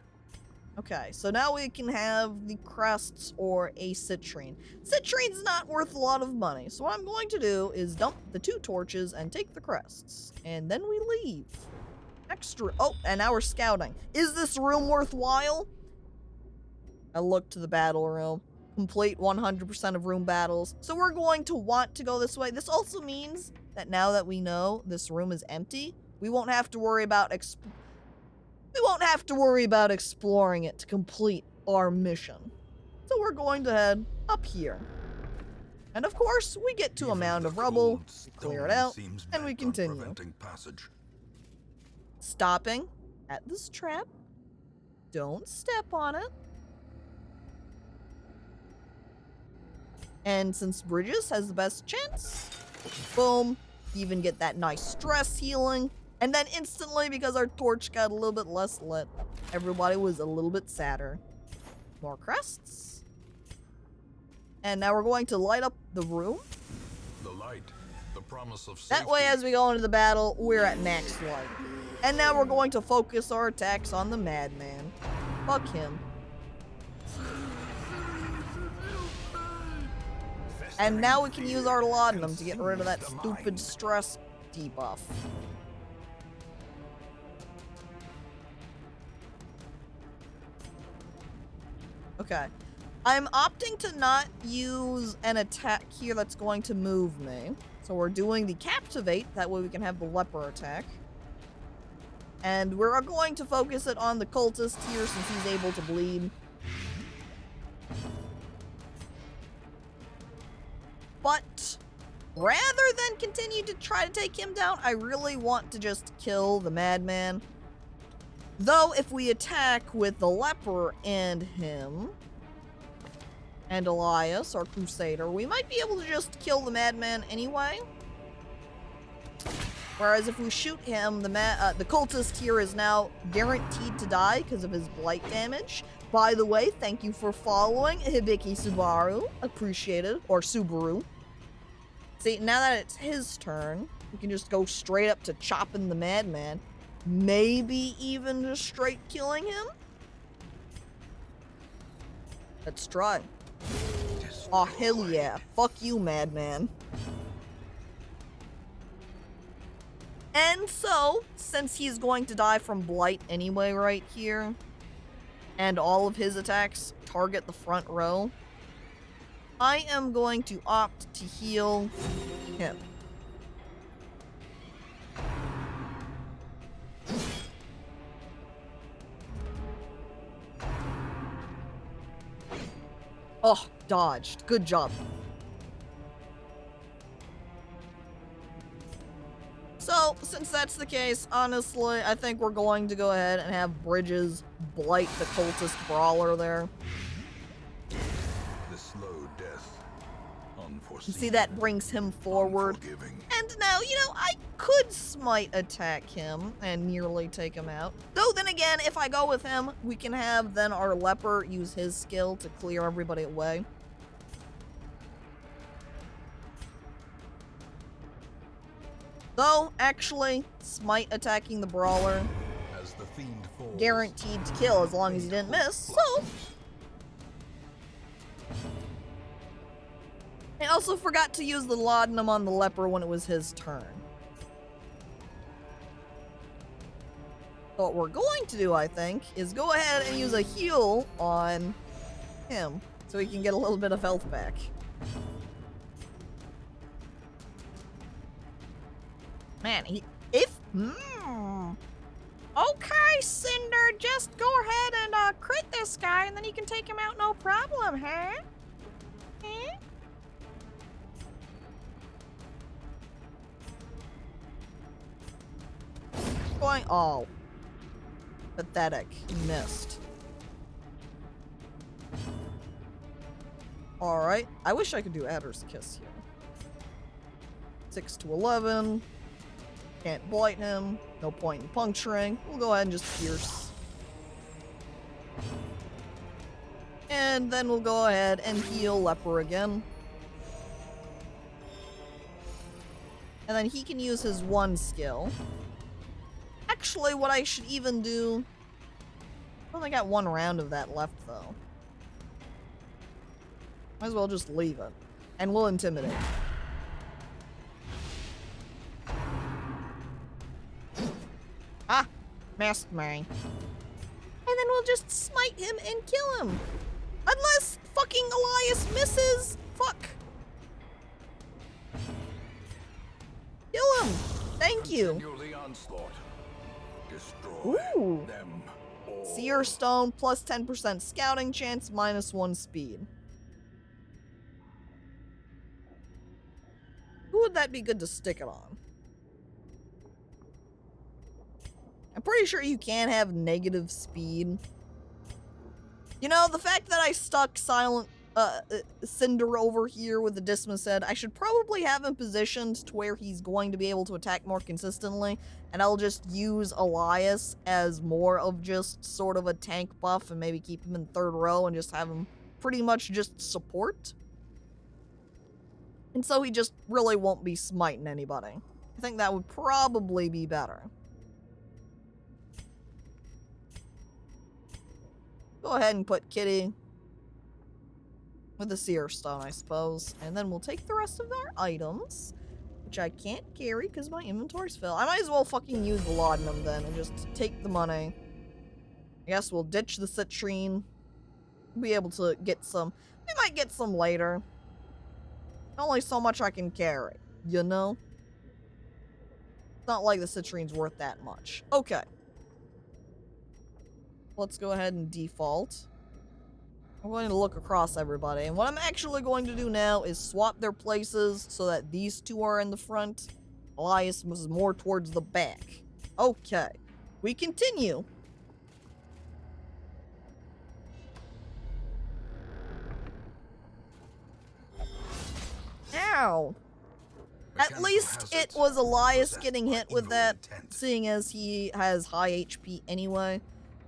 Speaker 1: Okay, so now we can have the crests or a citrine. Citrine's not worth a lot of money, so what I'm going to do is dump the 2 torches and take the crests. And then we leave. Extra. Oh, and now we're scouting. Is this room worthwhile? I look to the battle room. Complete 100% of room battles. So we're going to want to go this way. This also means that now that we know this room is empty, we won't have to worry about exploring it to complete our mission. So we're going to head up here. And of course, we get to a mound of rubble, clear it out, and we continue. Stopping at this trap. Don't step on it. And since Bridges has the best chance, boom, even get that nice stress healing. And then instantly, because our torch got a little bit less lit, everybody was a little bit sadder. More crests. And now we're going to light up the room.
Speaker 2: The light, the promise of safety.
Speaker 1: That way, as we go into the battle, we're at max light. And now we're going to focus our attacks on the madman. Fuck him. And now we can use our laudanum to get rid of that stupid stress debuff. Okay. I'm opting to not use an attack here that's going to move me. So we're doing the Captivate, that way we can have the leper attack. And we're going to focus it on the cultist here since he's able to bleed. But rather than continue to try to take him down, I really want to just kill the madman. Though if we attack with the leper and him, and Elias, our crusader, we might be able to just kill the madman anyway. Whereas if we shoot him, the cultist here is now guaranteed to die because of his blight damage. By the way, thank you for following Hibiki Subaru. Appreciated. Or Subaru. See, now that it's his turn, we can just go straight up to chopping the madman. Maybe even just straight killing him? Let's try. Oh, hell yeah. Fuck you, madman. And so, since he's going to die from blight anyway right here, and all of his attacks target the front row, I am going to opt to heal him. Oh, dodged. Good job. So, since that's the case, honestly, I think we're going to go ahead and have Bridges blight the cultist brawler there.
Speaker 2: The slow death, unforeseen.
Speaker 1: You see, that brings him forward.
Speaker 2: Unforgiving.
Speaker 1: And now, you know, I could smite attack him and nearly take him out. Though then again, if I go with him, we can have then our leper use his skill to clear everybody away. Though, actually, smite attacking the brawler,
Speaker 2: As the fiend falls,
Speaker 1: guaranteed to kill as long as he didn't miss, so... I also forgot to use the laudanum on the leper when it was his turn. So what we're going to do, I think, is go ahead and use a heal on him so he can get a little bit of health back. Man, Okay, Cinder, just go ahead and crit this guy and then you can take him out no problem, huh? Eh? Going, oh. Pathetic. He missed. Alright. I wish I could do Adder's Kiss here. 6 to 11. Can't blight him. No point in puncturing. We'll go ahead and just pierce. And then we'll go ahead and heal Leper again. And then he can use his one skill. Actually, what I should even do... I only got one round of that left, though. Might as well just leave it. And we'll intimidate. Ah! Masked Mary. And then we'll just smite him and kill him. Unless fucking Elias misses! Fuck! Kill him! Thank you!
Speaker 2: Continue the onslaught. Destroy
Speaker 1: Ooh!
Speaker 2: them all.
Speaker 1: Seer Stone plus 10% scouting chance, minus 1 speed. Who would that be good to stick it on? I'm pretty sure you can have negative speed. You know, the fact that I stuck Silent Cinder over here with the Dismas head, I should probably have him positioned to where he's going to be able to attack more consistently, and I'll just use Elias as more of just sort of a tank buff and maybe keep him in third row and just have him pretty much just support. And so he just really won't be smiting anybody. I think that would probably be better. Go ahead and put Kitty with the Seer Stone, I suppose. And then we'll take the rest of our items, which I can't carry because my inventory's full. I might as well fucking use the laudanum then and just take the money. I guess we'll ditch the citrine. We'll be able to get some. We might get some later. Only so much I can carry, you know? It's not like the citrine's worth that much. Okay. Let's go ahead and default. I'm going to look across everybody, and what I'm actually going to do now is swap their places so that these two are in the front. Elias was more towards the back. Okay. We continue. Ow. At least it was Elias getting hit with that, seeing as he has high HP anyway.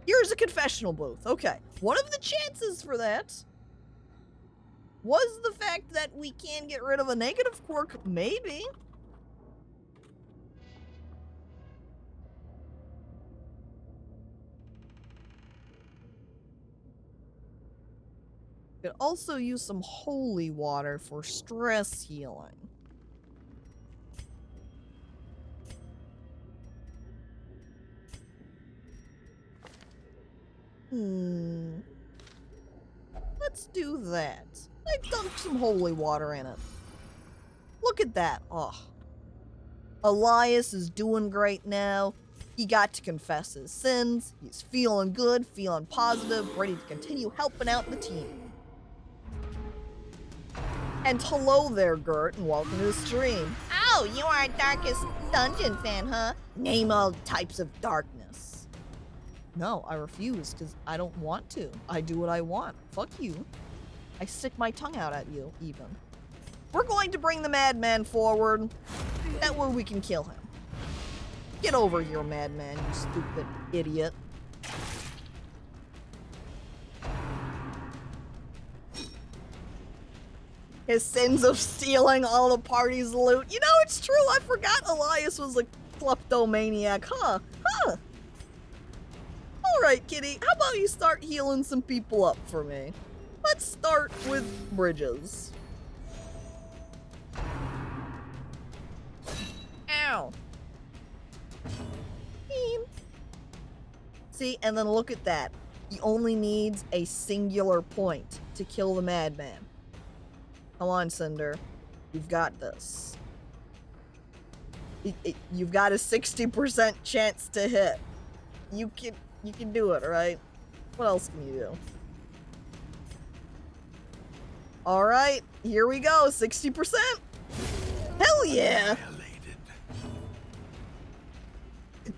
Speaker 1: Here's a confessional booth. Okay. One of the chances for that was the fact that we can get rid of a negative quirk, maybe. Could also use some holy water for stress healing. Let's do that. I dumped some holy water in it. Look at that. Oh. Elias is doing great now. He got to confess his sins. He's feeling good, feeling positive, ready to continue helping out the team. And hello there, Gert, and welcome to the stream. So, you are a Darkest Dungeon fan, huh? Name all types of darkness. No, I refuse, because I don't want to. I do what I want. Fuck you. I stick my tongue out at you, even. We're going to bring the madman forward. That way we can kill him. Get over here, madman, you stupid idiot. His sins of stealing all the party's loot. You know, it's true. I forgot Elias was a kleptomaniac, huh? Huh. Alright, kitty. How about you start healing some people up for me? Let's start with Bridges. Ow. See, and then look at that. He only needs a singular point to kill the madman. Come on, Cinder. You've got this. You've got a 60% chance to hit. You can do it, right? What else can you do? Alright, here we go. 60%. Hell yeah!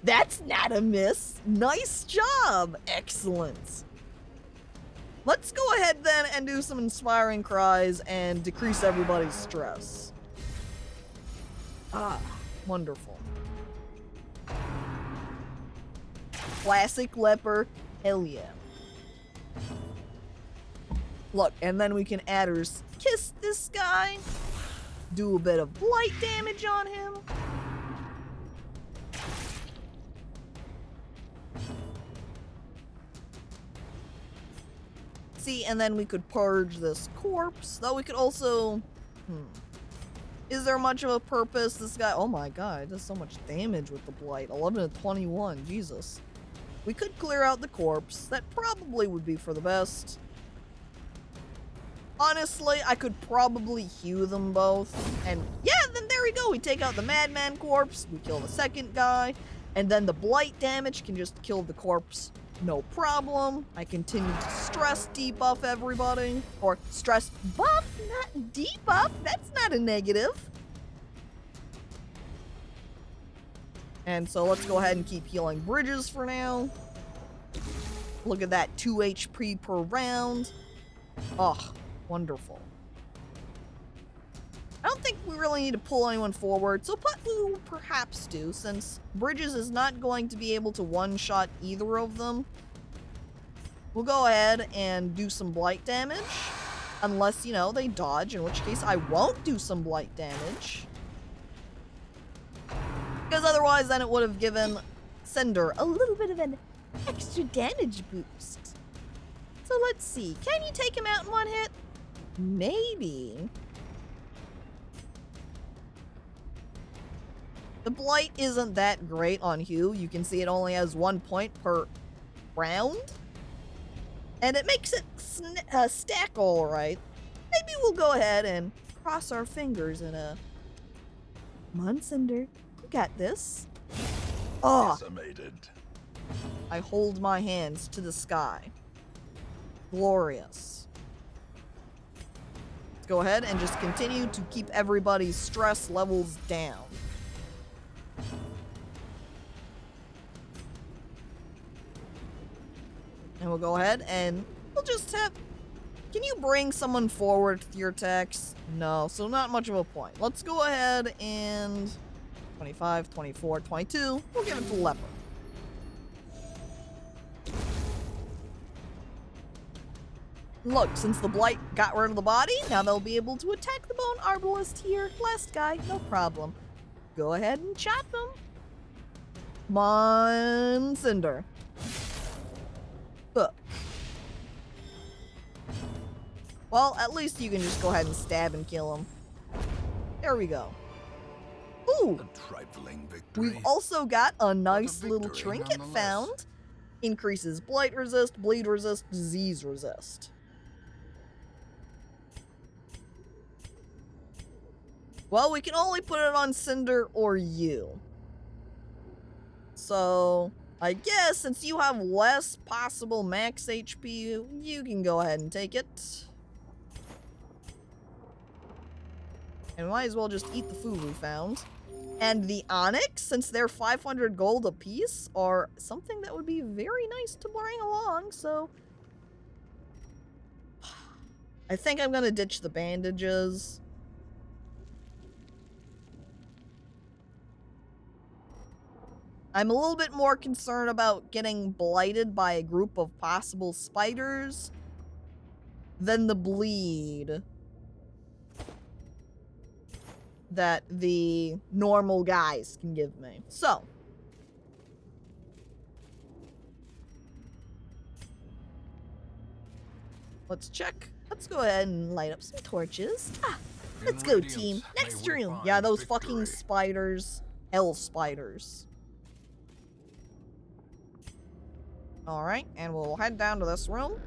Speaker 1: That's not a miss. Nice job. Excellent. Let's go ahead then and do some inspiring cries and decrease everybody's stress. Ah, wonderful. Classic leper. Hell yeah. Look, and then we can adders kiss this guy. Do a bit of blight damage on him. See, and then we could purge this corpse. Though we could also... Is there much of a purpose? This guy... Oh my god, it does so much damage with the blight. 11 to 21, Jesus. We could clear out the corpse. That probably would be for the best. Honestly, I could probably hew them both. And yeah, then there we go. We take out the madman corpse. We kill the second guy. And then the blight damage can just kill the corpse. No problem. I continue to stress debuff everybody. Or stress buff, not debuff. That's not a negative. And so let's go ahead and keep healing Bridges for now. Look at that, 2 HP per round. Oh, wonderful. I don't think we really need to pull anyone forward, so we will perhaps do, since Bridges is not going to be able to one-shot either of them. We'll go ahead and do some blight damage, unless, you know, they dodge, in which case I won't do some blight damage. Because otherwise then it would have given Cinder a little bit of an extra damage boost. So let's see, can you take him out in one hit? Maybe. The blight isn't that great on Hugh. You can see it only has 1 point per round. And it makes it stack all right. Maybe we'll go ahead and cross our fingers and come on, Cinder. You got this. Oh!
Speaker 2: Decimated.
Speaker 1: I hold my hands to the sky. Glorious. Let's go ahead and just continue to keep everybody's stress levels down. And we'll go ahead and we'll just have... Can you bring someone forward with your attacks? No, so not much of a point. Let's go ahead and... 25, 24, 22. We'll give it to Leper. Look, since the blight got rid of the body, now they'll be able to attack the bone arbalist here. Last guy, no problem. Go ahead and chop them. Come on, Cinder. Hook. Well, at least you can just go ahead and stab and kill him. There we go. Ooh!
Speaker 2: A trifling victory.
Speaker 1: We've also got a nice
Speaker 2: But a
Speaker 1: little
Speaker 2: victory
Speaker 1: trinket
Speaker 2: nonetheless.
Speaker 1: found. Increases blight resist, bleed resist, disease resist. Well, we can only put it on Cinder or you. So, I guess since you have less possible max HP, you can go ahead and take it. And we might as well just eat the food we found. And the onyx, since they're 500 gold apiece, are something that would be very nice to bring along, so... I think I'm gonna ditch the bandages. I'm a little bit more concerned about getting blighted by a group of possible spiders than the bleed that the normal guys can give me. So, let's check. Let's go ahead and light up some torches. Let's go, team. Next room. Yeah, those fucking spiders. Hell spiders. Alright, and we'll head down to this room.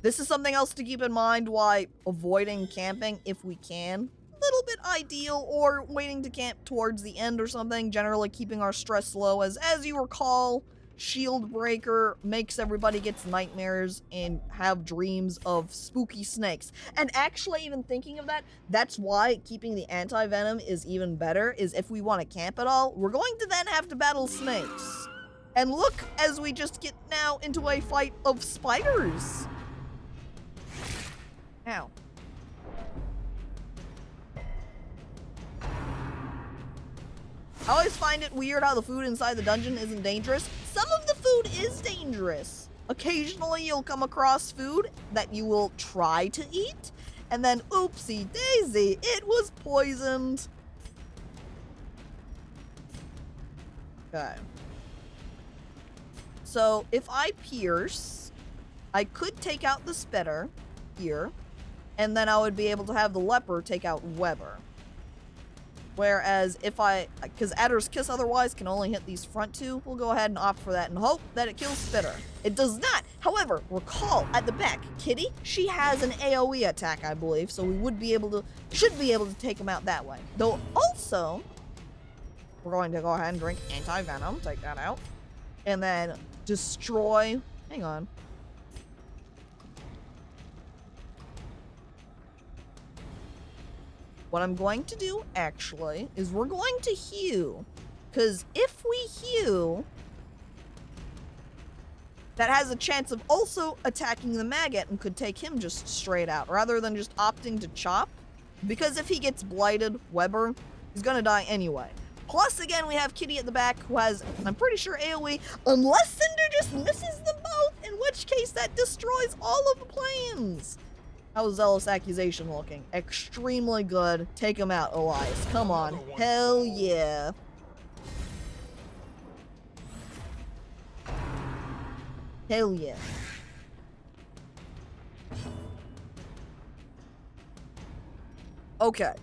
Speaker 1: This is something else to keep in mind why avoiding camping, if we can, a little bit ideal, or waiting to camp towards the end or something, generally keeping our stress low, as you recall, Shield Breaker makes everybody gets nightmares and have dreams of spooky snakes. And actually, even thinking of that, that's why keeping the anti-venom is even better, is if we want to camp at all, we're going to then have to battle snakes. And look, as we just get now into a fight of spiders. Ow. I always find it weird how the food inside the dungeon isn't dangerous. Some of the food is dangerous. Occasionally you'll come across food that you will try to eat, and then oopsie daisy, it was poisoned. Okay. So if I pierce, I could take out the spitter here, and then I would be able to have the leper take out Weber. Whereas if because Adder's Kiss otherwise can only hit these front two, we'll go ahead and opt for that and hope that it kills Spitter. It does not. However, recall at the back, Kitty, she has an AoE attack, I believe, so we should be able to take him out that way. Though also, we're going to go ahead and drink anti-venom, take that out, and then destroy, hang on. What I'm going to do, actually, is we're going to hew. Because if we hew, that has a chance of also attacking the maggot and could take him just straight out, rather than just opting to chop. Because if he gets blighted, Weber, he's gonna die anyway. Plus, again, we have Kitty at the back, who has, I'm pretty sure, AoE, unless Cinder just misses them both, in which case that destroys all of the plans. How's Zealous Accusation looking? Extremely good. Take him out, Elias. Come on. Hell yeah. Hell yeah. Okay.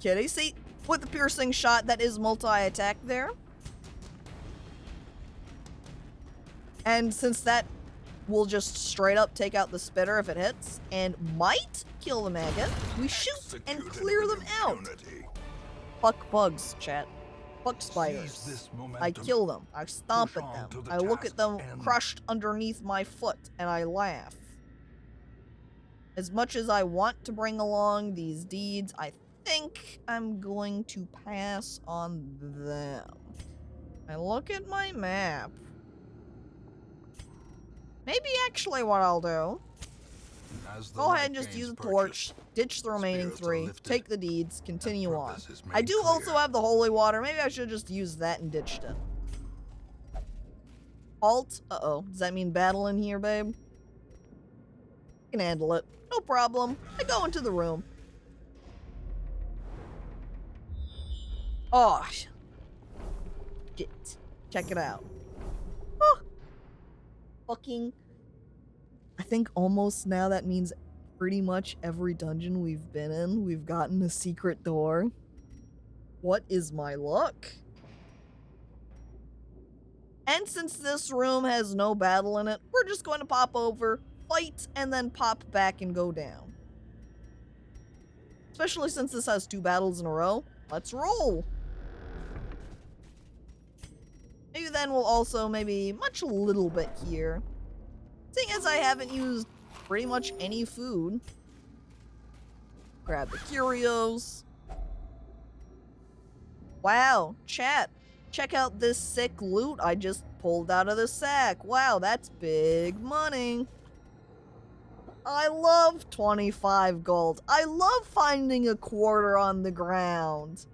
Speaker 1: Kitty, see? With the piercing shot, that is multi-attack there. And since that will just straight up take out the spitter if it hits, and might kill the maggot, we shoot and clear them out. Fuck bugs, chat. Fuck spiders. I kill them. I stomp at them. I look at them crushed underneath my foot, and I laugh. As much as I want to bring along these deeds, I think I'm going to pass on them. I look at my map. Maybe actually what I'll do, go ahead and just use a torch, ditch the remaining three, take the deeds, continue on. I do also have the holy water. Maybe I should just use that and ditched it. Alt. Uh-oh. Does that mean battle in here, babe? I can handle it. No problem. I go into the room. Oh. Shit. Check it out. Oh. Fucking, I think almost now that means pretty much every dungeon we've been in, we've gotten a secret door. What is my luck? And since this room has no battle in it, we're just going to pop over, fight, and then pop back and go down. Especially since this has 2 battles in a row. Let's roll! Maybe then we'll also maybe much a little bit here. Seeing as I haven't used pretty much any food. Grab the curios. Wow, chat. Check out this sick loot I just pulled out of the sack. Wow, that's big money. I love 25 gold. I love finding a quarter on the ground.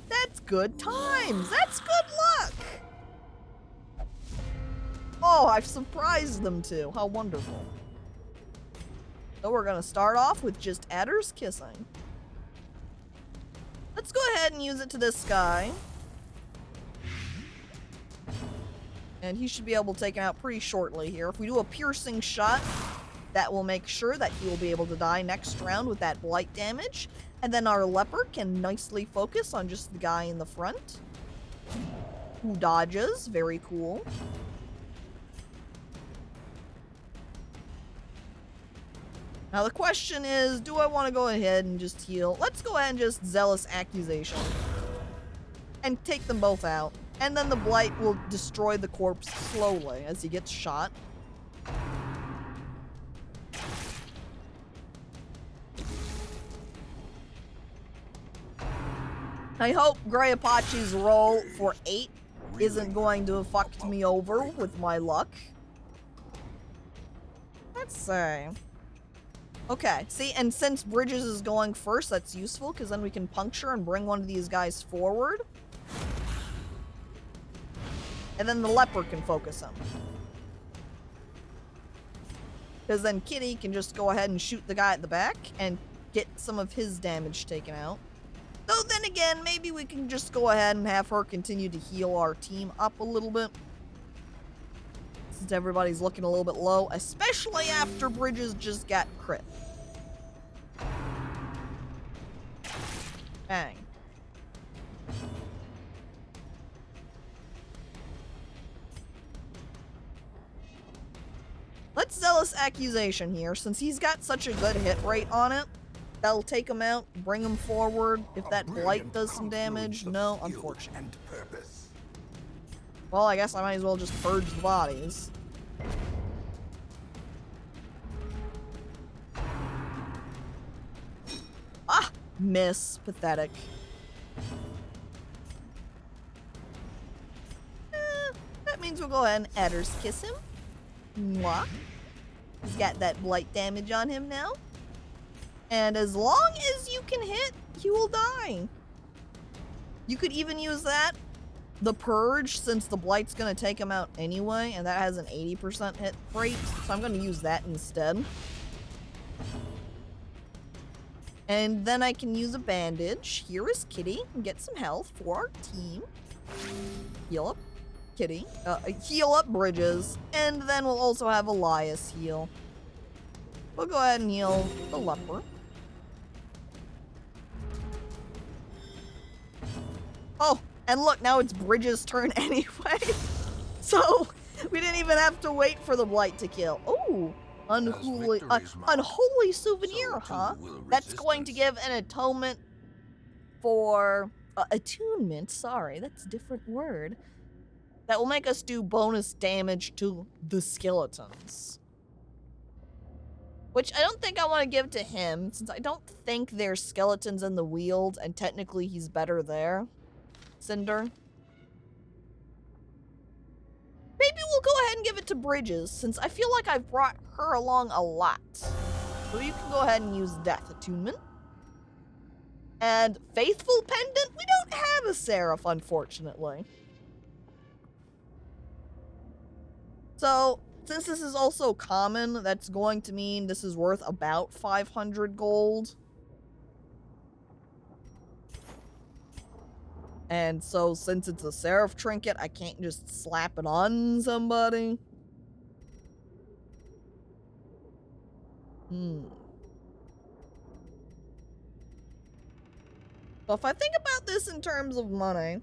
Speaker 1: That's good times. That's good luck. Oh, I've surprised them too. How wonderful. So we're gonna start off with just adders kissing. Let's go ahead and use it to this guy. And he should be able to take it out pretty shortly here. If we do a piercing shot, that will make sure that he will be able to die next round with that blight damage. And then our leopard can nicely focus on just the guy in the front, who dodges. Very cool. Now the question is, do I want to go ahead and just heal? Let's go ahead and just Zealous Accusation. And take them both out. And then the blight will destroy the corpse slowly as he gets shot. I hope Grey Apache's roll for 8 isn't going to have fucked me over with my luck. Let's see. Okay, see, and since Bridges is going first, that's useful, because then we can puncture and bring one of these guys forward. And then the leopard can focus him. Because then Kitty can just go ahead and shoot the guy at the back and get some of his damage taken out. Though then again, maybe we can just go ahead and have her continue to heal our team up a little bit. Since everybody's looking a little bit low, especially after Bridges just got crit. Bang. Let's Zealous Accusation here, since he's got such a good hit rate on it. That'll take him out, bring him forward. If that blight does some damage, no, unfortunately. Well, I guess I might as well just purge the bodies. Ah! Miss. Pathetic. That means we'll go ahead and Adders kiss him. Mwah. He's got that blight damage on him now. And as long as you can hit, he will die. You could even use that. The Purge, since the Blight's going to take him out anyway, and that has an 80% hit rate, so I'm going to use that instead. And then I can use a bandage. Here is Kitty, and get some health for our team. Heal up Kitty. Heal up Bridges, and then we'll also have Elias heal. We'll go ahead and heal the leper. Oh, and look, now it's Bridges' turn anyway. So, we didn't even have to wait for the blight to kill. Oh, unholy souvenir, huh? That's going to give an atonement for... attunement, sorry, that's a different word. That will make us do bonus damage to the skeletons. Which I don't think I want to give to him, since I don't think there's skeletons in the Weald, and technically he's better there. Cinder. Maybe we'll go ahead and give it to Bridges, since I feel like I've brought her along a lot. So you can go ahead and use Death Attunement. And Faithful Pendant? We don't have a Seraph, unfortunately. So, since this is also common, that's going to mean this is worth about 500 gold. And so, since it's a Seraph trinket, I can't just slap it on somebody. So if I think about this in terms of money,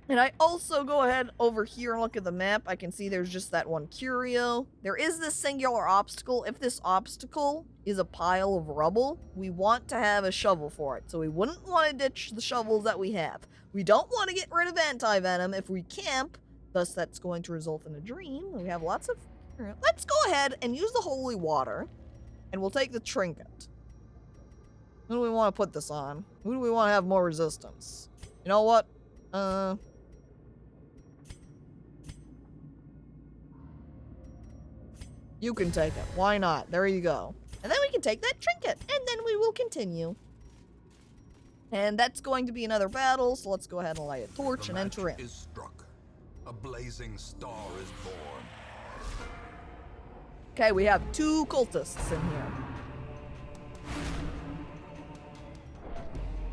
Speaker 1: and I also go ahead over here and look at the map, I can see there's just that one curio. There is this singular obstacle. If this obstacle is a pile of rubble, we want to have a shovel for it. So we wouldn't want to ditch the shovels that we have. We don't want to get rid of anti-venom if we camp. Thus, that's going to result in a dream. We have lots of Alright, let's go ahead and use the holy water. And we'll take the trinket. Who do we want to put this on? Who do we want to have more resistance? You know what? You can take it. Why not? There you go. And then we can take that trinket. And then we will continue. And that's going to be another battle, so let's go ahead and light a torch and enter in.
Speaker 2: Is struck. A blazing star is born.
Speaker 1: Okay, we have 2 cultists in here.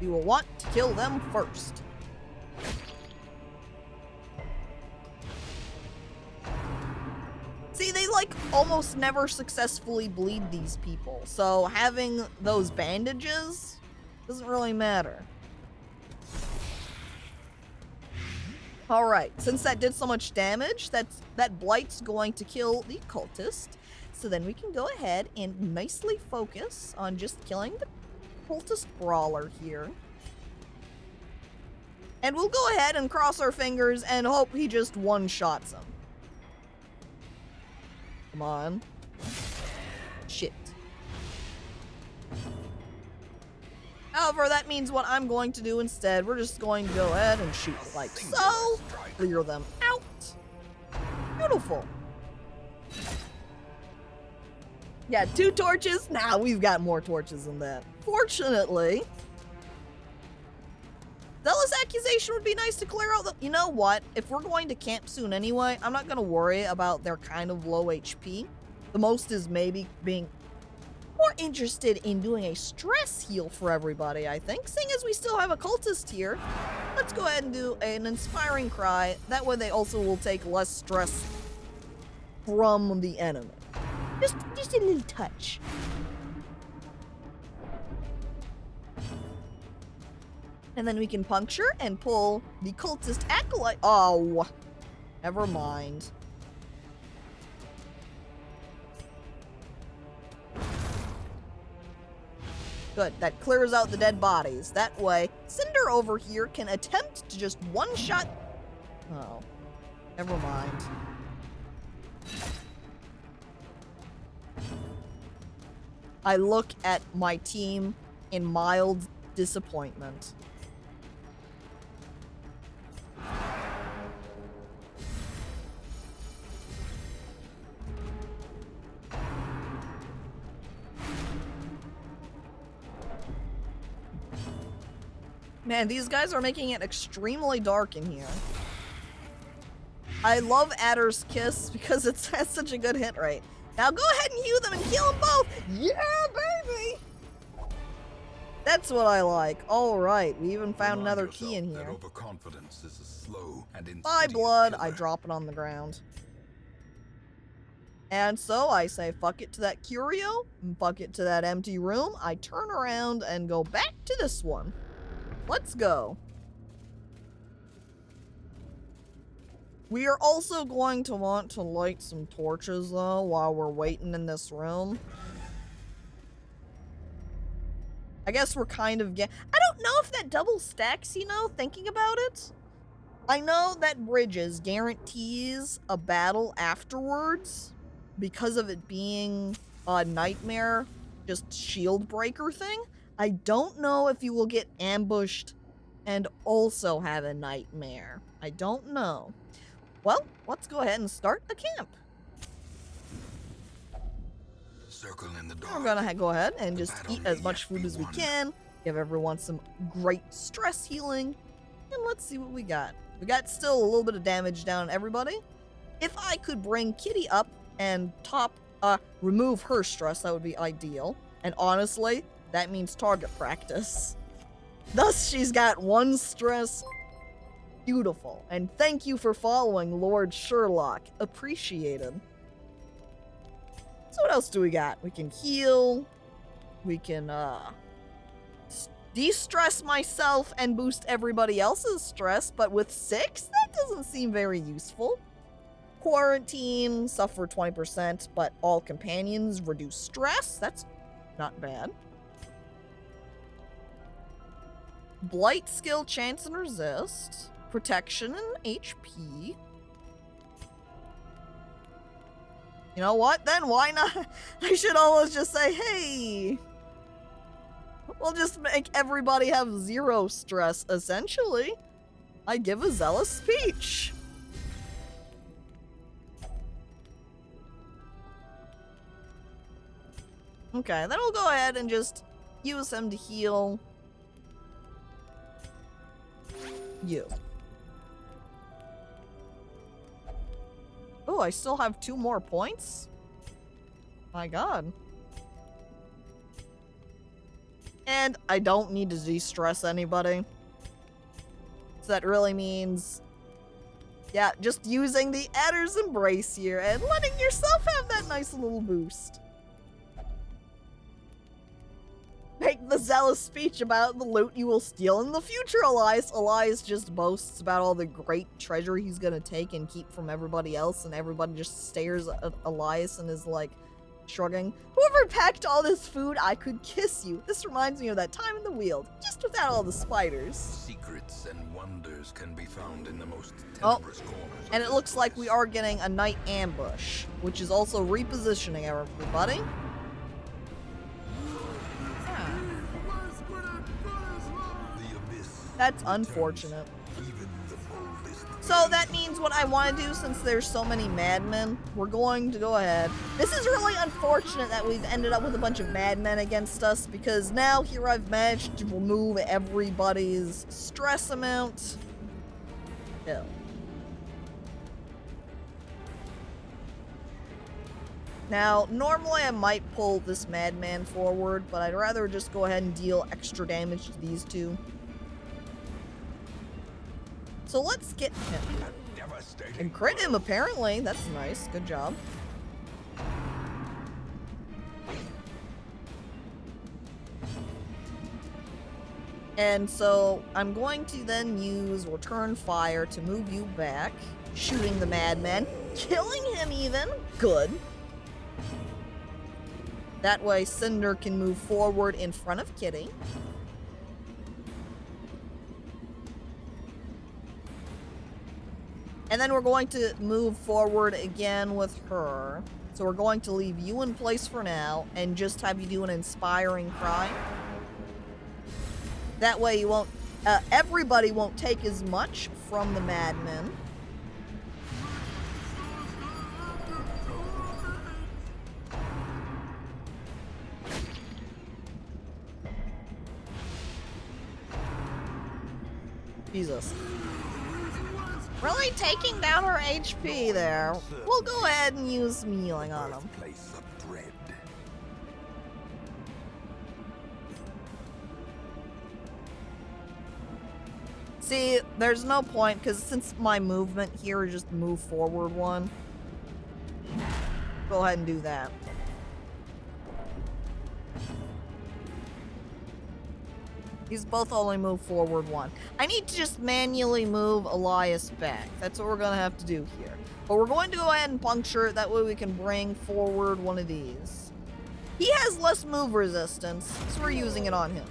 Speaker 1: We will want to kill them first. See, they like almost never successfully bleed these people, so having those bandages doesn't really matter. Alright, since that did so much damage, that blight's going to kill the cultist. So then we can go ahead and nicely focus on just killing the cultist brawler here. And we'll go ahead and cross our fingers and hope he just one-shots him. Come on. Shit. However, that means what I'm going to do instead, we're just going to go ahead and shoot like so. Clear them out. Beautiful. Yeah, 2 torches. Nah, we've got more torches than that. Fortunately, Zealous Accusation would be nice to clear out the... You know what? If we're going to camp soon anyway, I'm not going to worry about their kind of low HP. The most is maybe being more interested in doing a stress heal for everybody, I think. Seeing as we still have a cultist here, let's go ahead and do an inspiring cry. That way they also will take less stress from the enemy. Just a little touch. And then we can puncture and pull the cultist acolyte. Oh, never mind. Good, that clears out the dead bodies. That way, Cinder over here can attempt to just one-shot... Oh, never mind. I look at my team in mild disappointment. Man, these guys are making it extremely dark in here. I love Adder's Kiss because it has such a good hit rate. Now go ahead and heal them and kill them both! Yeah, baby! That's what I like. Alright, we even found another key in here.
Speaker 2: Overconfidence is a slow and
Speaker 1: By blood,
Speaker 2: killer.
Speaker 1: I drop it on the ground. And so I say fuck it to that curio, and fuck it to that empty room. I turn around and go back to this one. Let's go. We are also going to want to light some torches, though, while we're waiting in this room. I guess we're kind of I don't know if that double stacks, you know, thinking about it. I know that Bridges guarantees a battle afterwards because of it being a nightmare, just shield breaker thing. I don't know if you will get ambushed and also have a nightmare. I don't know. Well, let's go ahead and start the camp.
Speaker 2: Circle in the dark.
Speaker 1: We're gonna go ahead and just eat as much food as we can. Give everyone some great stress healing. And let's see what we got. We got still a little bit of damage down on everybody. If I could bring Kitty up and remove her stress, that would be ideal. And honestly, that means target practice. Thus, she's got 1 stress. Beautiful. And thank you for following, Lord Sherlock. Appreciated. So what else do we got? We can heal. We can, de-stress myself and boost everybody else's stress, but with 6, that doesn't seem very useful. Quarantine, suffer 20%, but all companions reduce stress. That's not bad. Blight skill, chance and resist. Protection and HP. You know what, then? Why not? I should always just say, hey, we'll just make everybody have 0 stress, essentially. I give a zealous speech. Okay, then we'll go ahead and just use him to heal you. Oh, I still have 2 more points? My god. And I don't need to de-stress anybody. So that really means, yeah, just using the Adder's Embrace here and letting yourself have that nice little boost. Make the zealous speech about the loot you will steal in the future, Elias. Elias just boasts about all the great treasure he's gonna take and keep from everybody else, and everybody just stares at Elias and is like, shrugging. Whoever packed all this food, I could kiss you. This reminds me of that time in the Weald, just without all the spiders.
Speaker 2: Secrets and wonders can be found in the most tenebrous corners.
Speaker 1: And it looks like we are getting a night ambush, which is also repositioning everybody. That's unfortunate. So that means what I want to do, since there's so many madmen, we're going to go ahead. This is really unfortunate that we've ended up with a bunch of madmen against us, because now here I've managed to remove everybody's stress amount. Ew. Now, normally I might pull this madman forward, but I'd rather just go ahead and deal extra damage to these 2. So let's get him. And crit him, apparently. That's nice. Good job. And so I'm going to then use Return Fire to move you back, shooting the madman, killing him even. Good. That way Cinder can move forward in front of Kitty. And then we're going to move forward again with her. So we're going to leave you in place for now and just have you do an inspiring cry. That way you won't, everybody won't take as much from the madmen. Jesus. Really taking down her HP there. We'll go ahead and use some healing on him. See, there's no point, because since my movement here is just move forward 1, go ahead and do that. These both only move forward 1. I need to just manually move Elias back. That's what we're going to have to do here. But we're going to go ahead and puncture it. That way we can bring forward one of these. He has less move resistance, so we're using it on him.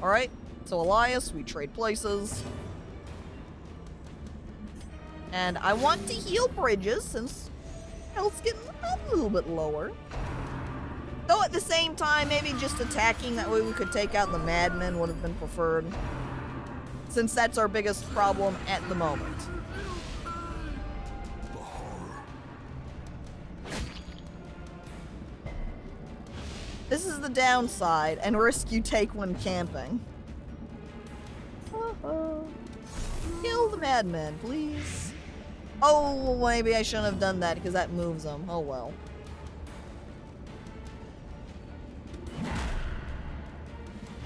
Speaker 1: Alright, so Elias, we trade places. And I want to heal Bridges, since health's getting a little bit lower. Though at the same time, maybe just attacking, that way we could take out the madmen would have been preferred. Since that's our biggest problem at the moment. This is the downside, and risk you take when camping. Kill the madmen, please. Oh, maybe I shouldn't have done that, because that moves them. Oh well.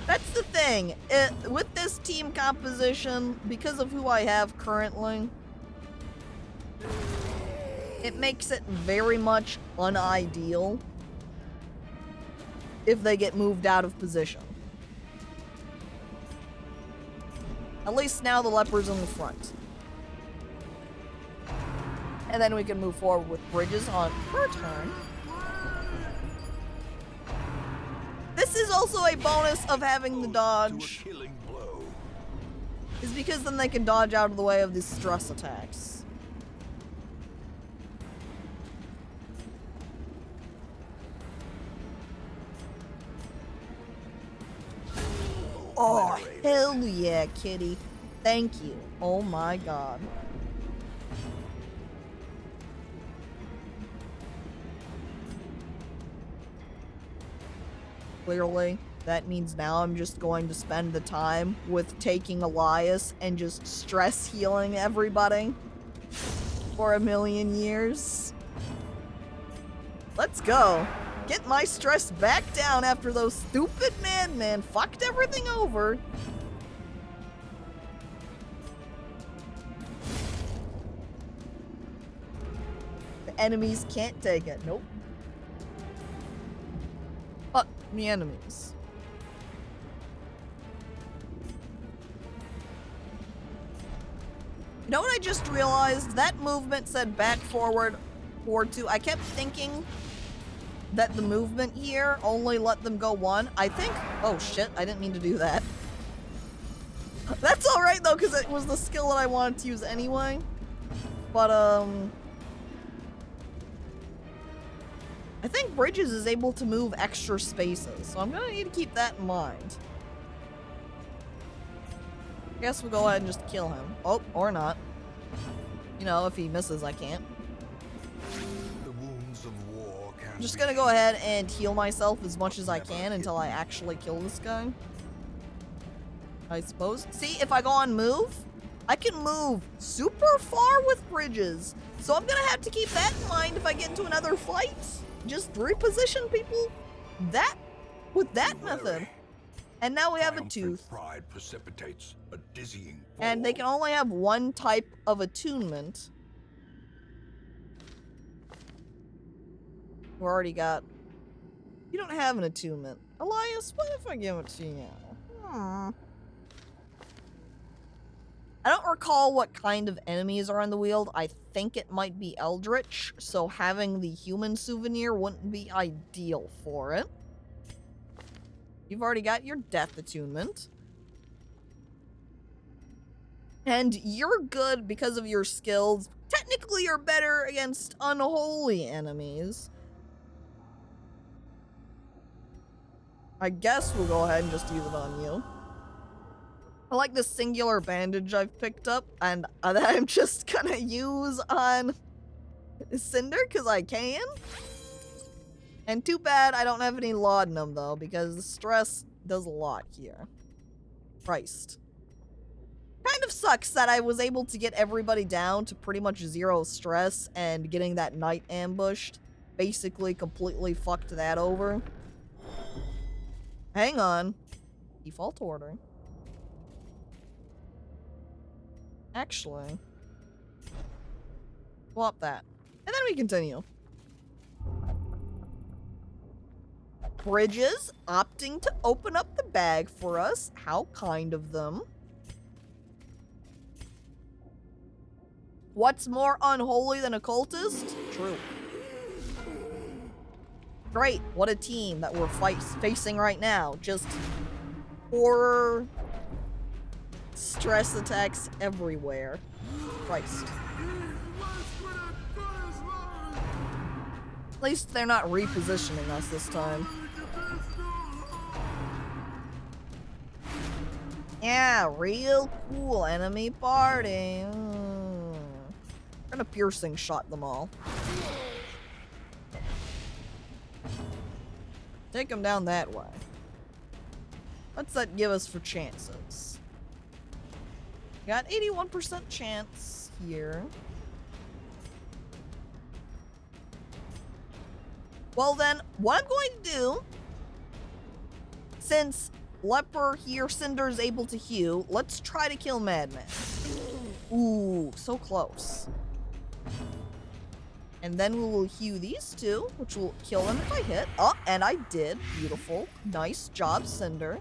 Speaker 1: That's the thing. With this team composition, because of who I have currently, it makes it very much unideal if they get moved out of position. At least now the leper's in the front. And then we can move forward with Bridges on her turn. This is also a bonus of having the dodge. Is because then they can dodge out of the way of these stress attacks. Oh, hell yeah, kitty. Thank you. Oh my god. Clearly, that means now I'm just going to spend the time with taking Elias and just stress healing everybody for a million years. Let's go. Get my stress back down after those stupid madmen fucked everything over. The enemies can't take it. Nope. Fuck the enemies. You know what I just realized? That movement said back, forward, forward 2. I kept thinking that the movement here only let them go 1. I think... Oh shit, I didn't mean to do that. That's alright though, because it was the skill that I wanted to use anyway. But, I think Bridges is able to move extra spaces, so I'm gonna need to keep that in mind. I guess we'll go ahead and just kill him. Oh, or not. You know, if he misses, I can't.
Speaker 2: The wounds of war can
Speaker 1: I'm just
Speaker 2: be
Speaker 1: gonna go ahead and heal myself as much as I can until I actually kill this guy. I suppose. See, if I go on move, I can move super far with Bridges. So I'm gonna have to keep that in mind if I get into another fight. Just reposition people with that method. And now we have a tooth.
Speaker 2: Pride precipitates a dizzying
Speaker 1: And they can only have one type of attunement. We already got... You don't have an attunement. Elias, what if I give it to you? I don't recall what kind of enemies are on the Weald. I think it might be Eldritch, so having the human souvenir wouldn't be ideal for it. You've already got your death attunement. And you're good because of your skills. Technically, you're better against unholy enemies. I guess we'll go ahead and just use it on you. I like this singular bandage I've picked up, and that I'm just gonna use on Cinder, because I can. And too bad I don't have any laudanum, though, because the stress does a lot here. Christ. Kind of sucks that I was able to get everybody down to pretty much 0 stress, and getting that knight ambushed basically completely fucked that over. Hang on. Default order. Actually, swap that. And then we continue. Bridges opting to open up the bag for us. How kind of them. What's more unholy than a cultist? True. Great. What a team that we're facing right now. Just horror, stress attacks everywhere. Christ. At least they're not repositioning us this time. Yeah, real cool enemy party. I'm gonna piercing shot them all. Take them down that way. What's that give us for chances? Got 81% chance here. Well then, what I'm going to do, since Leper here, Cinder is able to heal, let's try to kill Madman. Ooh, so close. And then we will heal these two, which will kill them if I hit. Oh, and I did. Beautiful. Nice job, Cinder.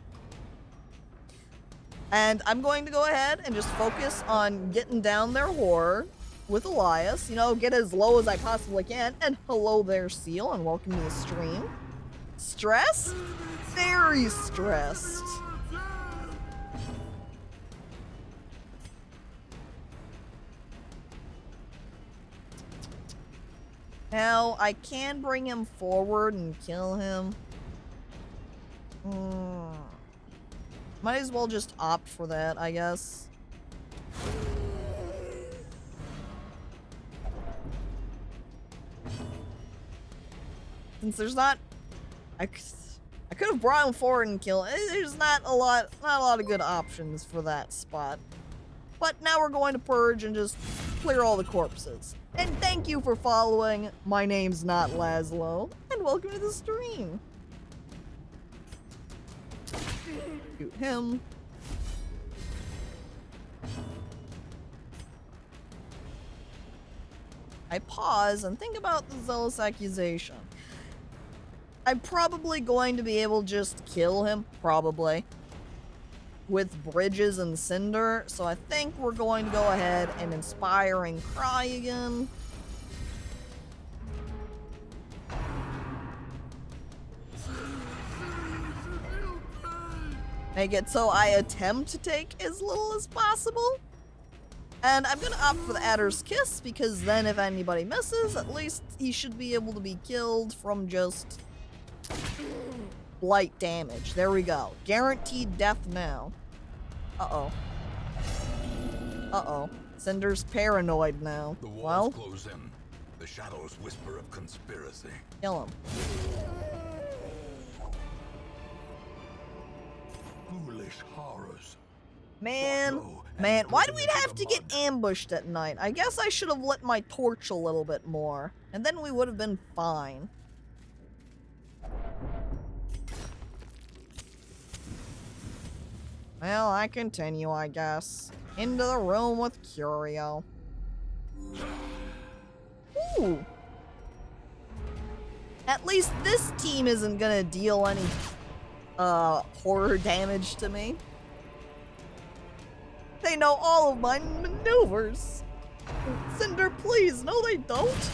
Speaker 1: And I'm going to go ahead and just focus on getting down their horror with Elias. You know, get as low as I possibly can. And hello there, Seal, and welcome to the stream. Stress? Very stressed. Now, I can bring him forward and kill him. Might as well just opt for that, I guess. Since there's not... I could have brought him forward and killed him. There's not a lot of good options for that spot. But now we're going to purge and just clear all the corpses. And thank you for following. My name's not Laszlo, and welcome to the stream. Shoot him. I pause and think about the zealous accusation. I'm probably going to be able to just kill him, probably, with Bridges and Cinder, so I think we're going to go ahead and inspire and cry again. Make it so I attempt to take as little as possible. And I'm gonna opt for the Adder's Kiss, because then if anybody misses, at least he should be able to be killed from just blight damage. There we go. Guaranteed death now. Uh-oh. Uh-oh. Cinder's paranoid now.
Speaker 2: The walls
Speaker 1: Well,
Speaker 2: close in. The shadows whisper of conspiracy.
Speaker 1: kill him.
Speaker 2: Foolish horrors.
Speaker 1: Man, why do we have to get ambushed at night? I guess I should have lit my torch a little bit more, and then we would have been fine. Well, I continue, I guess. Into the room with Curio. Ooh. At least this team isn't gonna deal any, horror damage to me. They know all of my maneuvers. Cinder, please. No, they don't.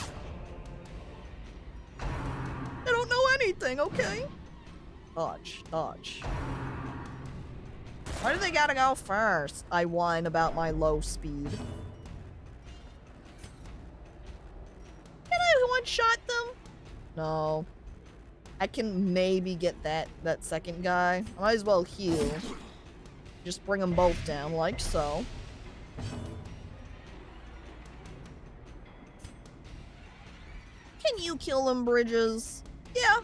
Speaker 1: They don't know anything, okay? Dodge, dodge. Why do they gotta go first? I whine about my low speed. Can I one-shot them? No. I can maybe get that second guy. I might as well heal. Just bring them both down, like so. Can you kill them, Bridges? Yeah,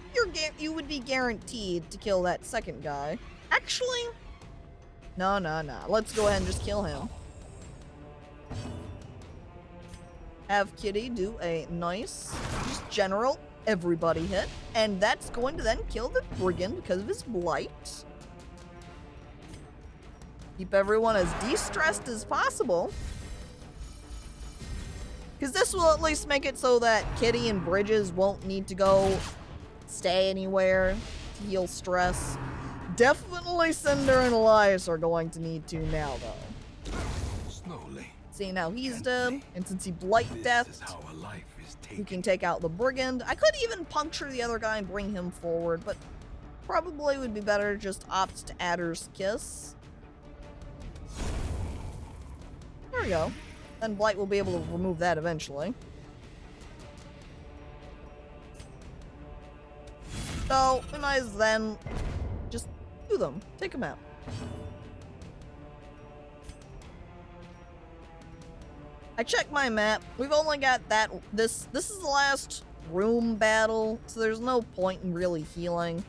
Speaker 1: you would be guaranteed to kill that second guy. Actually, no. Let's go ahead and just kill him. Have Kitty do a nice, just general everybody hit, and that's going to then kill the brigand because of his blight. Keep everyone as de-stressed as possible. Because this will at least make it so that Kitty and Bridges won't need to go stay anywhere to heal stress. Definitely Cinder and Elias are going to need to now, though.
Speaker 2: Slowly.
Speaker 1: See, now he's dead, and since he blight death, we can take out the brigand. I could even puncture the other guy and bring him forward, but probably would be better to just opt to Adder's Kiss. There we go. Then Blight will be able to remove that eventually. So, we might as then just do them. Take them out. I checked my map. We've only got that. This is the last room battle, so there's no point in really healing.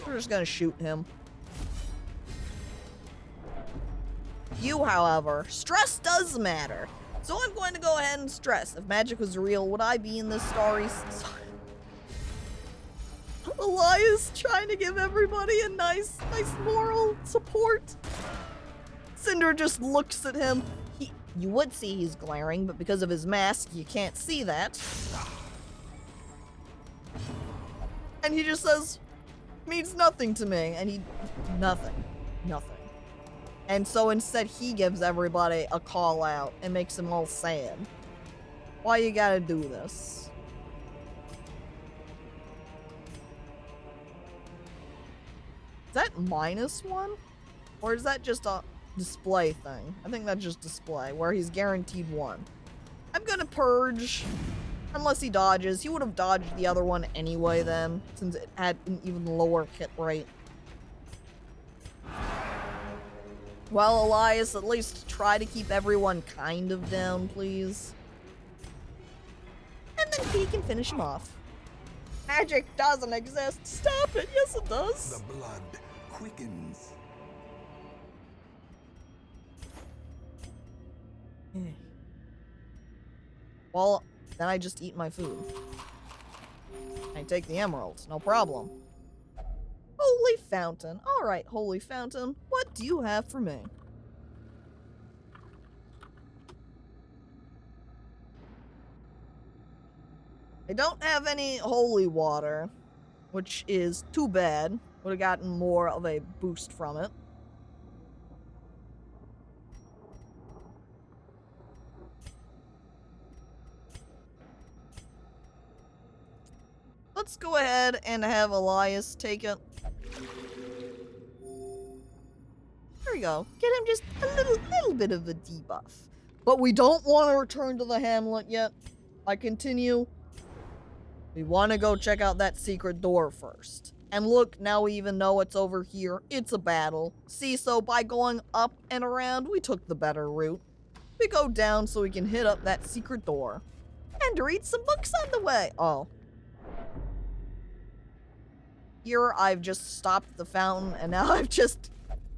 Speaker 1: We're just gonna shoot him. You, however, stress does matter. So I'm going to go ahead and stress. If magic was real, would I be in this story? Elias trying to give everybody a nice moral support. Cinder just looks at him. You would see he's glaring, but because of his mask, you can't see that. And he just says, means nothing to me. And nothing. And so instead he gives everybody a call out and makes them all sad. Why you gotta do this? Is that -1? Or is that just a display thing? I think that's just display, where he's guaranteed 1. I'm gonna purge. Unless he dodges. He would have dodged the other one anyway then, since it had an even lower hit rate. Well, Elias, at least try to keep everyone kind of down, please. And then he can finish him off. Magic doesn't exist. Stop it. Yes, it does.
Speaker 2: The blood quickens.
Speaker 1: Well, then I just eat my food. I take the emeralds, no problem. Holy Fountain. Alright, Holy Fountain, what do you have for me? I don't have any holy water, which is too bad. Would have gotten more of a boost from it. Let's go ahead and have Elias take it. There we go. Get him just a little bit of a debuff. But we don't want to return to the hamlet yet. I continue. We want to go check out that secret door first. And look, now we even know it's over here. It's a battle. See, so by going up and around, we took the better route. We go down so we can hit up that secret door. And read some books on the way. Oh. Here, I've just stopped the fountain, and now I've just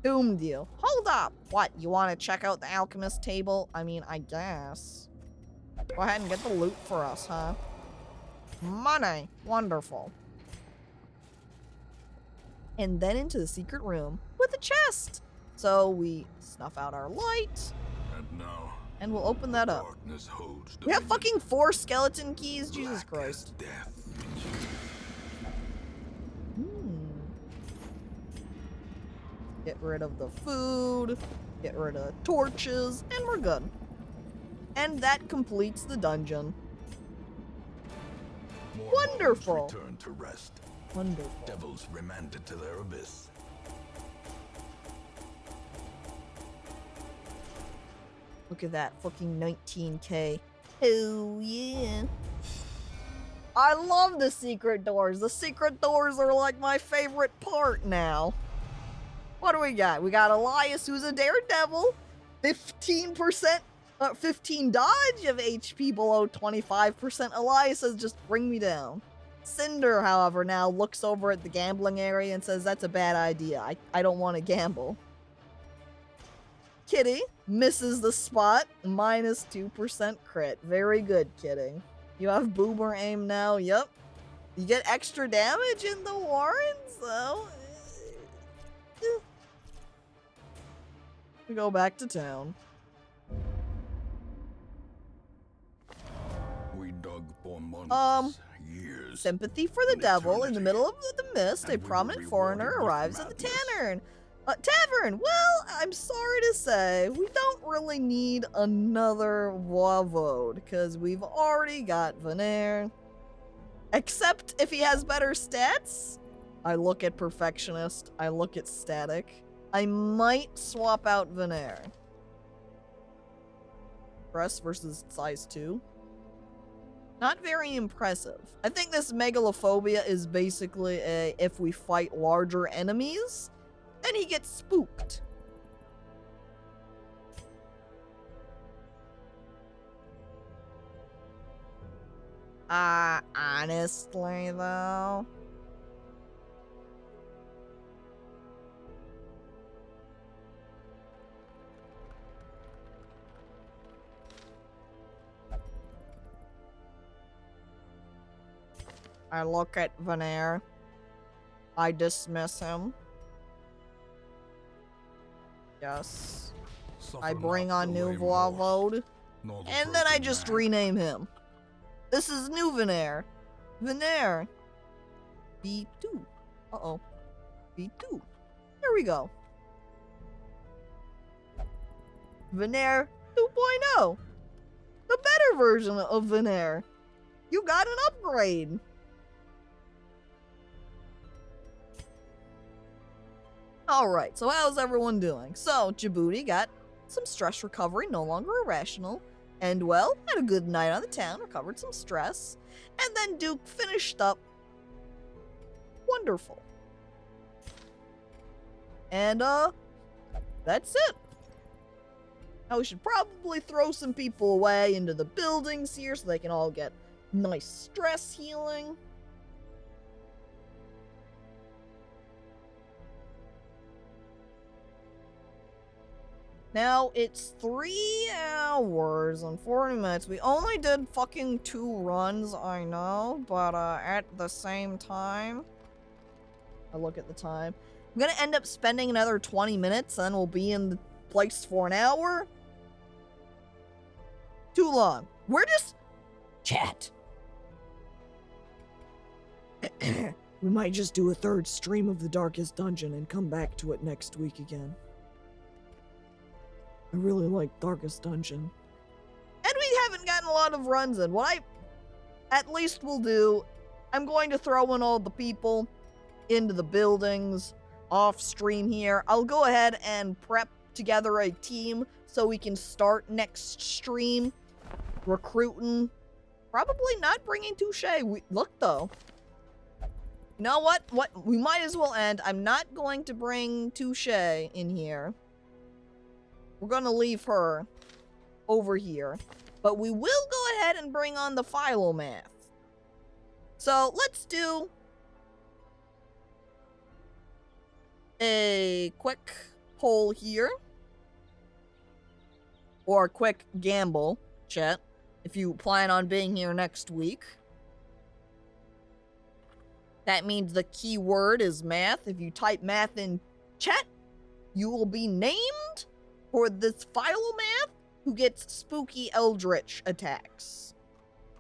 Speaker 1: doomed you. Hold up! What, you want to check out the alchemist table? I mean, I guess. Go ahead and get the loot for us, huh? Money! Wonderful. And then into the secret room with a chest. So we snuff out our light.
Speaker 2: And now,
Speaker 1: and we'll open that up.
Speaker 2: Darkness holds
Speaker 1: We have fucking 4 skeleton keys? Jesus Christ.
Speaker 2: Death.
Speaker 1: Get rid of the food, get rid of the torches, and we're good. And that completes the dungeon.
Speaker 2: More
Speaker 1: Wonderful.
Speaker 2: mortals return to rest.
Speaker 1: Wonderful.
Speaker 2: Devils remanded to their abyss.
Speaker 1: Look at that, fucking 19k. Oh yeah. I love the secret doors. The secret doors are like my favorite part now. What do we got? We got Elias, who's a daredevil. 15%, 15 dodge of HP below 25%. Elias says, just bring me down. Cinder, however, now looks over at the gambling area and says, that's a bad idea. I don't want to gamble. Kitty misses the spot. Minus 2% crit. Very good, Kitty. You have boomer aim now. Yep. You get extra damage in the warrens, though. We go back to town.
Speaker 2: We dug for months, years.
Speaker 1: Sympathy for the devil. In the middle of the mist, a prominent foreigner arrives at the tavern. Tavern! Well, I'm sorry to say, we don't really need another Voivode, because we've already got Veneer. Except if he has better stats. I look at Perfectionist. I look at Static. I might swap out Veneer. Press versus size 2. Not very impressive. I think this megalophobia is basically a if we fight larger enemies, then he gets spooked. Honestly though. I look at Veneer. I dismiss him. Yes. I bring on new Voivode. And then I just rename him. This is new Veneer. Veneer. Pt.2. Uh-oh. Pt.2. There we go. Veneer 2.0. The better version of Veneer. You got an upgrade. Alright, so how's everyone doing? So, Djibouti got some stress recovery, no longer irrational. And, well, had a good night on the town, recovered some stress. And then Duke finished up. Wonderful. And, that's it. Now we should probably throw some people away into the buildings here so they can all get nice stress healing. Now it's 3 hours and 40 minutes. We only did fucking 2 runs, I know, but at the same time, I look at the time. I'm gonna end up spending another 20 minutes, and we'll be in the place for an hour. Too long. We're just chat. We might just do a 3rd stream of the Darkest Dungeon and come back to it next week again. I really like Darkest Dungeon. And we haven't gotten a lot of runs in. What I at least will do, I'm going to throw in all the people into the buildings off stream here. I'll go ahead and prep together a team so we can start next stream recruiting. Probably not bringing Touche. Look though. You know what? We might as well end. I'm not going to bring Touche in here. We're gonna leave her over here. But we will go ahead and bring on the Philomath. So let's do a quick poll here. Or a quick gamble, chat, if you plan on being here next week. That means the keyword is math. If you type math in chat, you will be named for this Philomath who gets spooky eldritch attacks.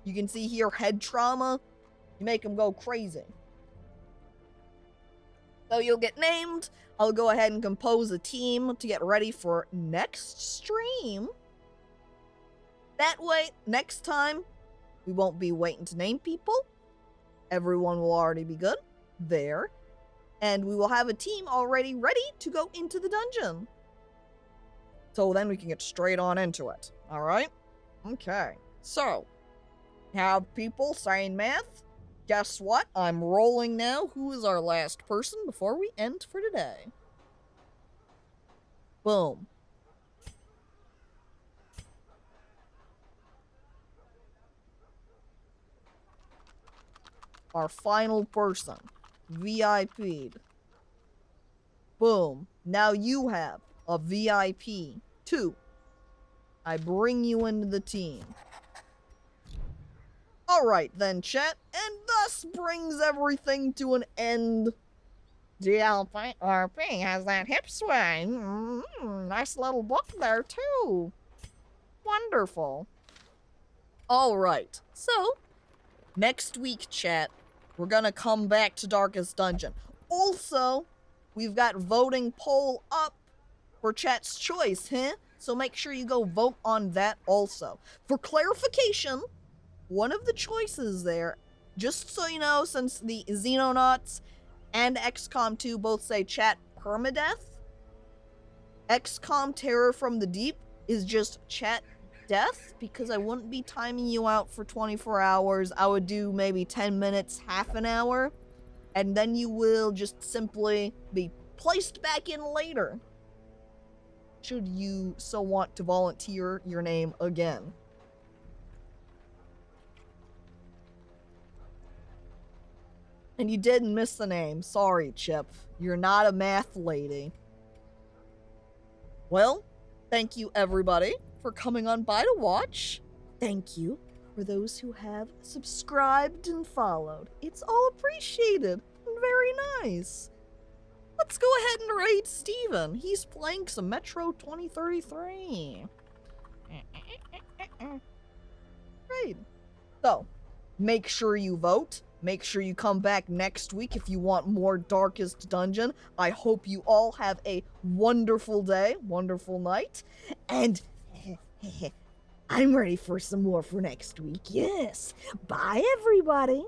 Speaker 1: You can see here head trauma. You make him go crazy. So you'll get named. I'll go ahead and compose a team to get ready for next stream. That way, next time, we won't be waiting to name people. Everyone will already be good there. And we will have a team already ready to go into the dungeon. So then we can get straight on into it. Alright? Okay. So, have people saying math. Guess what? I'm rolling now. Who is our last person before we end for today? Boom. Our final person. VIP'd. Boom. Now you have a VIP. 2. I bring you into the team. Alright then, chat, and thus brings everything to an end. DLRP has that hip swing. Nice little book there, too. Wonderful. Alright, so, next week, chat, we're gonna come back to Darkest Dungeon. Also, we've got voting poll up for chat's choice, huh? So make sure you go vote on that also. For clarification, one of the choices there, just so you know, since the Xenonauts and XCOM 2 both say chat permadeath, XCOM Terror from the Deep is just chat death, because I wouldn't be timing you out for 24 hours. I would do maybe 10 minutes, half an hour, and then you will just simply be placed back in later, should you so want to volunteer your name again. And you didn't miss the name. Sorry, Chip. You're not a math lady. Well, thank you everybody for coming on by to watch. Thank you for those who have subscribed and followed. It's all appreciated and very nice. Let's go ahead and raid Steven. He's playing some Metro 2033. Raid. So, make sure you vote. Make sure you come back next week if you want more Darkest Dungeon. I hope you all have a wonderful day, wonderful night, and I'm ready for some more for next week. Yes. Bye, everybody.